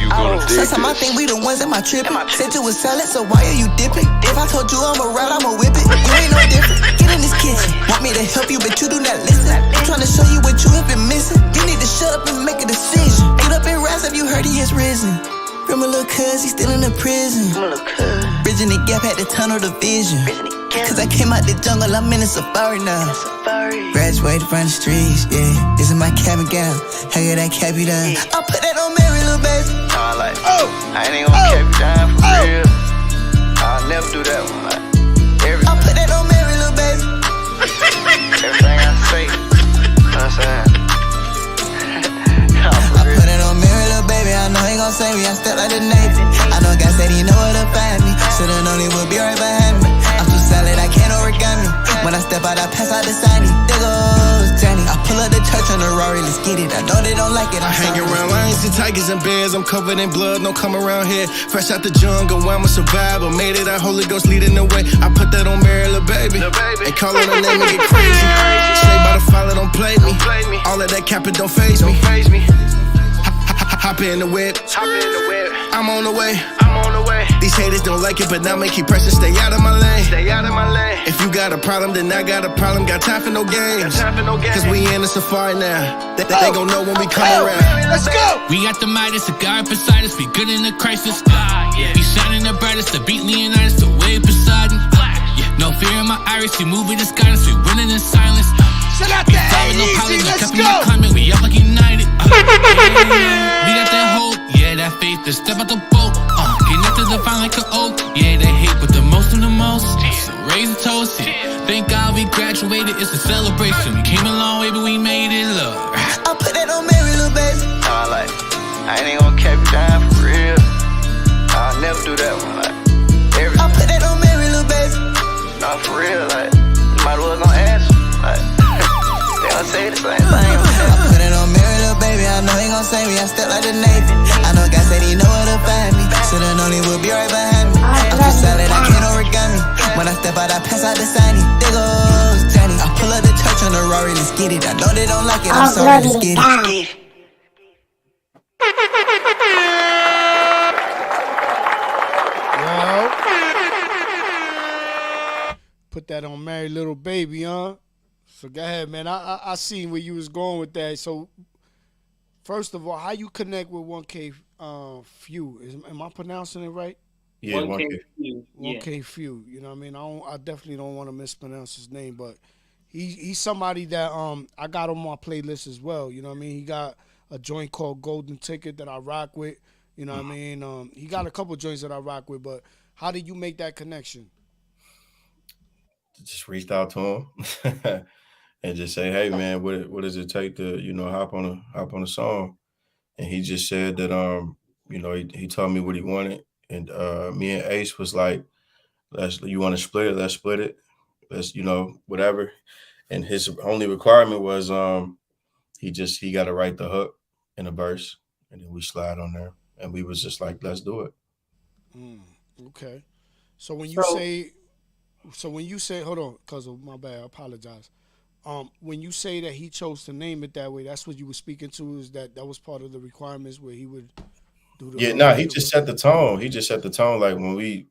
Sometimes I think we the ones that my trippin'. Said you was salad, so why are you dipping? If I told you I'm a ride, I'ma whip it. You ain't no different. Get in this kitchen. Want me to help you, but you do not listen. I'm tryna show you what you have been missing. You need to shut up and make a decision. Get up and rise, have you heard he has risen? From a little cuz, he's still in the prison. Bridging the gap, had to tunnel the vision. Cause I came out the jungle, I'm in a safari now. Graduated from the streets, yeah. This is my cabin gown. I got that cabby down. I put that on Mary, little baby. Nah, like, I ain't gonna keep you down for real. I'll never do that one. Like, I put that on Mary, little baby. everything I say, you know what I'm saying? I put it on Mary, little baby. I know he gon' save me. I step like the Navy. I know God said he know where to find me. So then only will be right behind me. I'm too solid, I can't origami. When I step out, I pass out the signing. There goes Johnny. I pull up the church on the Rory, let's get it. I know they don't like it, I'm Hang sorry. around lions and tigers and bears. I'm covered in blood, no come around here. Fresh out the jungle, I'm a survivor. Made it out, Holy Ghost leading the way. I put that on Mary, little baby. And call it a name and get crazy. Stay by the fire, don't play me. All of that capping don't phase me. Hop in the whip. I'm on the way. These haters don't like it, but now make keep pressing. Stay out of my lane. If you got a problem, then I got a problem. Got time for no games. Cause we in the safari now. They gon' know when we come around. Let's go. We got the Midas, a guy beside us. We good in the crisis. We shining the brightest. The beat Leonidas, the way Poseidon. No fear in my iris. We moving this guidance. We winning in silence. Shout out We to flying no Easy, pilot. We let's cupping go. the climate. We up like United. We got that hope. Yeah, that faith to step out the boat. Connected to find like an oak. Yeah, they hate, but the most of the most. So raise a toast. Thank God we graduated. It's a celebration. We came a long way, but we made it. Look. I put that on Mary, little baby. Nah, like, I ain't gonna keep you down for real. I'll never do that one. Like, I put that on Mary, little baby. nah, for real. Like, you might as well gonna ask. Like, they don't say the same thing. I put it on Mary, little baby. I know he gon' save me. I step like the Navy. I know God said he know where to find me. So then only will be right behind me. I'm too solid, I can't origami. When I step out, I pass out the signing. There goes Johnny. I pull up the church on the Rory, let's get it. I know they don't like it, I'm sorry, let's get it. Put that on Mary, little baby, huh? So go ahead, man. I seen where you was going with that. So first of all, how you connect with 1K Few? Am I pronouncing it right? Yeah, 1K. 1K Few. You know what I mean? I definitely don't want to mispronounce his name, but he's somebody that I got on my playlist as well. You know what I mean? He got a joint called Golden Ticket that I rock with. You know what I mean? He got a couple joints that I rock with, but how did you make that connection? Just reached out to him and just say, "Hey, man, what does it take to hop on a song?" And he just said that he told me what he wanted, and me and Ace was like, you want to split it? Let's split it. Let's whatever." And his only requirement was he got to write the hook in a verse, and then we slide on there, and we was just like, "Let's do it." Okay. So when you say, hold on, cause of my bad, I apologize. When you say that he chose to name it that way, that's what you were speaking to, is that was part of the requirements where he would do the. Yeah, no, he just set the tone. He just set the tone. Like when he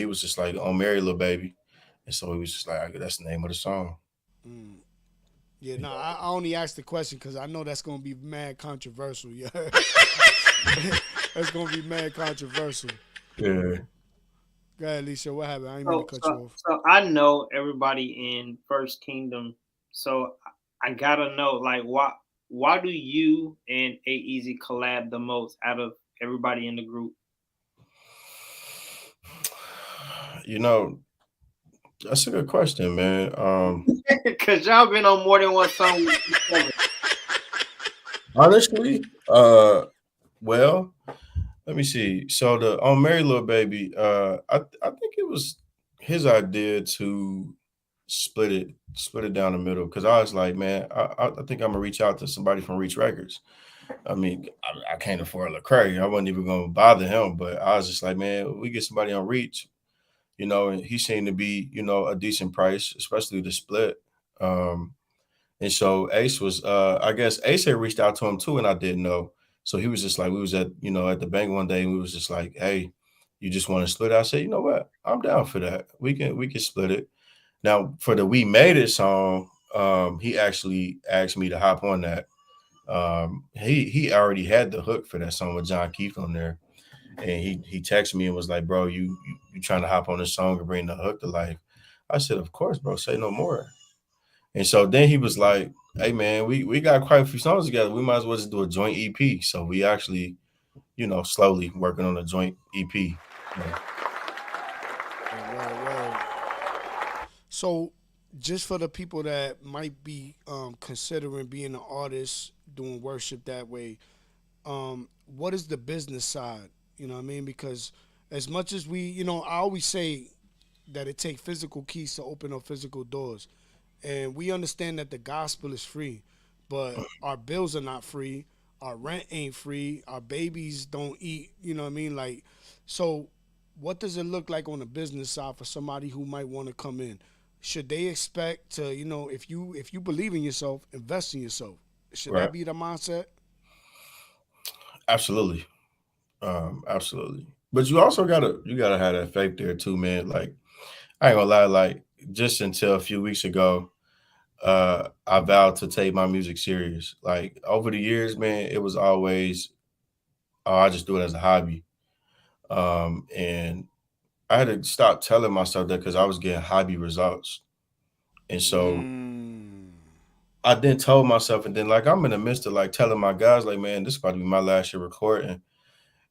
was just like, "On Mary, little baby," And so he was just like, that's the name of the song. Mm. Yeah, no, I only asked the question because I know that's gonna be mad controversial. Yeah, that's gonna be mad controversial. Yeah. Go ahead, Alicia. What happened? I didn't mean to cut you off. So I know everybody in First Kingdom. So I gotta know, like, why do you and A Easy collab the most out of everybody in the group? You know, that's a good question, man. Cause y'all been on more than one song with each other. Honestly, well, let me see. So the on Mary Little Baby, I think it was his idea to split it down the middle because I was like, man, I think I'm gonna reach out to somebody from Reach Records. I mean, I can't afford Lecrae. I wasn't even gonna bother him, but I was just like, man, we get somebody on Reach, and he seemed to be, a decent price, especially the split. Um, and so Ace was, I guess Ace had reached out to him too, and I didn't know. So he was just like, we was at the bank one day, and we was just like, hey, you just want to split it? I said, you know what? I'm down for that. We can split it. Now for the We Made It song, he actually asked me to hop on that. He already had the hook for that song with John Keith on there. And he texted me and was like, bro, you trying to hop on this song and bring the hook to life? I said, of course, bro, say no more. And so then he was like, hey man, we got quite a few songs together. We might as well just do a joint EP. So we actually, slowly working on a joint EP. Yeah. So, just for the people that might be considering being an artist, doing worship that way, what is the business side? You know what I mean? Because as much as we, I always say that it takes physical keys to open up physical doors. And we understand that the gospel is free, but our bills are not free. Our rent ain't free. Our babies don't eat. You know what I mean? Like, so what does it look like on the business side for somebody who might want to come in? Should they expect to, if you believe in yourself, invest in yourself? Should Right. that be the mindset? Absolutely. Absolutely. But you also gotta have that faith there too, man. Like, I ain't gonna lie, like just until a few weeks ago, I vowed to take my music serious. Like over the years, man, it was always, oh, I just do it as a hobby. And I had to stop telling myself that because I was getting hobby results. And so I then told myself, and then like I'm in the midst of like telling my guys, like, man, this is about to be my last year recording.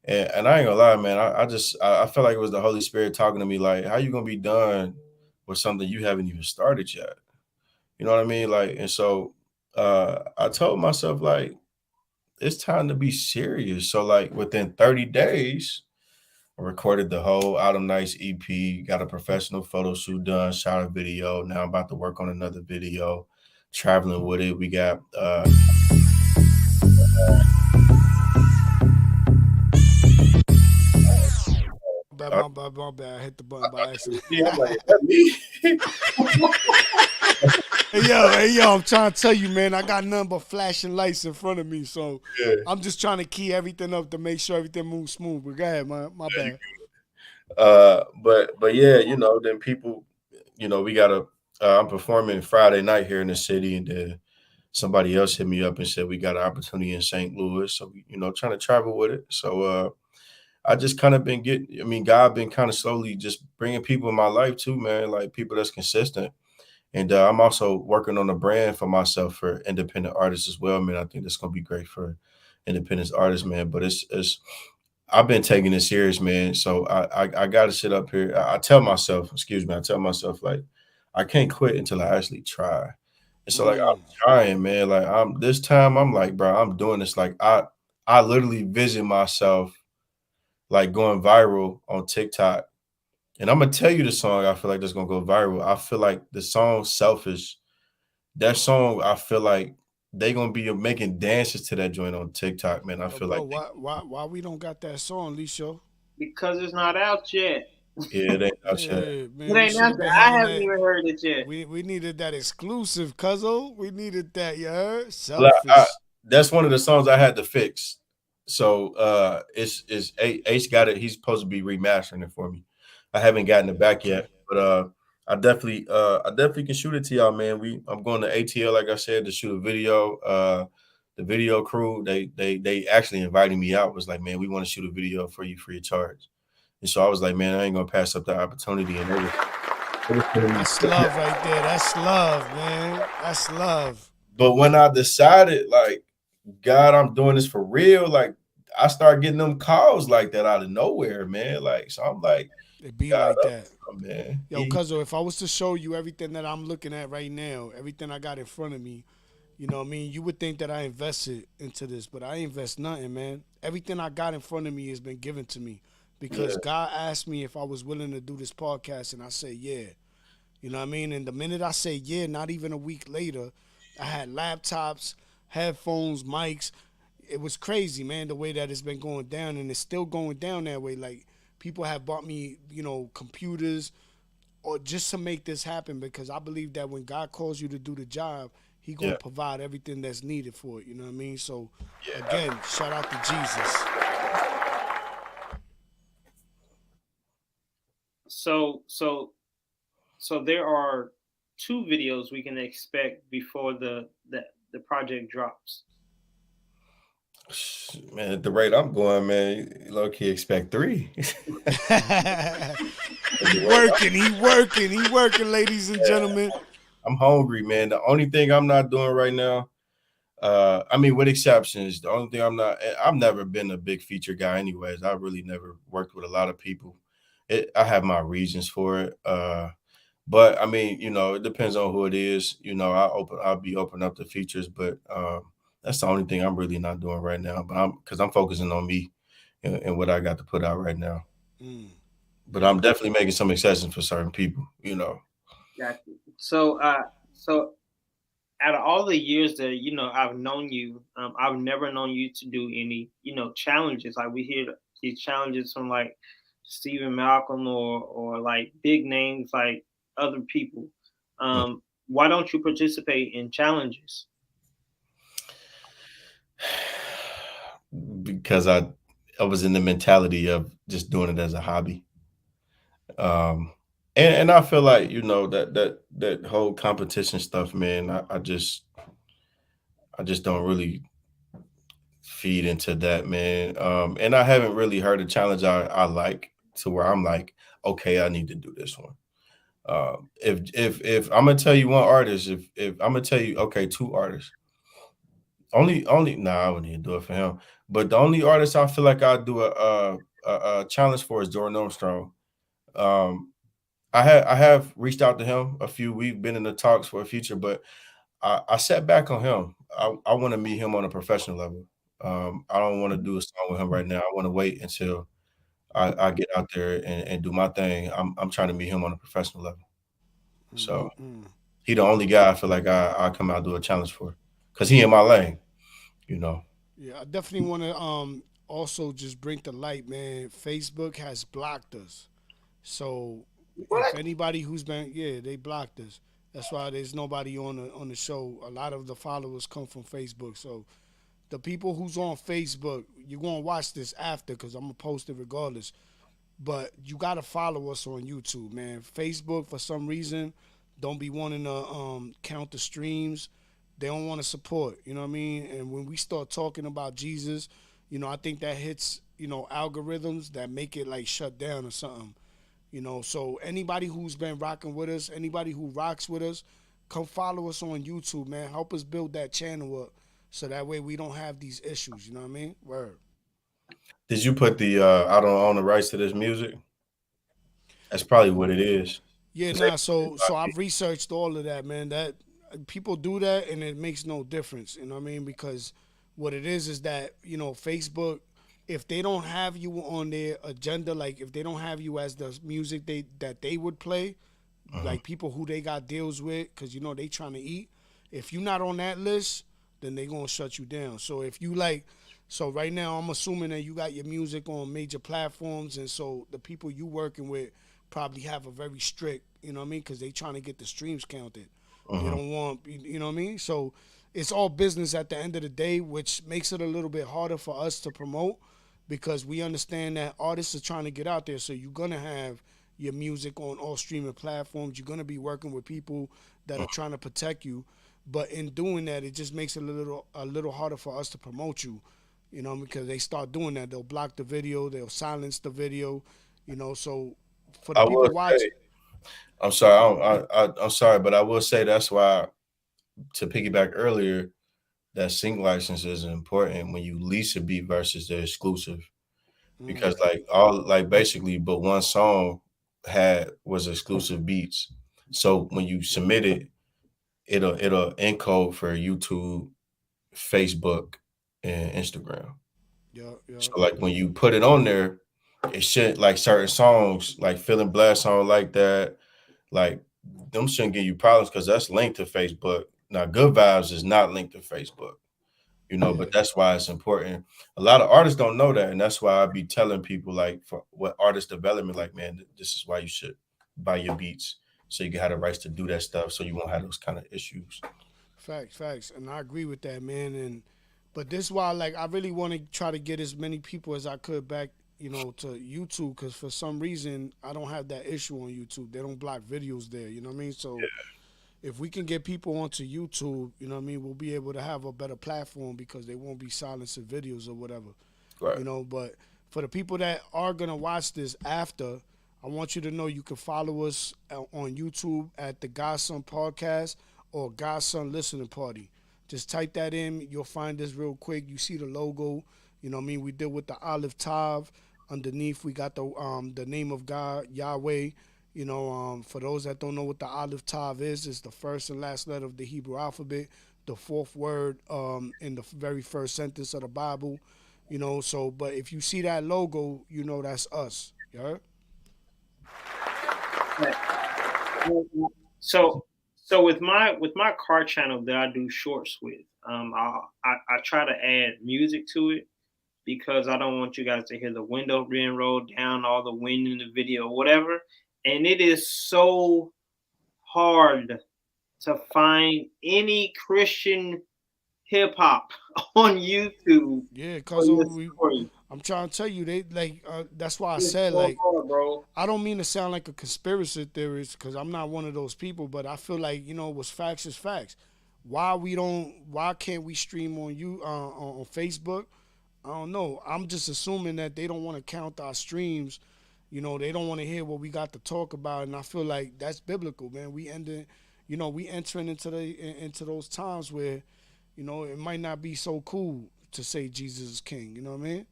And I ain't gonna lie, man, I felt like it was the Holy Spirit talking to me, like, how you gonna be done with something you haven't even started yet? You know what I mean? Like, and so I told myself, like, it's time to be serious. So, like, within 30 days, I recorded the whole Autumn Nights EP, got a professional photo shoot done, shot a video. Now I'm about to work on another video, traveling with it. We got My bad. I hit the button by accident. Yeah, I'm like, is that me? Hey yo, I'm trying to tell you, man, I got nothing but flashing lights in front of me. So Yeah. I'm just trying to key everything up to make sure everything moves smooth. But go ahead, my bad. But yeah, then people, we gotta I'm performing Friday night here in the city, and then somebody else hit me up and said we got an opportunity in St. Louis. So trying to travel with it. So I just kind of been God been kind of slowly just bringing people in my life too, man, like people that's consistent. And I'm also working on a brand for myself for independent artists as well, man. I think that's gonna be great for independent artists, man. But it's I've been taking it serious, man. So I got to sit up here. I tell myself, excuse me, I tell myself like I can't quit until I actually try. And so like I'm trying, man. Like I'm this time I'm like, bro, I'm doing this. Like I literally vision myself like going viral on TikTok. And I'm gonna tell you the song I feel like that's gonna go viral. I feel like the song Selfish, that song, I feel like they gonna be making dances to that joint on TikTok, man. I feel Bro, like why we don't got that song, Lisho? Because it's not out yet. yeah, it ain't out yet. Yeah, man, It we ain't should out have been yet. I having haven't that. even heard it yet. We needed that exclusive, cuzzo. We needed that, you heard? Like, Selfish. that's one of the songs I had to fix. So it's Ace got it. He's supposed to be remastering it for me. I haven't gotten it back yet, but I definitely can shoot it to y'all, man. I'm going to ATL, like I said, to shoot a video. The video crew, they actually invited me out. Was like, man, we want to shoot a video for you free of charge. And so I was like, man, I ain't gonna pass up the opportunity. And That's love right there. That's love, man. That's love. But when I decided, like, God, I'm doing this for real, like, I started getting them calls like that out of nowhere, man. Like, so I'm like, It be God, like that. man. Yo, Cuzzo, if I was to show you everything that I'm looking at right now, everything I got in front of me, you know what I mean? You would think that I invested into this, but I invest nothing, man. Everything I got in front of me has been given to me because God asked me if I was willing to do this podcast, and I said, yeah. You know what I mean? And the minute I say yeah, not even a week later, I had laptops, headphones, mics. It was crazy, man, the way that it's been going down, and it's still going down that way. Like, people have bought me, computers, or just to make this happen, because I believe that when God calls you to do the job, He gonna provide everything that's needed for it. You know what I mean? So, again, shout out to Jesus. So there are 2 videos we can expect before the project drops. Man, at the rate I'm going, man, low key expect 3. He working, ladies and gentlemen. I'm hungry, man. The only thing I'm not doing right now, I mean, with exceptions, the only thing I've never been a big feature guy anyways. I really never worked with a lot of people. I have my reasons for it. But I mean, it depends on who it is. I'll be open up to features, but that's the only thing I'm really not doing right now. But because I'm focusing on me and what I got to put out right now. But I'm definitely making some exceptions for certain people. Gotcha. So out of all the years that I've known you, I've never known you to do any challenges. Like, we hear these challenges from like Stephen Malcolm or like big names like other people. Why don't you participate in challenges? Because I was in the mentality of just doing it as a hobby. And I feel like, that whole competition stuff, man, I just don't really feed into that, man. And I haven't really heard a challenge I like to where I'm like, okay, I need to do this one. If I'm gonna tell you one artist, if I'm gonna tell you, okay, 2 artists, only I wouldn't even do it for him. But the only artist I feel like I'd do a challenge for is Jordan Armstrong. I have reached out to him a few. We've been in the talks for a future, but I sat back on him. I want to meet him on a professional level. I don't want to do a song with him right now. I want to wait until I get out there and do my thing. I'm trying to meet him on a professional level. So he the only guy I feel like I come out and do a challenge for, because he in my lane. Yeah, I definitely want to also just bring to light, man. Facebook has blocked us. So if anybody who's been, they blocked us. That's why there's nobody on the show. A lot of the followers come from Facebook. So the people who's on Facebook, you're gonna watch this after, because I'm gonna post it regardless. But you gotta follow us on YouTube, man. Facebook, for some reason, don't be wanting to count the streams. They don't want to support, you know what I mean? And when we start talking about Jesus, I think that hits, algorithms that make it like shut down or something. So anybody who's been rocking with us, anybody who rocks with us, come follow us on YouTube, man. Help us build that channel up so that way we don't have these issues, you know what I mean? Word. Did you put the I don't own the rights to this music? That's probably what it is. Yeah, nah. So I've researched all of that, man. That people do that, and it makes no difference. You know what I mean? Because what it is that Facebook, if they don't have you on their agenda, like if they don't have you as the music that they would play, like people who they got deals with, because they trying to eat. If you're not on that list, then they gonna shut you down. So if you so right now I'm assuming that you got your music on major platforms, and so the people you working with probably have a very strict, you know what I mean, because they trying to get the streams counted. They don't want, you know what I mean. So it's all business at the end of the day, which makes it a little bit harder for us to promote, because we understand that artists are trying to get out there. So you're gonna have your music on all streaming platforms. You're gonna be working with people that are trying to protect you, but in doing that, it just makes it a little harder for us to promote you. You know, because they start doing that, they'll block the video, they'll silence the video. You know, so for the I people will watching. say, I'm sorry, I'm sorry, but I will say that's why, to piggyback earlier, that sync license is important when you lease a beat versus the exclusive, because like basically, but one song was exclusive beats. So when you submit it, it'll encode for YouTube, Facebook, and Instagram. Yeah. So like when you put it on there, it should, like certain songs, like Feeling Blessed, song like that, like them shouldn't give you problems because that's linked to Facebook. Now, Good Vibes is not linked to Facebook, you know, but that's why it's important. A lot of artists don't know that, and that's why I be telling people, like, for what artist development, like, man, this is why you should buy your beats so you can have the rights to do that stuff, so you won't have those kind of issues. Facts, and I agree with that, man. But this is why, like, I really want to try to get as many people as I could back, you know, to YouTube, because for some reason I don't have that issue on YouTube. They don't block videos there, you know what I mean? So if we can get people onto YouTube, you know what I mean, we'll be able to have a better platform because they won't be silencing videos or whatever. Right. You know, but for the people that are gonna watch this after, I want you to know you can follow us on YouTube at the GodSon Podcast or GodSon Listening Party. Just type that in. You'll find this real quick. You see the logo. You know what I mean? We did with the olive tav. Underneath, we got the name of God, Yahweh. You know, for those that don't know what the olive tav is, it's the first and last letter of the Hebrew alphabet, the fourth word in the very first sentence of the Bible. You know, so, but if you see that logo, you know that's us. You heard? So with my car channel that I do shorts with, I try to add music to it because I don't want you guys to hear the window being rolled down, all the wind in the video, whatever. And it is so hard to find any Christian hip hop on YouTube. Yeah, cause I'm trying to tell you, they like that's why I said, like, bro. I don't mean to sound like a conspiracy theorist because I'm not one of those people, but I feel like, you know, what's facts is facts. Why can't we stream on on Facebook? I don't know. I'm just assuming that they don't want to count our streams. You know, they don't want to hear what we got to talk about, and I feel like that's biblical, man. We entering into those times where, you know, it might not be so cool to say Jesus is king. You know what I mean?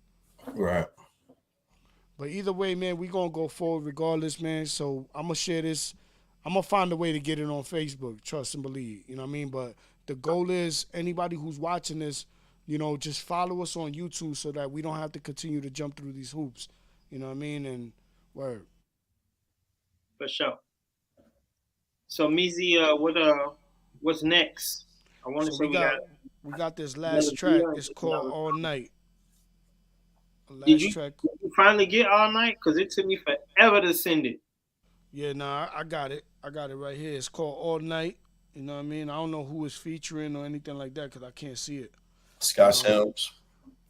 Right. But either way, man, we gonna go forward regardless, man. So I'm gonna share this. I'm gonna find a way to get it on Facebook. Trust and believe. You know what I mean? But the goal is anybody who's watching this, you know, just follow us on YouTube so that we don't have to continue to jump through these hoops. You know what I mean? And word. For sure. So Meezy, what's next? I want to say we got this last track. It's called All Night. Did you finally get All Night? Because it took me forever to send it. Yeah, nah, I got it. I got it right here. It's called All Night. You know what I mean? I don't know who it's featuring or anything like that because I can't see it. Scott Sims.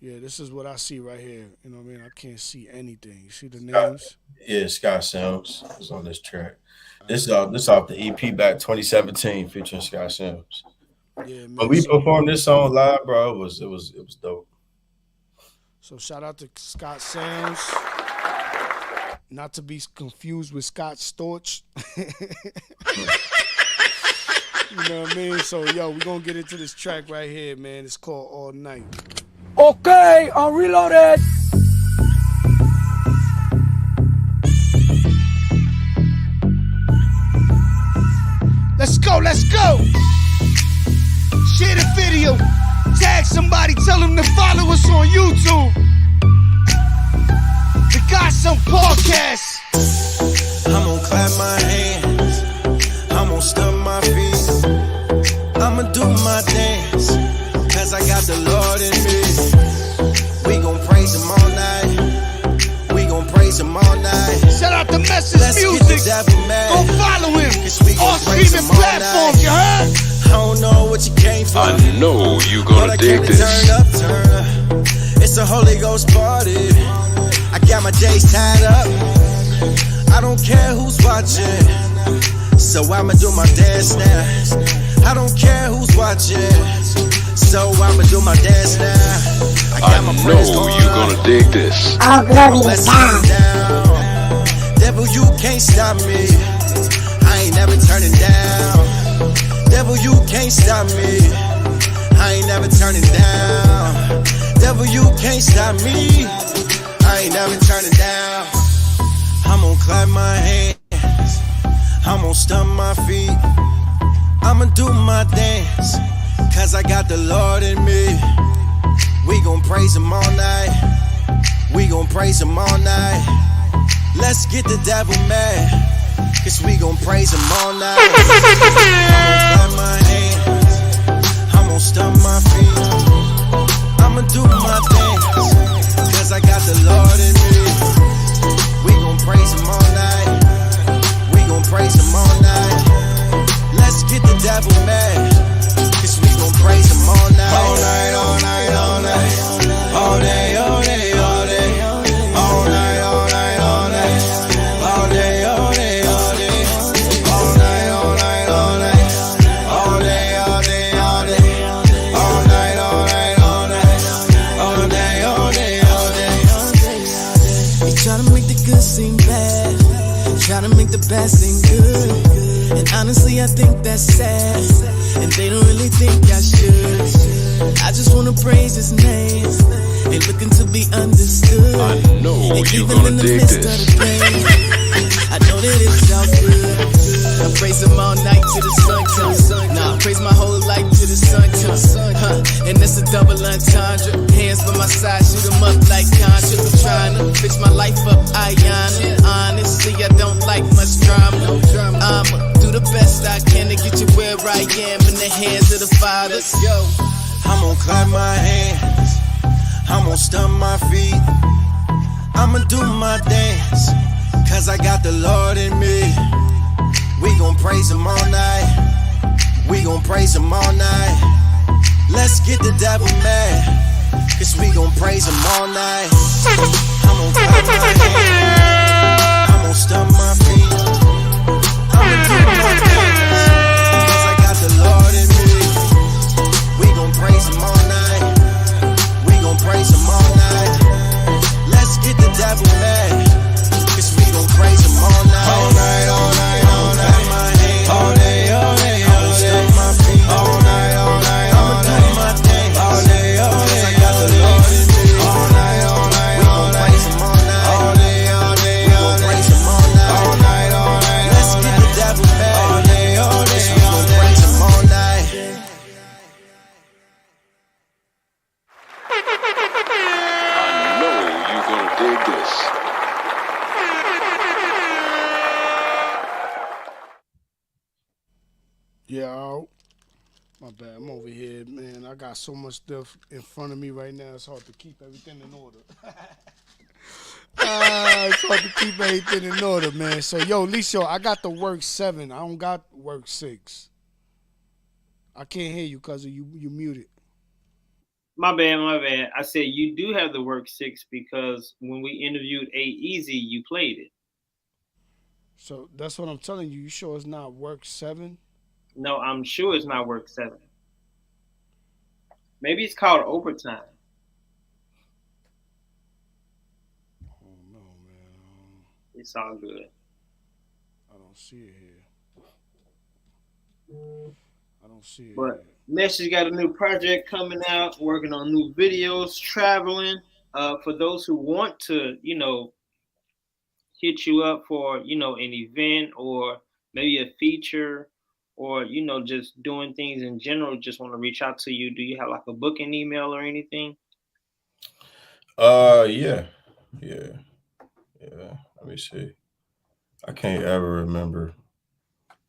Yeah, this is what I see right here. You know what I mean? I can't see anything. You see the names? Yeah, Scott Sims is on this track. This off the EP back 2017 featuring Scott Sims. Yeah, man. When we performed this song live, bro, it was dope. So shout out to Scott Sims. Not to be confused with Scott Storch. You know what I mean? So yo, we gonna get into this track right here, man. It's called All Night. Okay, I'm reloaded. Let's go. Share the video. Tag somebody, tell them to follow us on YouTube. The GodSon Podcast. I'm gonna clap my hands. I'm gonna stomp my feet. I'ma do my dance. Cause I got the Lord in me. We gon' praise him all night. We gon' praise him all night. Shout out to Message Muzik. Go follow him. All streaming platforms, you heard? I don't know what you came for. I know you gonna dig this. Turn up. It's a Holy Ghost party. I got my J's tied up. I don't care who's watching, so I'ma do my dance now. I don't care who's watching, so I'ma do my dance now. I got my friends going you're gonna dig this. All glory to God. Devil, you can't stop me. I ain't never turning down. Devil, you can't stop me. I ain't never turning down. Devil, you can't stop me. I ain't never turning down. I'm gonna clap my hands. I'm gonna stomp my feet. I'ma do my dance, cause I got the Lord in me. We gon' praise him all night. We gon' praise him all night. Let's get the devil mad, cause we gon' praise him all night. I'm gonna clap my hands. I'm gonna stomp my feet. I'ma do my dance, cause I got the Lord in me. We gon' praise him all night. We gon' praise him all night. Let's get the devil mad, cause we gon' praise him all night. All night, all night, all night. All day, all day, all day. All night, all night, all night. All day, all day, all day. All night, all night, all night. All day, all day, all day. All night, all night, all night. All day, all day, all day. They try to make the good seem bad, try to make the bad seem good. And honestly, I think that's sad, and they don't really think I should. I just wanna praise his name, ain't looking to be understood. I know and you're even gonna in the dig midst this. of the pain, I know that it's all good. I praise him all night till the sun comes. Nah, I praise my whole life till the sun comes. And that's a double entendre. Hands by my side, shoot 'em up like Contra. I'm trying to fix my life up, Ayana. Honestly, I don't like much drama. I'ma do the best I can to get you where I am in the hands of the Father. Yo, I'm gonna clap my hands. I'm gonna stomp my feet. I'ma do my dance, cause I got the Lord in me. We gon' praise him all night. We gon' praise him all night. Let's get the devil mad, cause we gon' praise him all night. I'm gonna clap my hands. I'm gonna stomp my feet. I'ma do my dance, cause I got the Lord in me. We gon' praise him all night. We gon' praise him all night. Let's get the devil mad, cause we gon' praise him all night. All night, all night, all night. All day, all day, all day. My feet. All night, all night, all night. I'ma do my dance. All day, all day, I got the Lord in me. All night, all night, all night. We gon' praise him all night. All day, all day, we gon' praise him all night. All night, all night. Let's get the devil mad. All day, all day, we gon' praise him all night. I know you're gonna dig this. Yeah, my bad. I'm over here, man. I got so much stuff in front of me right now. It's hard to keep everything in order. It's hard to keep everything in order, man. So, yo, Licio, I got the work 7. I don't got work 6. I can't hear you because you muted. My bad, my bad. I said you do have the work 6 because when we interviewed A Easy, you played it. So that's what I'm telling you. You sure it's not work 7? No, I'm sure it's not work 7. Maybe it's called overtime. Oh no, man. It's all good. I don't see it here. I don't see it. But Nesh's got a new project coming out, working on new videos, traveling. For those who want to, hit you up for, an event or maybe a feature or, just doing things in general, just want to reach out to you. Do you have like a booking email or anything? Yeah. Let me see. I can't ever remember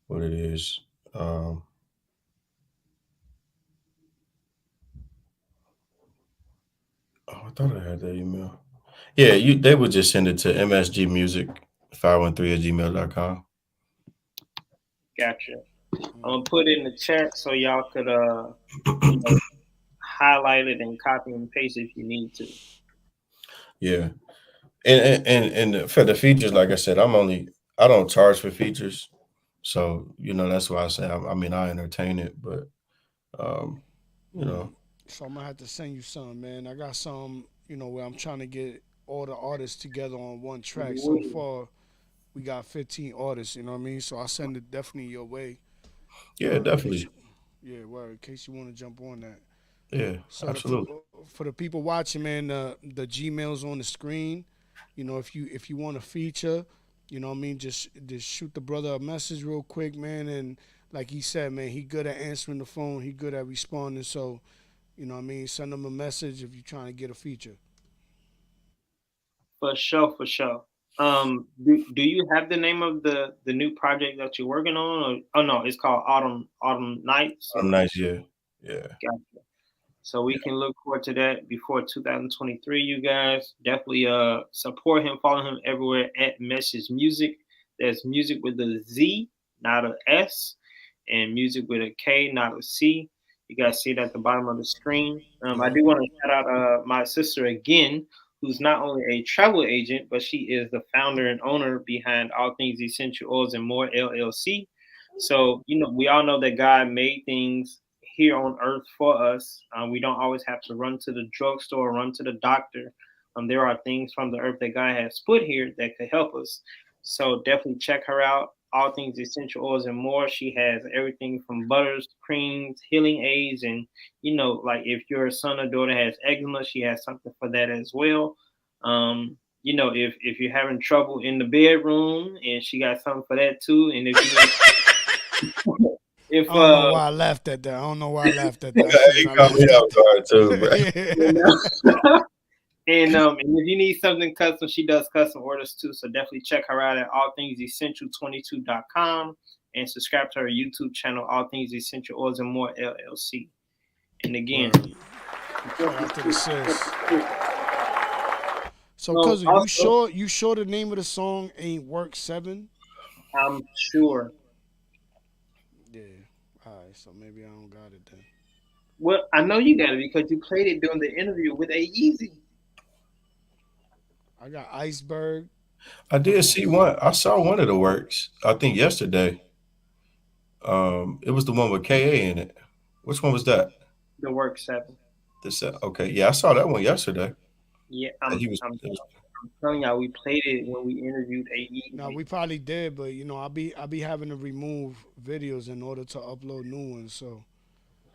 what it is. I thought I had that email. Yeah, they would just send it to msgmusic513@gmail.com. Gotcha. I'm gonna put it in the chat so y'all could highlight it and copy and paste if you need to. Yeah. And for the features, like I said, I don't charge for features, so that's why I say I mean I entertain it, but um, you know, So I'm gonna have to send you some, man. I got some, where I'm trying to get all the artists together on one track. So far, we got 15 artists. You know what I mean? So I'll send it definitely your way. yeah, In case definitely, in case you want to jump on that. yeah, So absolutely. for the people watching, man, the Gmail's on the screen. If you want a feature, what I mean, just shoot the brother a message real quick, man. And like he said, man, he good at answering the phone. He good at responding. So what I mean, send him a message if you're trying to get a feature. For sure, for sure. Do you have the name of the new project that you're working on? Or, oh no, it's called Autumn Nights. Or Nice, yeah, yeah. gotcha. So we can look forward to that before 2023. You guys definitely support him, follow him everywhere at Message Music. That's music with a Z, not a S, and music with a K, not a C. You guys see it at the bottom of the screen. I Yep. do want to shout out my sister again, who's not only a travel agent, but she is the founder and owner behind All Things Essential Oils and More LLC. So, we all know that God made things here on earth for us. We don't always have to run to the drugstore, run to the doctor. There are things from the earth that God has put here that could help us. So definitely check her out. All Things Essential Oils and More. She has everything from butters, creams, healing aids, and like if your son or daughter has eczema, she has something for that as well. If you're having trouble in the bedroom, and she got something for that too. And if I don't know why I laughed at that. I don't know why I laughed at that. I should have It not caught me laughed at off guard too, bro. that. and if you need something custom, she does custom orders too. So definitely check her out at allthingsessential22.com and subscribe to her YouTube channel, All Things Essential Oils and More LLC. And again, Shout out to the sis. So, so cousin, also, you sure the name of the song ain't Work 7? I'm sure. Yeah. All right. So maybe I don't got it then. Well, I know you got it because you played it during the interview with A Yeezy. I got Iceberg. I did see one. I saw one of the works. I think yesterday. It was the one with Ka in it. Which one was that? The Work 7. Okay, yeah, I saw that one yesterday. Yeah, He was. I'm telling y'all, we played it when we interviewed A No, Yeezy. we probably did, but I be having to remove videos in order to upload new ones. So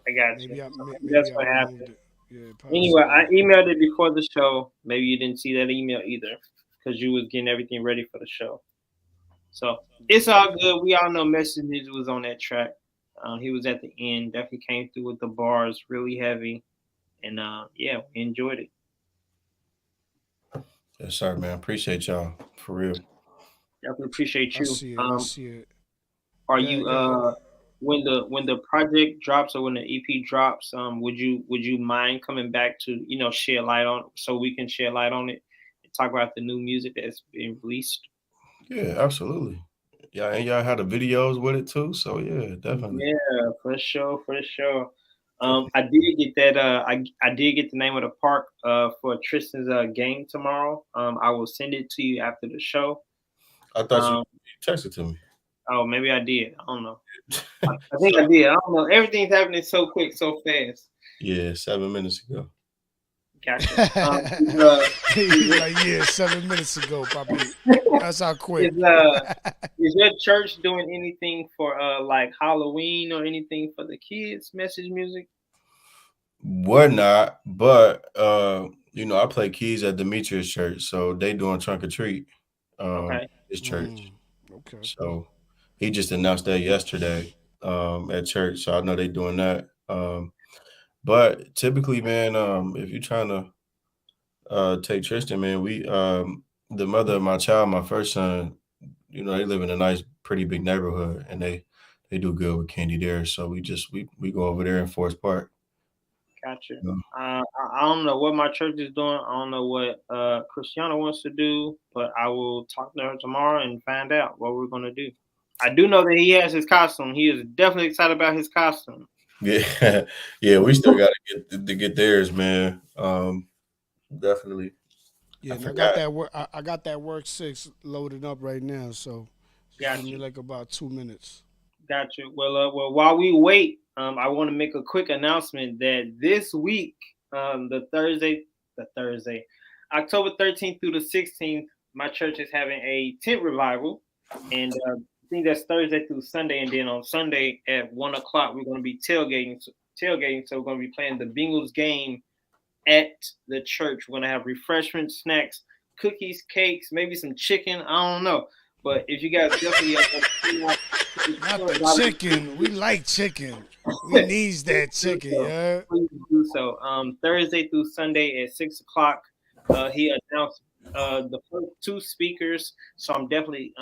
I got you. maybe I So may- that's maybe I what removed happened. it. Yeah, Anyway, I possibly. emailed it before the show. Maybe you didn't see that email either because you was getting everything ready for the show. So it's all good. We all know Message Music was on that track. He was at the end. Definitely came through with the bars really heavy. And yeah, we enjoyed it. Yes, sir, man. Appreciate y'all for real. Definitely appreciate I you. see it. I see it. Are Go you ahead. Go ahead. when the project drops or when the EP drops, would you mind coming back to shed light on so we can shed light on it and talk about the new music that's being released? Yeah, absolutely. Yeah, and y'all had the videos with it too. So yeah, definitely. Yeah, for sure, for sure. Definitely. I did get that. I did get the name of the park for Tristan's game tomorrow. I will send it to you after the show. I thought you Um, texted to me. oh, maybe I did. I don't know. I think I did. I don't know. Everything's happening so quick, so fast. Yeah, 7 minutes ago. Gotcha. He's like, yeah, 7 minutes ago, Poppy. That's how quick. Is is your church doing anything for like Halloween or anything for the kids? Message Music. Whatnot, but I play keys at Demetrius Church, so they doing trunk or treat. Okay. His church. Okay. So he just announced that yesterday at church. So I know they doing that. But typically, man, if you're trying to take Tristan, man, we the mother of my child, my first son, they live in a nice, pretty big neighborhood, and they do good with candy there. So we go over there in Forest Park. Gotcha. You know? I don't know what my church is doing. I don't know what Christiana wants to do, but I will talk to her tomorrow and find out what we're gonna do. I do know that he has his costume. He is definitely excited about his costume. Yeah, yeah, we still got to get theirs, man. Definitely. Yeah, and I got that work. I got that work 6 loaded up right now. So give me like about 2 minutes. Got you. Well, while we wait, I want to make a quick announcement that this week, the Thursday, October 13th through the 16th, my church is having a tent revival, and I think that's Thursday through Sunday, and then on Sunday at 1 o'clock we're going to be tailgating. So we're going to be playing the Bengals game at the church. We're going to have refreshments, snacks, cookies, cakes, maybe some chicken. I don't know. But if you guys definitely not the chicken, we like chicken. We needs that chicken, yeah. Please do so. Thursday through Sunday at 6 o'clock. He announced the first 2 speakers, so I'm definitely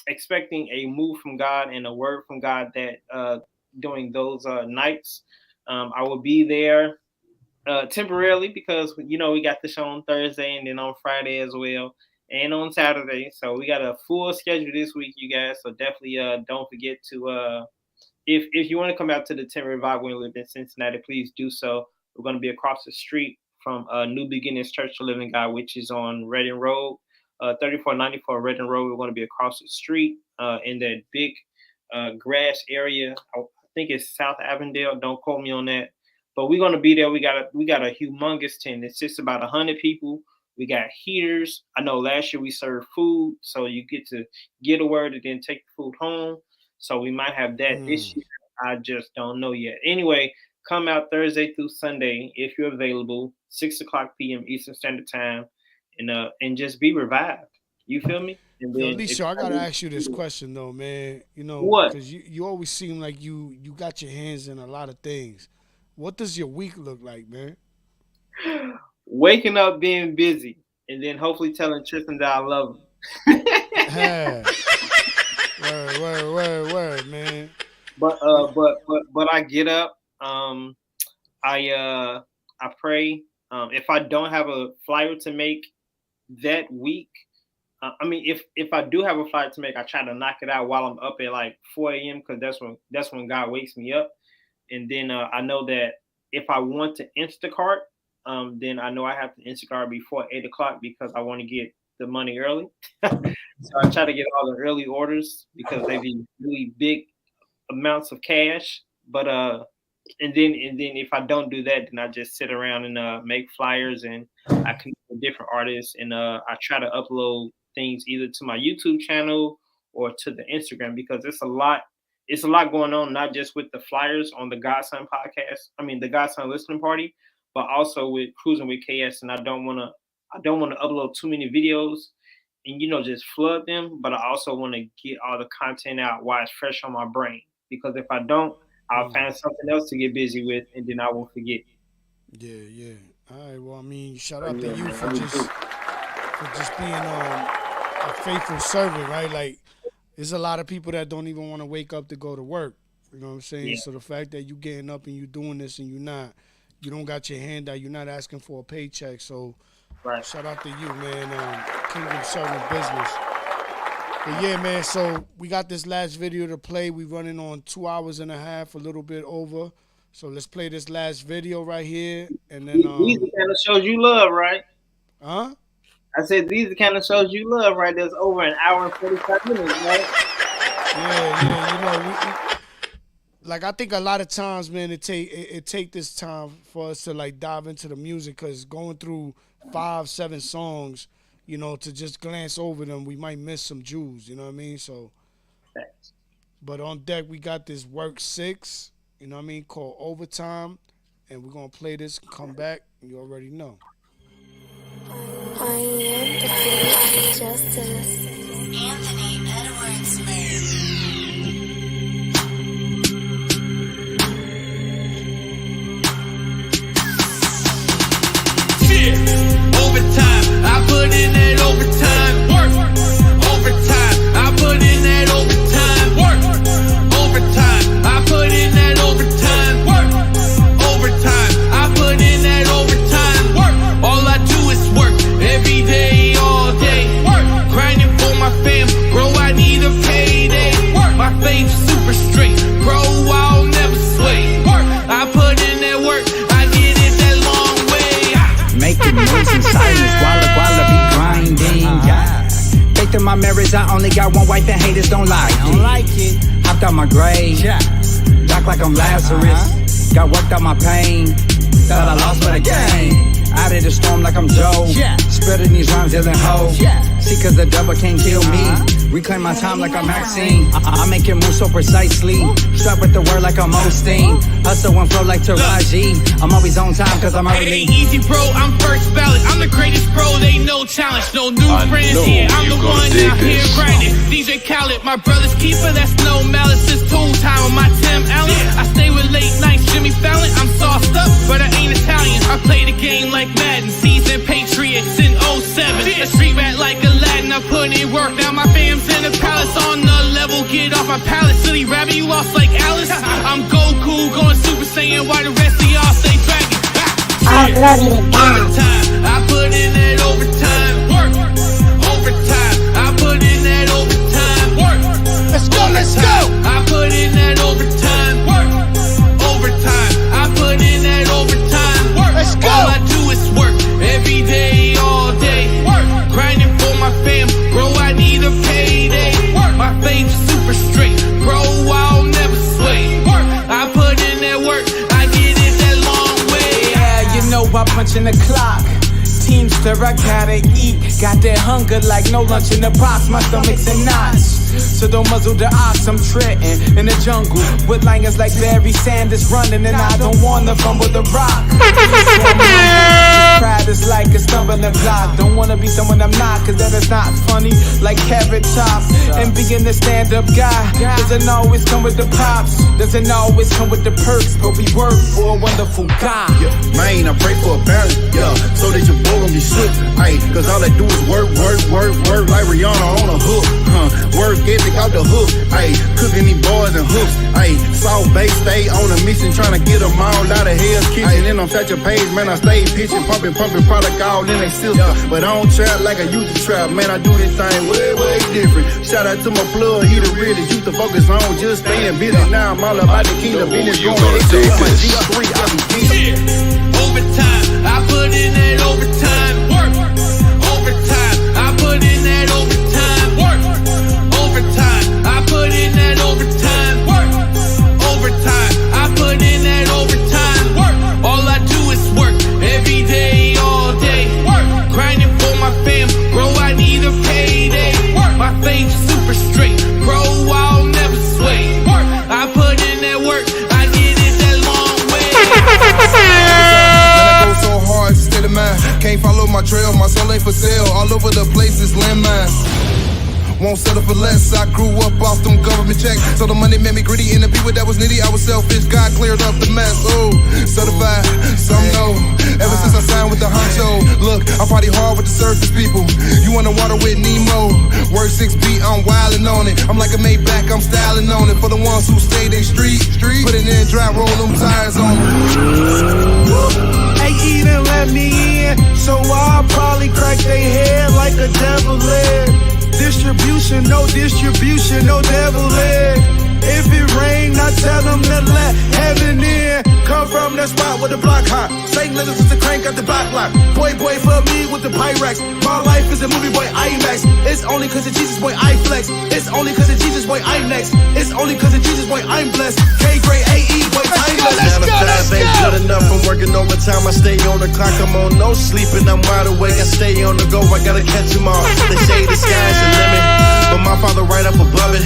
expecting a move from God and a word from God that during those nights. I will be there temporarily because we got the show on Thursday and then on Friday as well. And on Saturday. So we got a full schedule this week, you guys. So definitely don't forget to if you want to come out to the tent revival and live in Cincinnati, please do so. We're going to be across the street from New Beginnings Church of the Living God, which is on Reading Road, 3494 Reading Road. We're going to be across the street in that big grass area. I think it's South Avondale. Don't quote me on that. But we're going to be there. We got a humongous tent. It's just about 100 people. We got heaters. I know last year we served food, so you get to get a word and then take the food home. So we might have that this year. I just don't know yet. Anyway, come out Thursday through Sunday if you're available, 6 o'clock p.m. Eastern Standard Time, and just be revived. You feel me? And then, Alicia, I gotta ask you this question though, man. What? Because you always seem like you got your hands in a lot of things. What does your week look like, man? Waking up, being busy, and then hopefully telling Tristan that I love him. Hey. Word, man. But I get up. I pray. If I don't have a flyer to make that week, if I do have a flyer to make, I try to knock it out while I'm up at like 4 a.m. because that's when God wakes me up. And then I know that if I want to Instacart, then I know I have to Instacart before 8 o'clock because I want to get the money early. So I try to get all the early orders because they be really big amounts of cash. But and then if I don't do that, then I just sit around and make flyers and I connect with different artists and I try to upload things either to my YouTube channel or to the Instagram because it's a lot going on, not just with the flyers on the GodSon podcast. The GodSon listening party, but also with Cruising with KS. And I don't want to upload too many videos and, just flood them. But I also want to get all the content out while it's fresh on my brain. Because if I don't, I'll find something else to get busy with and then I won't forget. Yeah. All right. Well, shout out to you for just being a faithful servant, right? Like, there's a lot of people that don't even want to wake up to go to work. You know what I'm saying? Yeah. So the fact that you getting up and you doing this and you don't got your hand out, you're not asking for a paycheck. So shout out to you, man. Kingdom Servant Business. But yeah, man, so we got this last video to play. We running on 2 hours and a half, a little bit over. So let's play this last video right here. And then these are the kind of shows you love, right? Huh? I said these are the kind of shows you love, right? There's over an hour and 45 minutes, right? Yeah. Like I think a lot of times, man, it take this time for us to like dive into the music because going through 5-7 songs, to just glance over them, we might miss some jewels. You know what I mean? So, but on deck we got this work 6. Called Overtime, and we're gonna play this. Come back, you already know. I am the face of justice. Anthony Edwards, Overtime, I put in that overtime work. Overtime, I put in that overtime work. Overtime, I put in that overtime work. Overtime, I put in that overtime work. All I do is work every day, all day. Grinding for my fam, bro, I need a payday. My faith super straight, bro, I'll never sway. I put in that work, I did it that long way. Making noise in silence while Guess I only got one wife and haters don't like it. Don't like it. Hopped out my grave, rock like I'm Lazarus. Got worked out my pain, thought I lost for the game. Out of the storm like I'm Joe, spreading these rhymes, dealing hoes. See, cause the double can't kill me. Reclaim my time like I'm Maxine. I make it move so precisely. Strap with the word like I'm Osteen. Hustle and flow like Taraji. I'm always on time cause I'm early. It ain't easy, bro. I'm first ballot. I'm the greatest, bro. They no challenge, no new friends here. I'm the one out here grinding. DJ Khaled, my brother's keeper. That's no malice. It's tool time with my Tim Allen. I stay with late nights, Jimmy Fallon. I'm sauced up, but I ain't Italian. I play the game like Madden. Season Patriots in 07. A street rat like Aladdin. I put in work. Now my fam's in the palace on the level. Get off my pallet. Silly rabbit, you lost like Alice. I'm Goku going Super Saiyan. Why the rest of y'all stay dragon? Overtime. I put in that overtime work. Overtime. I put in that overtime work. Let's go, let's go. I put in that overtime work. Overtime. I put in that overtime work. Let's go. All I do is work every day, all day. Work. Grinding for my fam, bro. I need a payday. Work. My faith's super straight, bro. I'll never sway. Work. I put in that work. I get it that long way. Yeah, you know I punch in the clock. Teamster, I gotta eat. Got that hunger like no lunch in the box. My stomach's in knots. So don't muzzle the ox, I'm treading in the jungle with lions like Barry Sanders running, and I don't wanna fumble the rock. Pride is like a stumbling block. Don't wanna be someone I'm not, cause that is not funny. Like Carrot Top and being a stand-up guy doesn't always come with the props, doesn't always come with the perks, but we work for a wonderful God. Yeah, man, I pray for a balance, yeah, so that your boy gon' get shook. Ayy, cause all I do is work, work, work, work like Rihanna on a hook. Work ethic out the hook. Ayy, cooking these boys and hooks. Ayy, South Bay stay on a mission, tryna get them all out of Hell's Kitchen. And on such a page, man, I stay pitching, pumping product all in they system. But I don't trap like I used to trap, man, I do this thing way, way different. Shout out to my plug, he the realest. Used to focus on just staying busy. Now I'm all about the kingdom, business going. My G3, I be busy. Overtime, I put in that overtime work. Overtime, I put in that overtime work. Overtime, I put in that overtime work. Overtime, I put in that overtime work. All I do is work every day, all day. Work, grinding for my fam, bro. I need a payday. Work, my faith's super straight, bro. I'll never sway. Work, I put in that work. I did it that long way. So hard, state of mind. Can't follow my trail, my soul ain't for sale. All over the place is landmines. Won't settle for less. I grew up off them government checks, so the money made me gritty. And the people that was nitty, I was selfish. God cleared up the mess. Oh, certified, some know. Ever since I signed with the honcho, look, I party hard with the surface people. You on the water with Nemo? Word 6 beat, I'm wildin' on it. I'm like a Maybach, I'm styling on it. For the ones who stay they street. Put it in, dry, roll them tires on me. Ain't even let me in, so I'll probably crack they head like a devil leg. Distribution, no devil leg. If it rain, I tell them to let heaven in. Come from that spot with the block hot. Satan listens to the crank at the block lock. Boy, for me with the Pyrex. My life is a movie, boy, IMAX. It's only cause of Jesus, boy, I flex. It's only cause of Jesus, boy, I'm next. It's only cause of Jesus, boy, I'm blessed. K-grade AE, boy, timeless. Now the fast ain't good enough. I'm working overtime. I stay on the clock. I'm on no sleeping. I'm wide awake. I stay on the go. I gotta catch them all. They say the sky's the limit, but my father right up above it.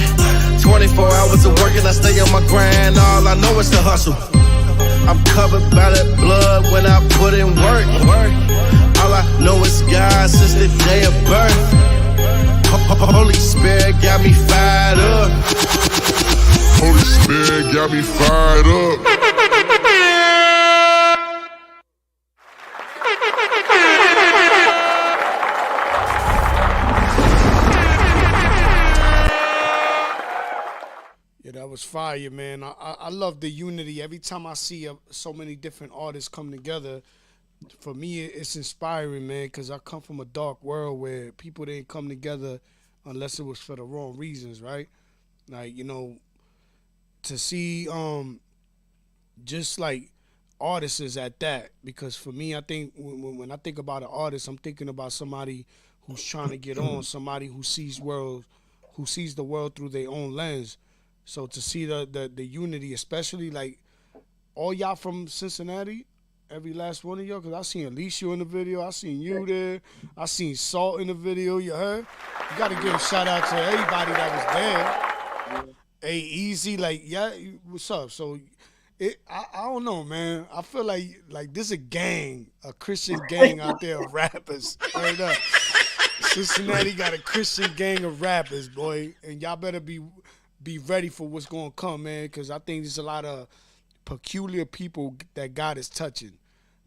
24 hours of working. I stay on my grind. All I know is the hustle. I'm covered by that blood when I put in work. All I know is God since the day of birth. Holy Spirit got me fired up. Holy Spirit got me fired up. That was fire, man. I love the unity. Every time I see so many different artists come together, for me, it's inspiring, man, because I come from a dark world where people didn't come together unless it was for the wrong reasons, right? Like, you know, to see just like artists is at that, because for me, I think when I think about an artist, I'm thinking about somebody who's trying to get on, somebody who sees the world through their own lens. So to see the unity, especially like all y'all from Cincinnati, every last one of y'all, because I seen Alicia in the video, I seen you there, I seen Salt in the video, you heard? You got to give a shout out to everybody that was there. Hey, easy, like, yeah, what's up? So, I don't know, man. I feel like this a gang, a Christian gang out there of rappers. Right up. Cincinnati got a Christian gang of rappers, boy, and y'all better be ready for what's gonna come, man, because I think there's a lot of peculiar people that God is touching.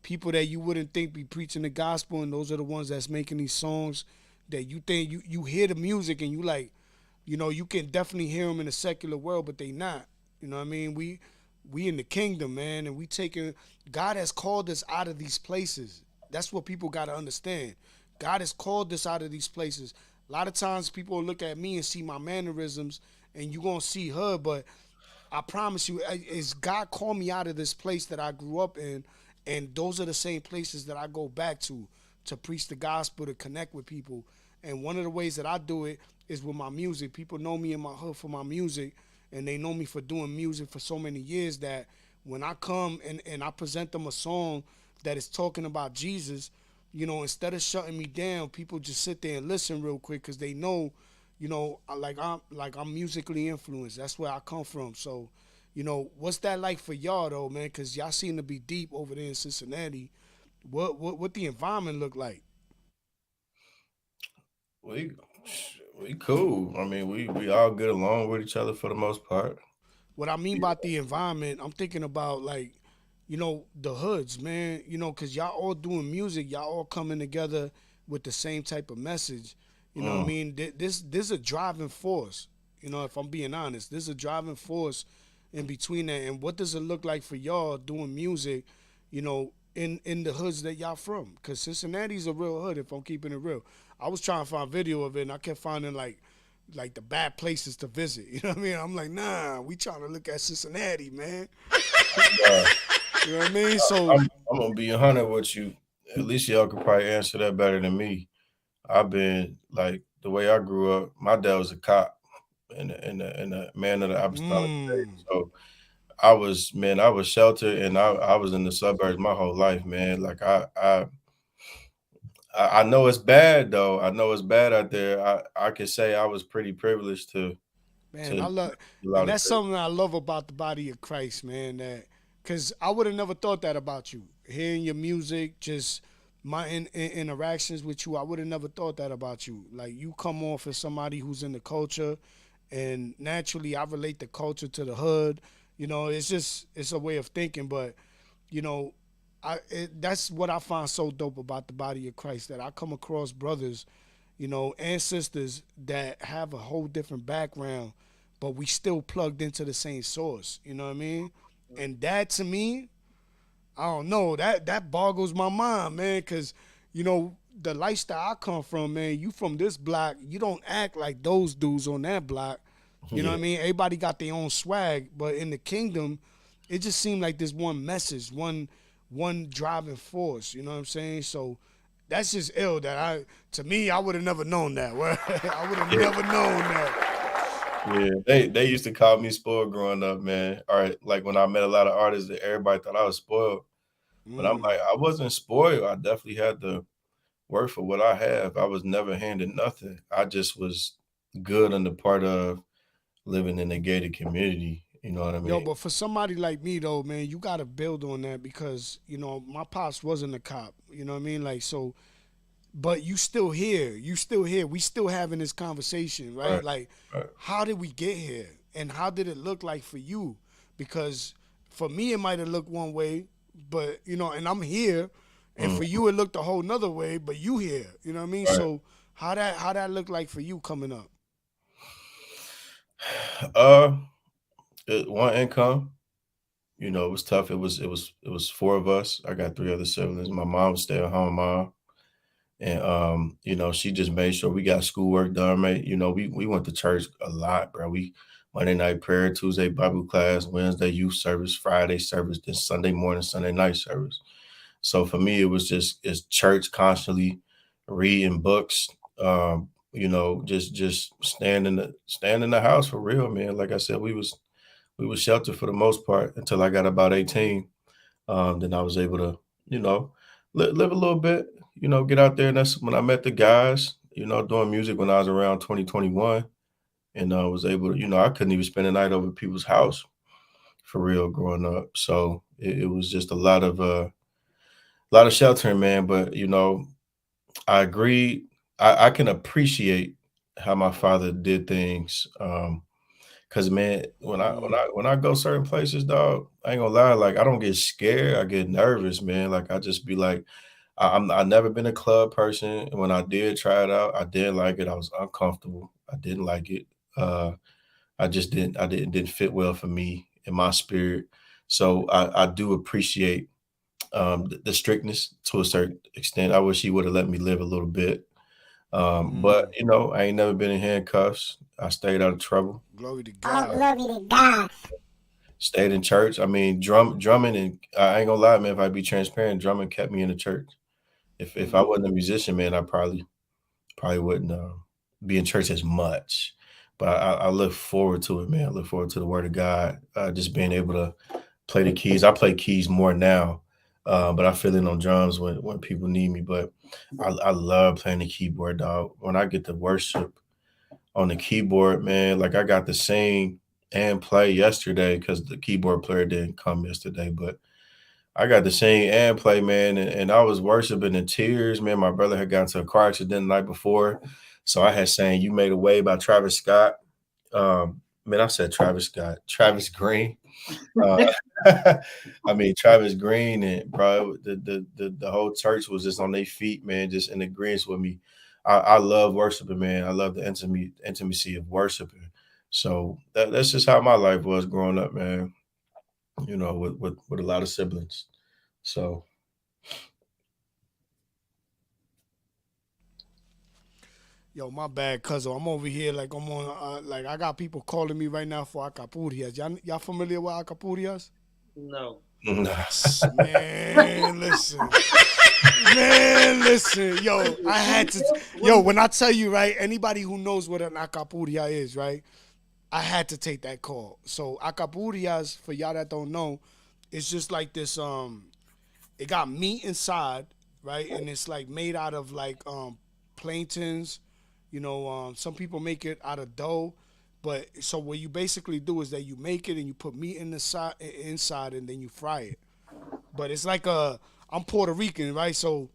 People that you wouldn't think be preaching the gospel, and those are the ones that's making these songs that you think you hear the music and you like, you can definitely hear them in the secular world, but they not. You know what I mean? We in the kingdom, man, and we taking. God has called us out of these places. That's what people got to understand. God has called us out of these places. A lot of times people look at me and see my mannerisms, and you gonna see her, but I promise you, is God called me out of this place that I grew up in, and those are the same places that I go back to preach the gospel, to connect with people. And one of the ways that I do it is with my music. People know me in my hood for my music, and they know me for doing music for so many years that when I come and I present them a song that is talking about Jesus, instead of shutting me down, people just sit there and listen real quick because they know, I'm musically influenced. That's where I come from. So, what's that like for y'all though, man? Because y'all seem to be deep over there in Cincinnati. What the environment look like? We we cool. I mean, we all get along with each other for the most part. What I mean by the environment, I'm thinking about like, the hoods, man. Cause y'all all doing music, y'all all coming together with the same type of message. You know what I mean? This is a driving force. If I'm being honest, this is a driving force in between that. And what does it look like for y'all doing music, in the hoods that y'all from? Cause Cincinnati's a real hood. If I'm keeping it real, I was trying to find video of it, and I kept finding like the bad places to visit. You know what I mean? I'm like, nah, we trying to look at Cincinnati, man. You know what I mean? So I'm gonna be 100 with you. At least y'all could probably answer that better than me. I've been like the way I grew up. My dad was a cop and a man of the apostolic faith. So I was sheltered and I was in the suburbs my whole life, man. Like I know it's bad though. I know it's bad out there. I can say I was pretty privileged man, to I love, a and lot of that's something I love about the body of Christ, man. That because I would have never thought that about you. Hearing your music, just my interactions with you, I would have never thought that about you. Like you come off as somebody who's in the culture, and naturally I relate the culture to the hood. It's a way of thinking, but you know, that's what I find so dope about the body of Christ, that I come across brothers, and sisters that have a whole different background, but we still plugged into the same source. You know what I mean? And that to me, I don't know, that boggles my mind, man, because the lifestyle I come from, man, you from this block, you don't act like those dudes on that block. You know what I mean? Everybody got their own swag, but in the kingdom, it just seemed like there's one message, one driving force. You know what I'm saying? So that's just ill. To me, I would have never known that. I would have never known that. Yeah, they used to call me spoiled growing up, man. All right, like when I met a lot of artists, that everybody thought I was spoiled, but I'm like, I wasn't spoiled. I definitely had to work for what I have. I was never handed nothing. I just was good on the part of living in a gated community. You know what I Yo, mean? but for somebody like me though, man, you gotta build on that because my pops wasn't a cop. You know what I mean? Like so, but you still here. You still here. We still having this conversation, right? Right, Like, right. how did we get here, and how did it look like for you? Because for me, it might have looked one way, but and I'm here, and for you, it looked a whole nother way, but you here. You know what I mean? Right. So how that look like for you coming up? Uh, one income. It was tough. It was four of us. I got three other siblings. My mom was stay at home mom. And she just made sure we got schoolwork done, right? We went to church a lot, bro. We Monday night prayer, Tuesday Bible class, Wednesday youth service, Friday service, then Sunday morning, Sunday night service. So for me, it's church constantly, reading books, You know, just stand in the house for real, man. Like I said, we was sheltered for the most part until I got about 18. Then I was able to, you know, live a little bit, you know, get out there. And that's when I met the guys, you know, doing music when I was around 2021. And I was able to, you know, I couldn't even spend the night over at people's house for real growing up. So it was just a lot of sheltering, man. But you know, I agree. I can appreciate how my father did things. Cause man, when I go certain places, dog, I ain't gonna lie, like I don't get scared, I get nervous, man. Like I just be like, I never been a club person. And when I did try it out, I didn't like it. I was uncomfortable. I didn't like it. Uh I didn't fit well for me and my spirit. So I do appreciate the strictness to a certain extent. I wish he would have let me live a little bit. But you know, I ain't never been in handcuffs. I stayed out of trouble. Glory to All God. glory to God. Stayed in church. I mean, drumming, and I ain't gonna lie, man. If I be transparent, drumming kept me in the church. If I wasn't a musician, man, I probably wouldn't be in church as much. But I look forward to it, man. I look forward to the Word of God. Just being able to play the keys. I play keys more now, but I fill in on drums when people need me. But I love playing the keyboard, dog. When I get to worship on the keyboard, man, like I got to sing and play yesterday because the keyboard player didn't come yesterday. But I got to sing and play, man, and I was worshiping in tears, man. My brother had gotten to a car accident the night before, so I had sang "You Made a Way" by Travis Scott. Man, I said Travis Scott, Travis Green. Uh, I mean Travis Green, and bro, the whole church was just on their feet, man, just in agreement with me. I love worshiping, man. I love the intimacy of worshiping. So that's just how my life was growing up, man. You know, with a lot of siblings. So Yo, my bad, cuz I'm over here like I'm on like I got people calling me right now for acapurias. Y'all familiar with acapurias? No. Man, listen. Man, listen. Yo, I had to yo, when I tell you, right, anybody who knows what an acapuria is, right? I had to take that call. So acapurias, for y'all that don't know, it's just like this it got meat inside, right? And it's like made out of like plantains. You know, some people make it out of dough. But so what you basically do is that you make it and you put meat in the inside and then you fry it. But it's like I'm Puerto Rican, right? So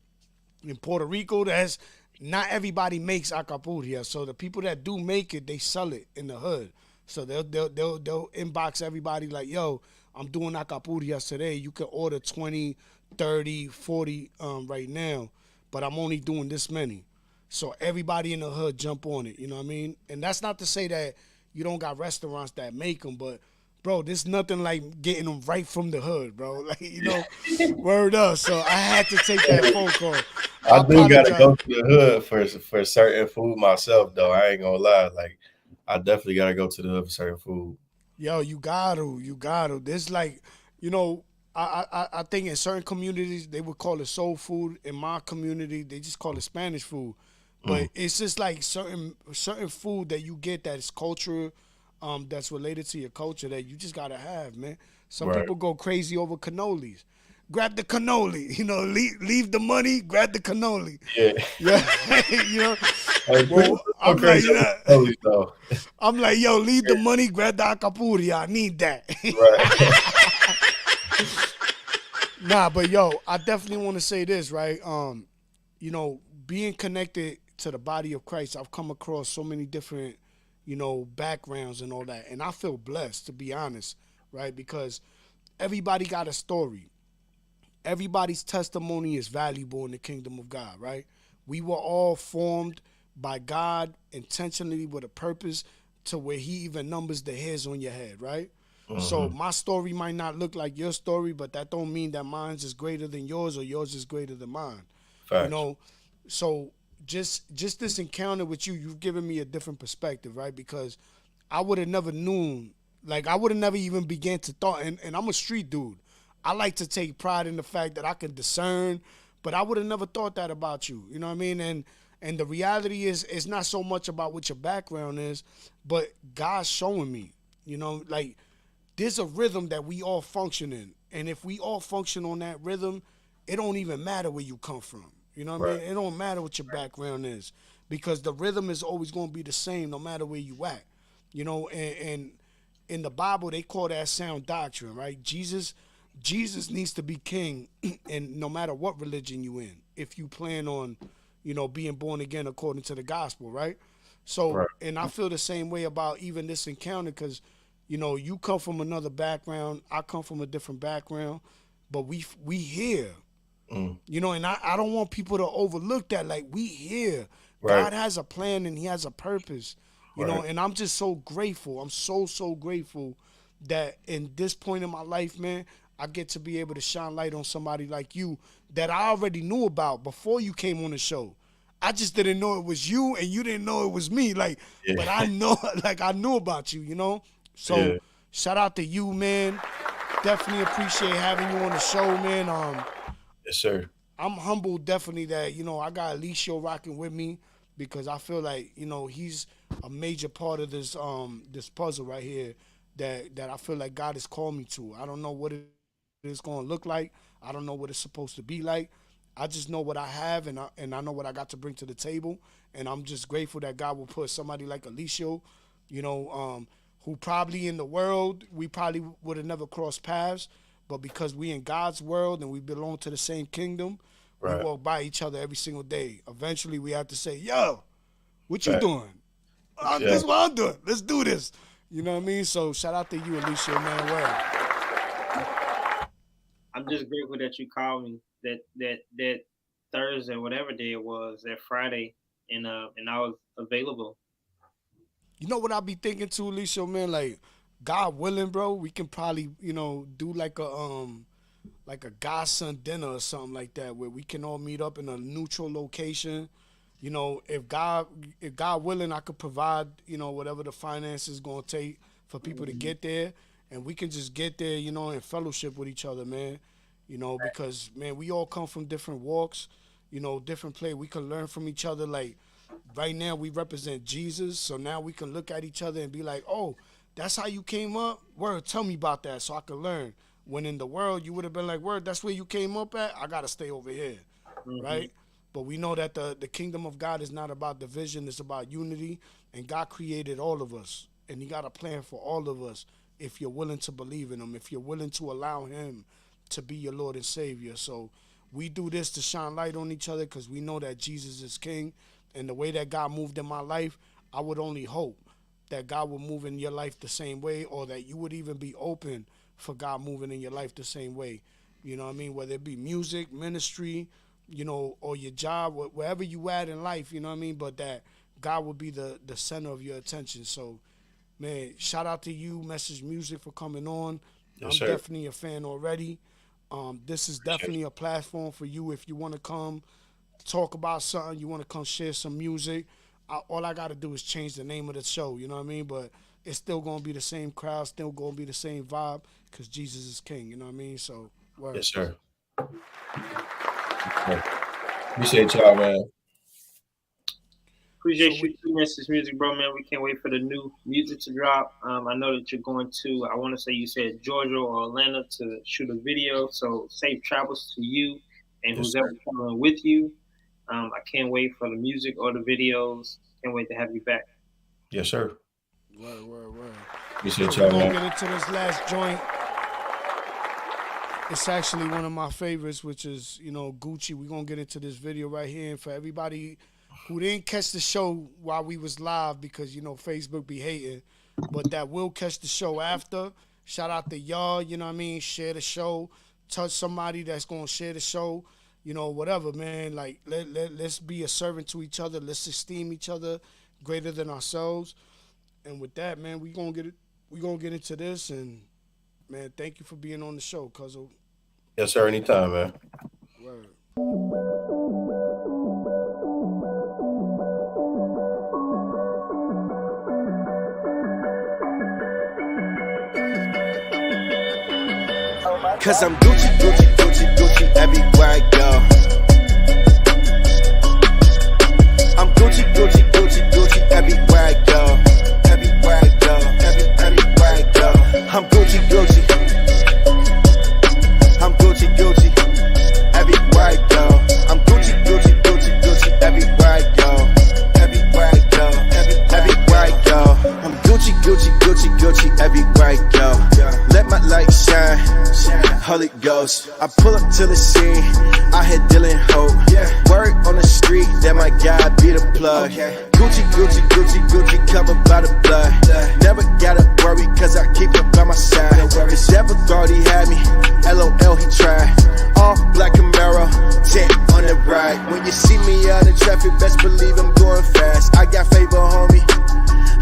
in Puerto Rico, that's not everybody makes acapuria. So the people that do make it, they sell it in the hood. So they'll inbox everybody like, yo, I'm doing acapurias today. You can order 20, 30, 40 right now, but I'm only doing this many. So everybody in the hood jump on it, you know what I mean? And that's not to say that you don't got restaurants that make them, but bro, there's nothing like getting them right from the hood, bro. Like, you know, word up. So I had to take that phone call. I do gotta apologize. go to the hood for certain food myself, though. I ain't gonna lie. Like, I definitely gotta go to the hood for certain food. Yo, you got to. There's like, you know, I think in certain communities they would call it soul food. In my community, they just call it Spanish food. But Mm. it's just like certain food that you get that is culture, that's related to your culture that you just gotta have, man. Some Right. people go crazy over cannolis. Grab the cannoli, you know, leave the money, grab the cannoli. Yeah. Yeah, you know. Hey, people Well, go I'm like, crazy you over know, cannolis, though. I'm like, yo, leave the money, grab the acapuria. I need that. Right. Nah, but yo, I definitely want to say this, right? You know, being connected to the body of Christ, I've come across so many different, you know, backgrounds and all that, and I feel blessed to be honest, right? Because everybody got a story. Everybody's testimony is valuable in the kingdom of God, right? We were all formed by God intentionally with a purpose to where he even numbers the hairs on your head, right? So Mhm. my story might not look like your story, but that don't mean that mine's is greater than yours or yours is greater than mine. You Facts. know, so just this encounter with you, you've given me a different perspective, right? Because I would have never known, like I would have never even began to thought, and I'm a street dude. I like to take pride in the fact that I can discern, but I would have never thought that about you. You know what I mean? And the reality is, it's not so much about what your background is, but God's showing me, you know, like there's a rhythm that we all function in. And if we all function on that rhythm, it don't even matter where you come from. You know what I mean? It don't matter what your background is, because the rhythm is always going to be the same no matter where you at. You know, and in the Bible, they call that sound doctrine, right? Jesus needs to be king, and no matter what religion you in, if you plan on, you know, being born again according to the gospel, right? So, and I feel the same way about even this encounter, because, you know, you come from another background, I come from a different background, but we here, you know, and I don't want people to overlook that. Like, we here. God has a plan and he has a purpose, you know, and I'm just so grateful. I'm so grateful that in this point in my life, man, I get to be able to shine light on somebody like you that I already knew about before you came on the show. I just didn't know it was you, and you didn't know it was me. Like, but I know, like, I knew about you, you know? So shout out to you, man. Definitely appreciate having you on the show, man. Yes, sir. I'm humbled, definitely, that, you know, I got Alicio rocking with me, because I feel like, you know, he's a major part of this this puzzle right here that I feel like God has called me to. I don't know what it's going to look like. I don't know what it's supposed to be like. I just know what I have, and I know what I got to bring to the table, and I'm just grateful that God will put somebody like Alicio, you know, who probably in the world, we probably would have never crossed paths, but because we in God's world and we belong to the same kingdom, we walk by each other every single day. Eventually, we have to say, yo, what you doing? This is what I'm doing. Let's do this. You know what I mean? So shout out to you, Alicia, man. I'm just grateful that you called me that Thursday, whatever day it was, that Friday, and I was available. You know what I be thinking too, Alicia, man? Like, God willing, bro, we can probably, you know, do like a GodSon dinner or something like that, where we can all meet up in a neutral location. You know, if God willing, I could provide, you know, whatever the finances gonna take for people to get there, and we can just get there, you know, and fellowship with each other, man. You know, because, man, we all come from different walks, you know, different place. We can learn from each other. Like, right now we represent Jesus, so now we can look at each other and be like, oh, that's how you came up? Word, tell me about that so I can learn. When in the world, you would have been like, word, that's where you came up at? I got to stay over here, right? But we know that the kingdom of God is not about division. It's about unity, and God created all of us, and he got a plan for all of us if you're willing to believe in him, if you're willing to allow him to be your Lord and Savior. So we do this to shine light on each other, because we know that Jesus is king, and the way that God moved in my life, I would only hope that God will move in your life the same way, or that you would even be open for God moving in your life the same way. You know what I mean? Whether it be music, ministry, you know, or your job, wherever you at in life, you know what I mean? But that God will be the center of your attention. So, man, shout out to you, Message Music, for coming on. Yes, I'm sir. definitely a fan already. This is definitely a platform for you if you want to come talk about something, you want to come share some music. All I got to do is change the name of the show, you know what I mean? But it's still going to be the same crowd, still going to be the same vibe, because Jesus is king, you know what I mean? So, word. Yes, sir. Appreciate y'all, man. Appreciate you, Message Music, bro, man. We can't wait for the new music to drop. I know that you're going to, I want to say you said Georgia or Atlanta to shoot a video. So safe travels to you and who's ever coming with you. I can't wait for the music or the videos. Can't wait to have you back. Yes, sir. Word. Appreciate So y'all, we're man. going to get into this last joint. It's actually one of my favorites, which is, you know, Gucci. We're going to get into this video right here. And for everybody who didn't catch the show while we was live, because, you know, Facebook be hating, but that will catch the show after, shout out to y'all, you know what I mean? Share the show. Touch somebody that's going to share the show. You know, whatever, man. Like, let's be a servant to each other. Let's esteem each other greater than ourselves. And with that, man, we're going to get into this. And, man, thank you for being on the show, Cuzzo. Yes, sir. Anytime, man. Word. Cause I'm Gucci everywhere I go. Gucci, Gucci, Gucci, Gucci everywhere I go. Everywhere I go, everywhere I go. I'm Gucci, Gucci. I'm Gucci, Gucci everywhere I go. I'm Gucci, Gucci, Gucci, Gucci everywhere I go. Everywhere I go, everywhere I go. I'm Gucci, Gucci, Gucci, Gucci everywhere I go. Let my light shine, Holy Ghost. I pull up to the scene, I had dealing hope. Word on the street that my God be the plug. Gucci, Gucci, Gucci, Gucci covered by the blood. Never gotta worry cause I keep it by my side. The devil thought he had me, LOL he tried. All black Camaro, tent on the ride. When you see me out in traffic, best believe I'm going fast. I got favor, homie,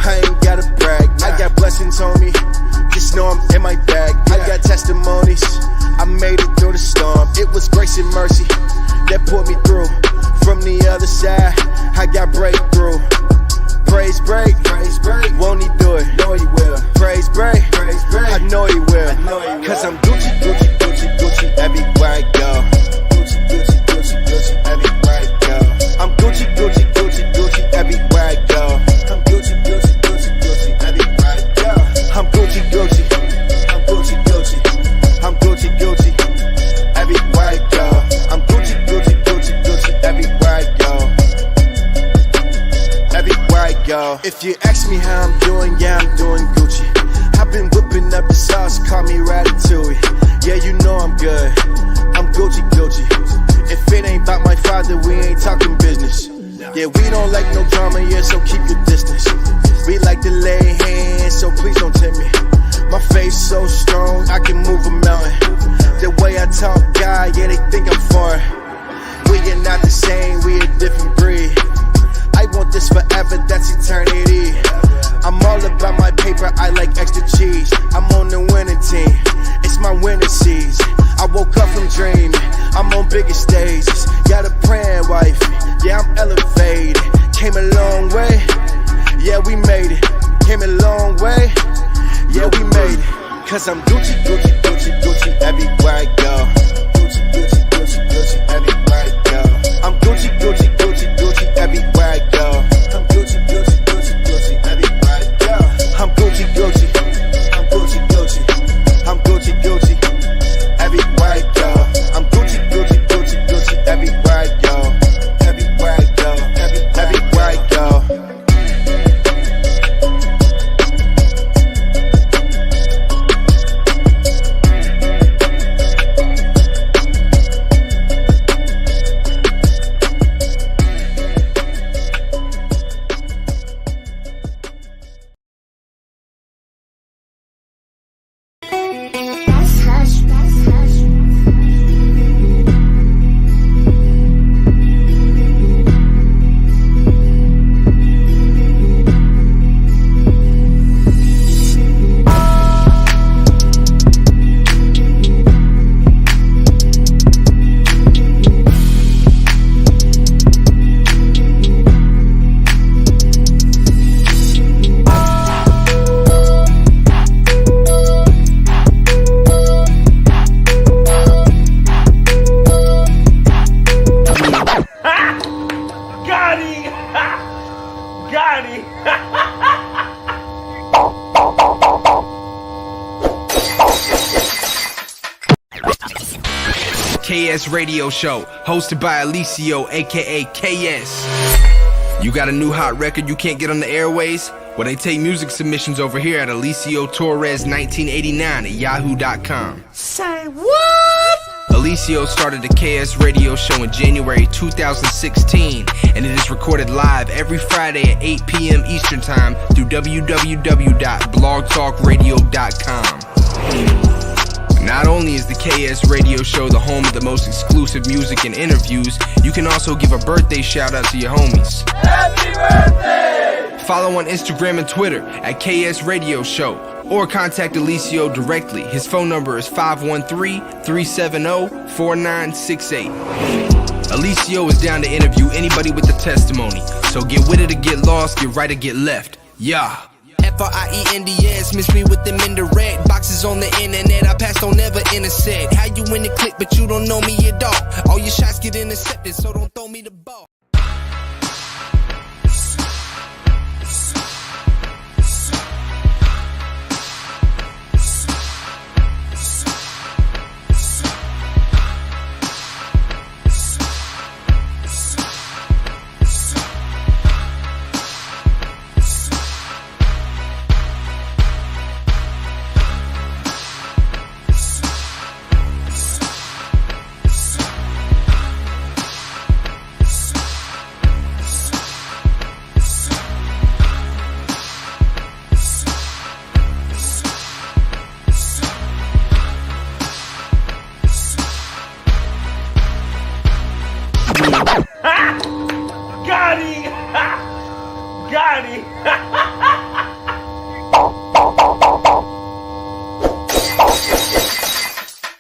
I ain't gotta brag. I got blessings, homie, just know I'm in my bag. I got testimonies, I made it through the storm. It was grace and mercy that pulled me through. From the other side, I got breakthrough. Praise break, won't he do it? Know he will. Praise break, I know he will. Cause I'm Gucci, Gucci, Gucci, Gucci everywhere I go. Gucci, Gucci, Gucci, Gucci everywhere I go. I'm Gucci, Gucci, Gucci, Gucci everywhere I go. I'm Gucci, Gucci, Gucci, Gucci everywhere I go. I'm Gucci, Gucci, I'm Gucci, Gucci, I'm Gucci, Gucci everywhere I go. I'm Gucci, Gucci, Gucci, Gucci everywhere I go. Everywhere I go. If you ask me how I'm doing, yeah, I'm doing Gucci. I've been whipping up the sauce, call me Ratatouille. Yeah, you know I'm good, I'm Gucci, Gucci. If it ain't about my father, we ain't talking business. Yeah, we don't like no drama, yeah, so keep your distance. We like to lay hands, so please don't tempt me. My face so strong, I can move a mountain. The way I talk, God, yeah, they think I'm foreign. We are not the same, we a different breed. I want this forever, that's eternity. I'm all about my paper, I like extra cheese. I'm on the winning team, it's my winning season. I woke up from dreaming, I'm on bigger stages. Got a praying wife, yeah, I'm elevated. Came a long way, yeah, we made it. Came a long way, yeah, we made it. Cause I'm Gucci, Gucci, Gucci, Gucci everywhere I go. Gucci, Gucci, Gucci, Gucci everywhere I go. I'm Gucci, Gucci, Gucci, Gucci everywhere I go. I'm Gucci, Gucci, Gucci, Gucci everywhere I go. I'm Gucci, Gucci, I'm Gucci, Gucci, I'm Gucci, Gucci everywhere I go. I'm Gucci, Gucci, Gucci, Gucci everywhere I go. Everywhere I go, everywhere I go. KS Radio Show, hosted by Alicio, aka KS. You got a new hot record you can't get on the airways? Well, they take music submissions over here at Alicio Torres 1989 at yahoo.com. Say what? Alicio started the KS Radio Show in January 2016, and it is recorded live every Friday at 8 p.m. Eastern Time through www.blogtalkradio.com. Not only is the KS Radio Show the home of the most exclusive music and interviews, you can also give a birthday shout out to your homies. Happy birthday! Follow on Instagram and Twitter at KS Radio Show, or contact Alicio directly. His phone number is 513-370-4968. Alicio is down to interview anybody with a testimony, so get with it or get lost, get right or get left. Yeah. Friends, miss me with them indirect boxes on the internet. I passed on never intersect. How you in the click, but you don't know me at all. All your shots get intercepted, so don't throw me the ball. got him.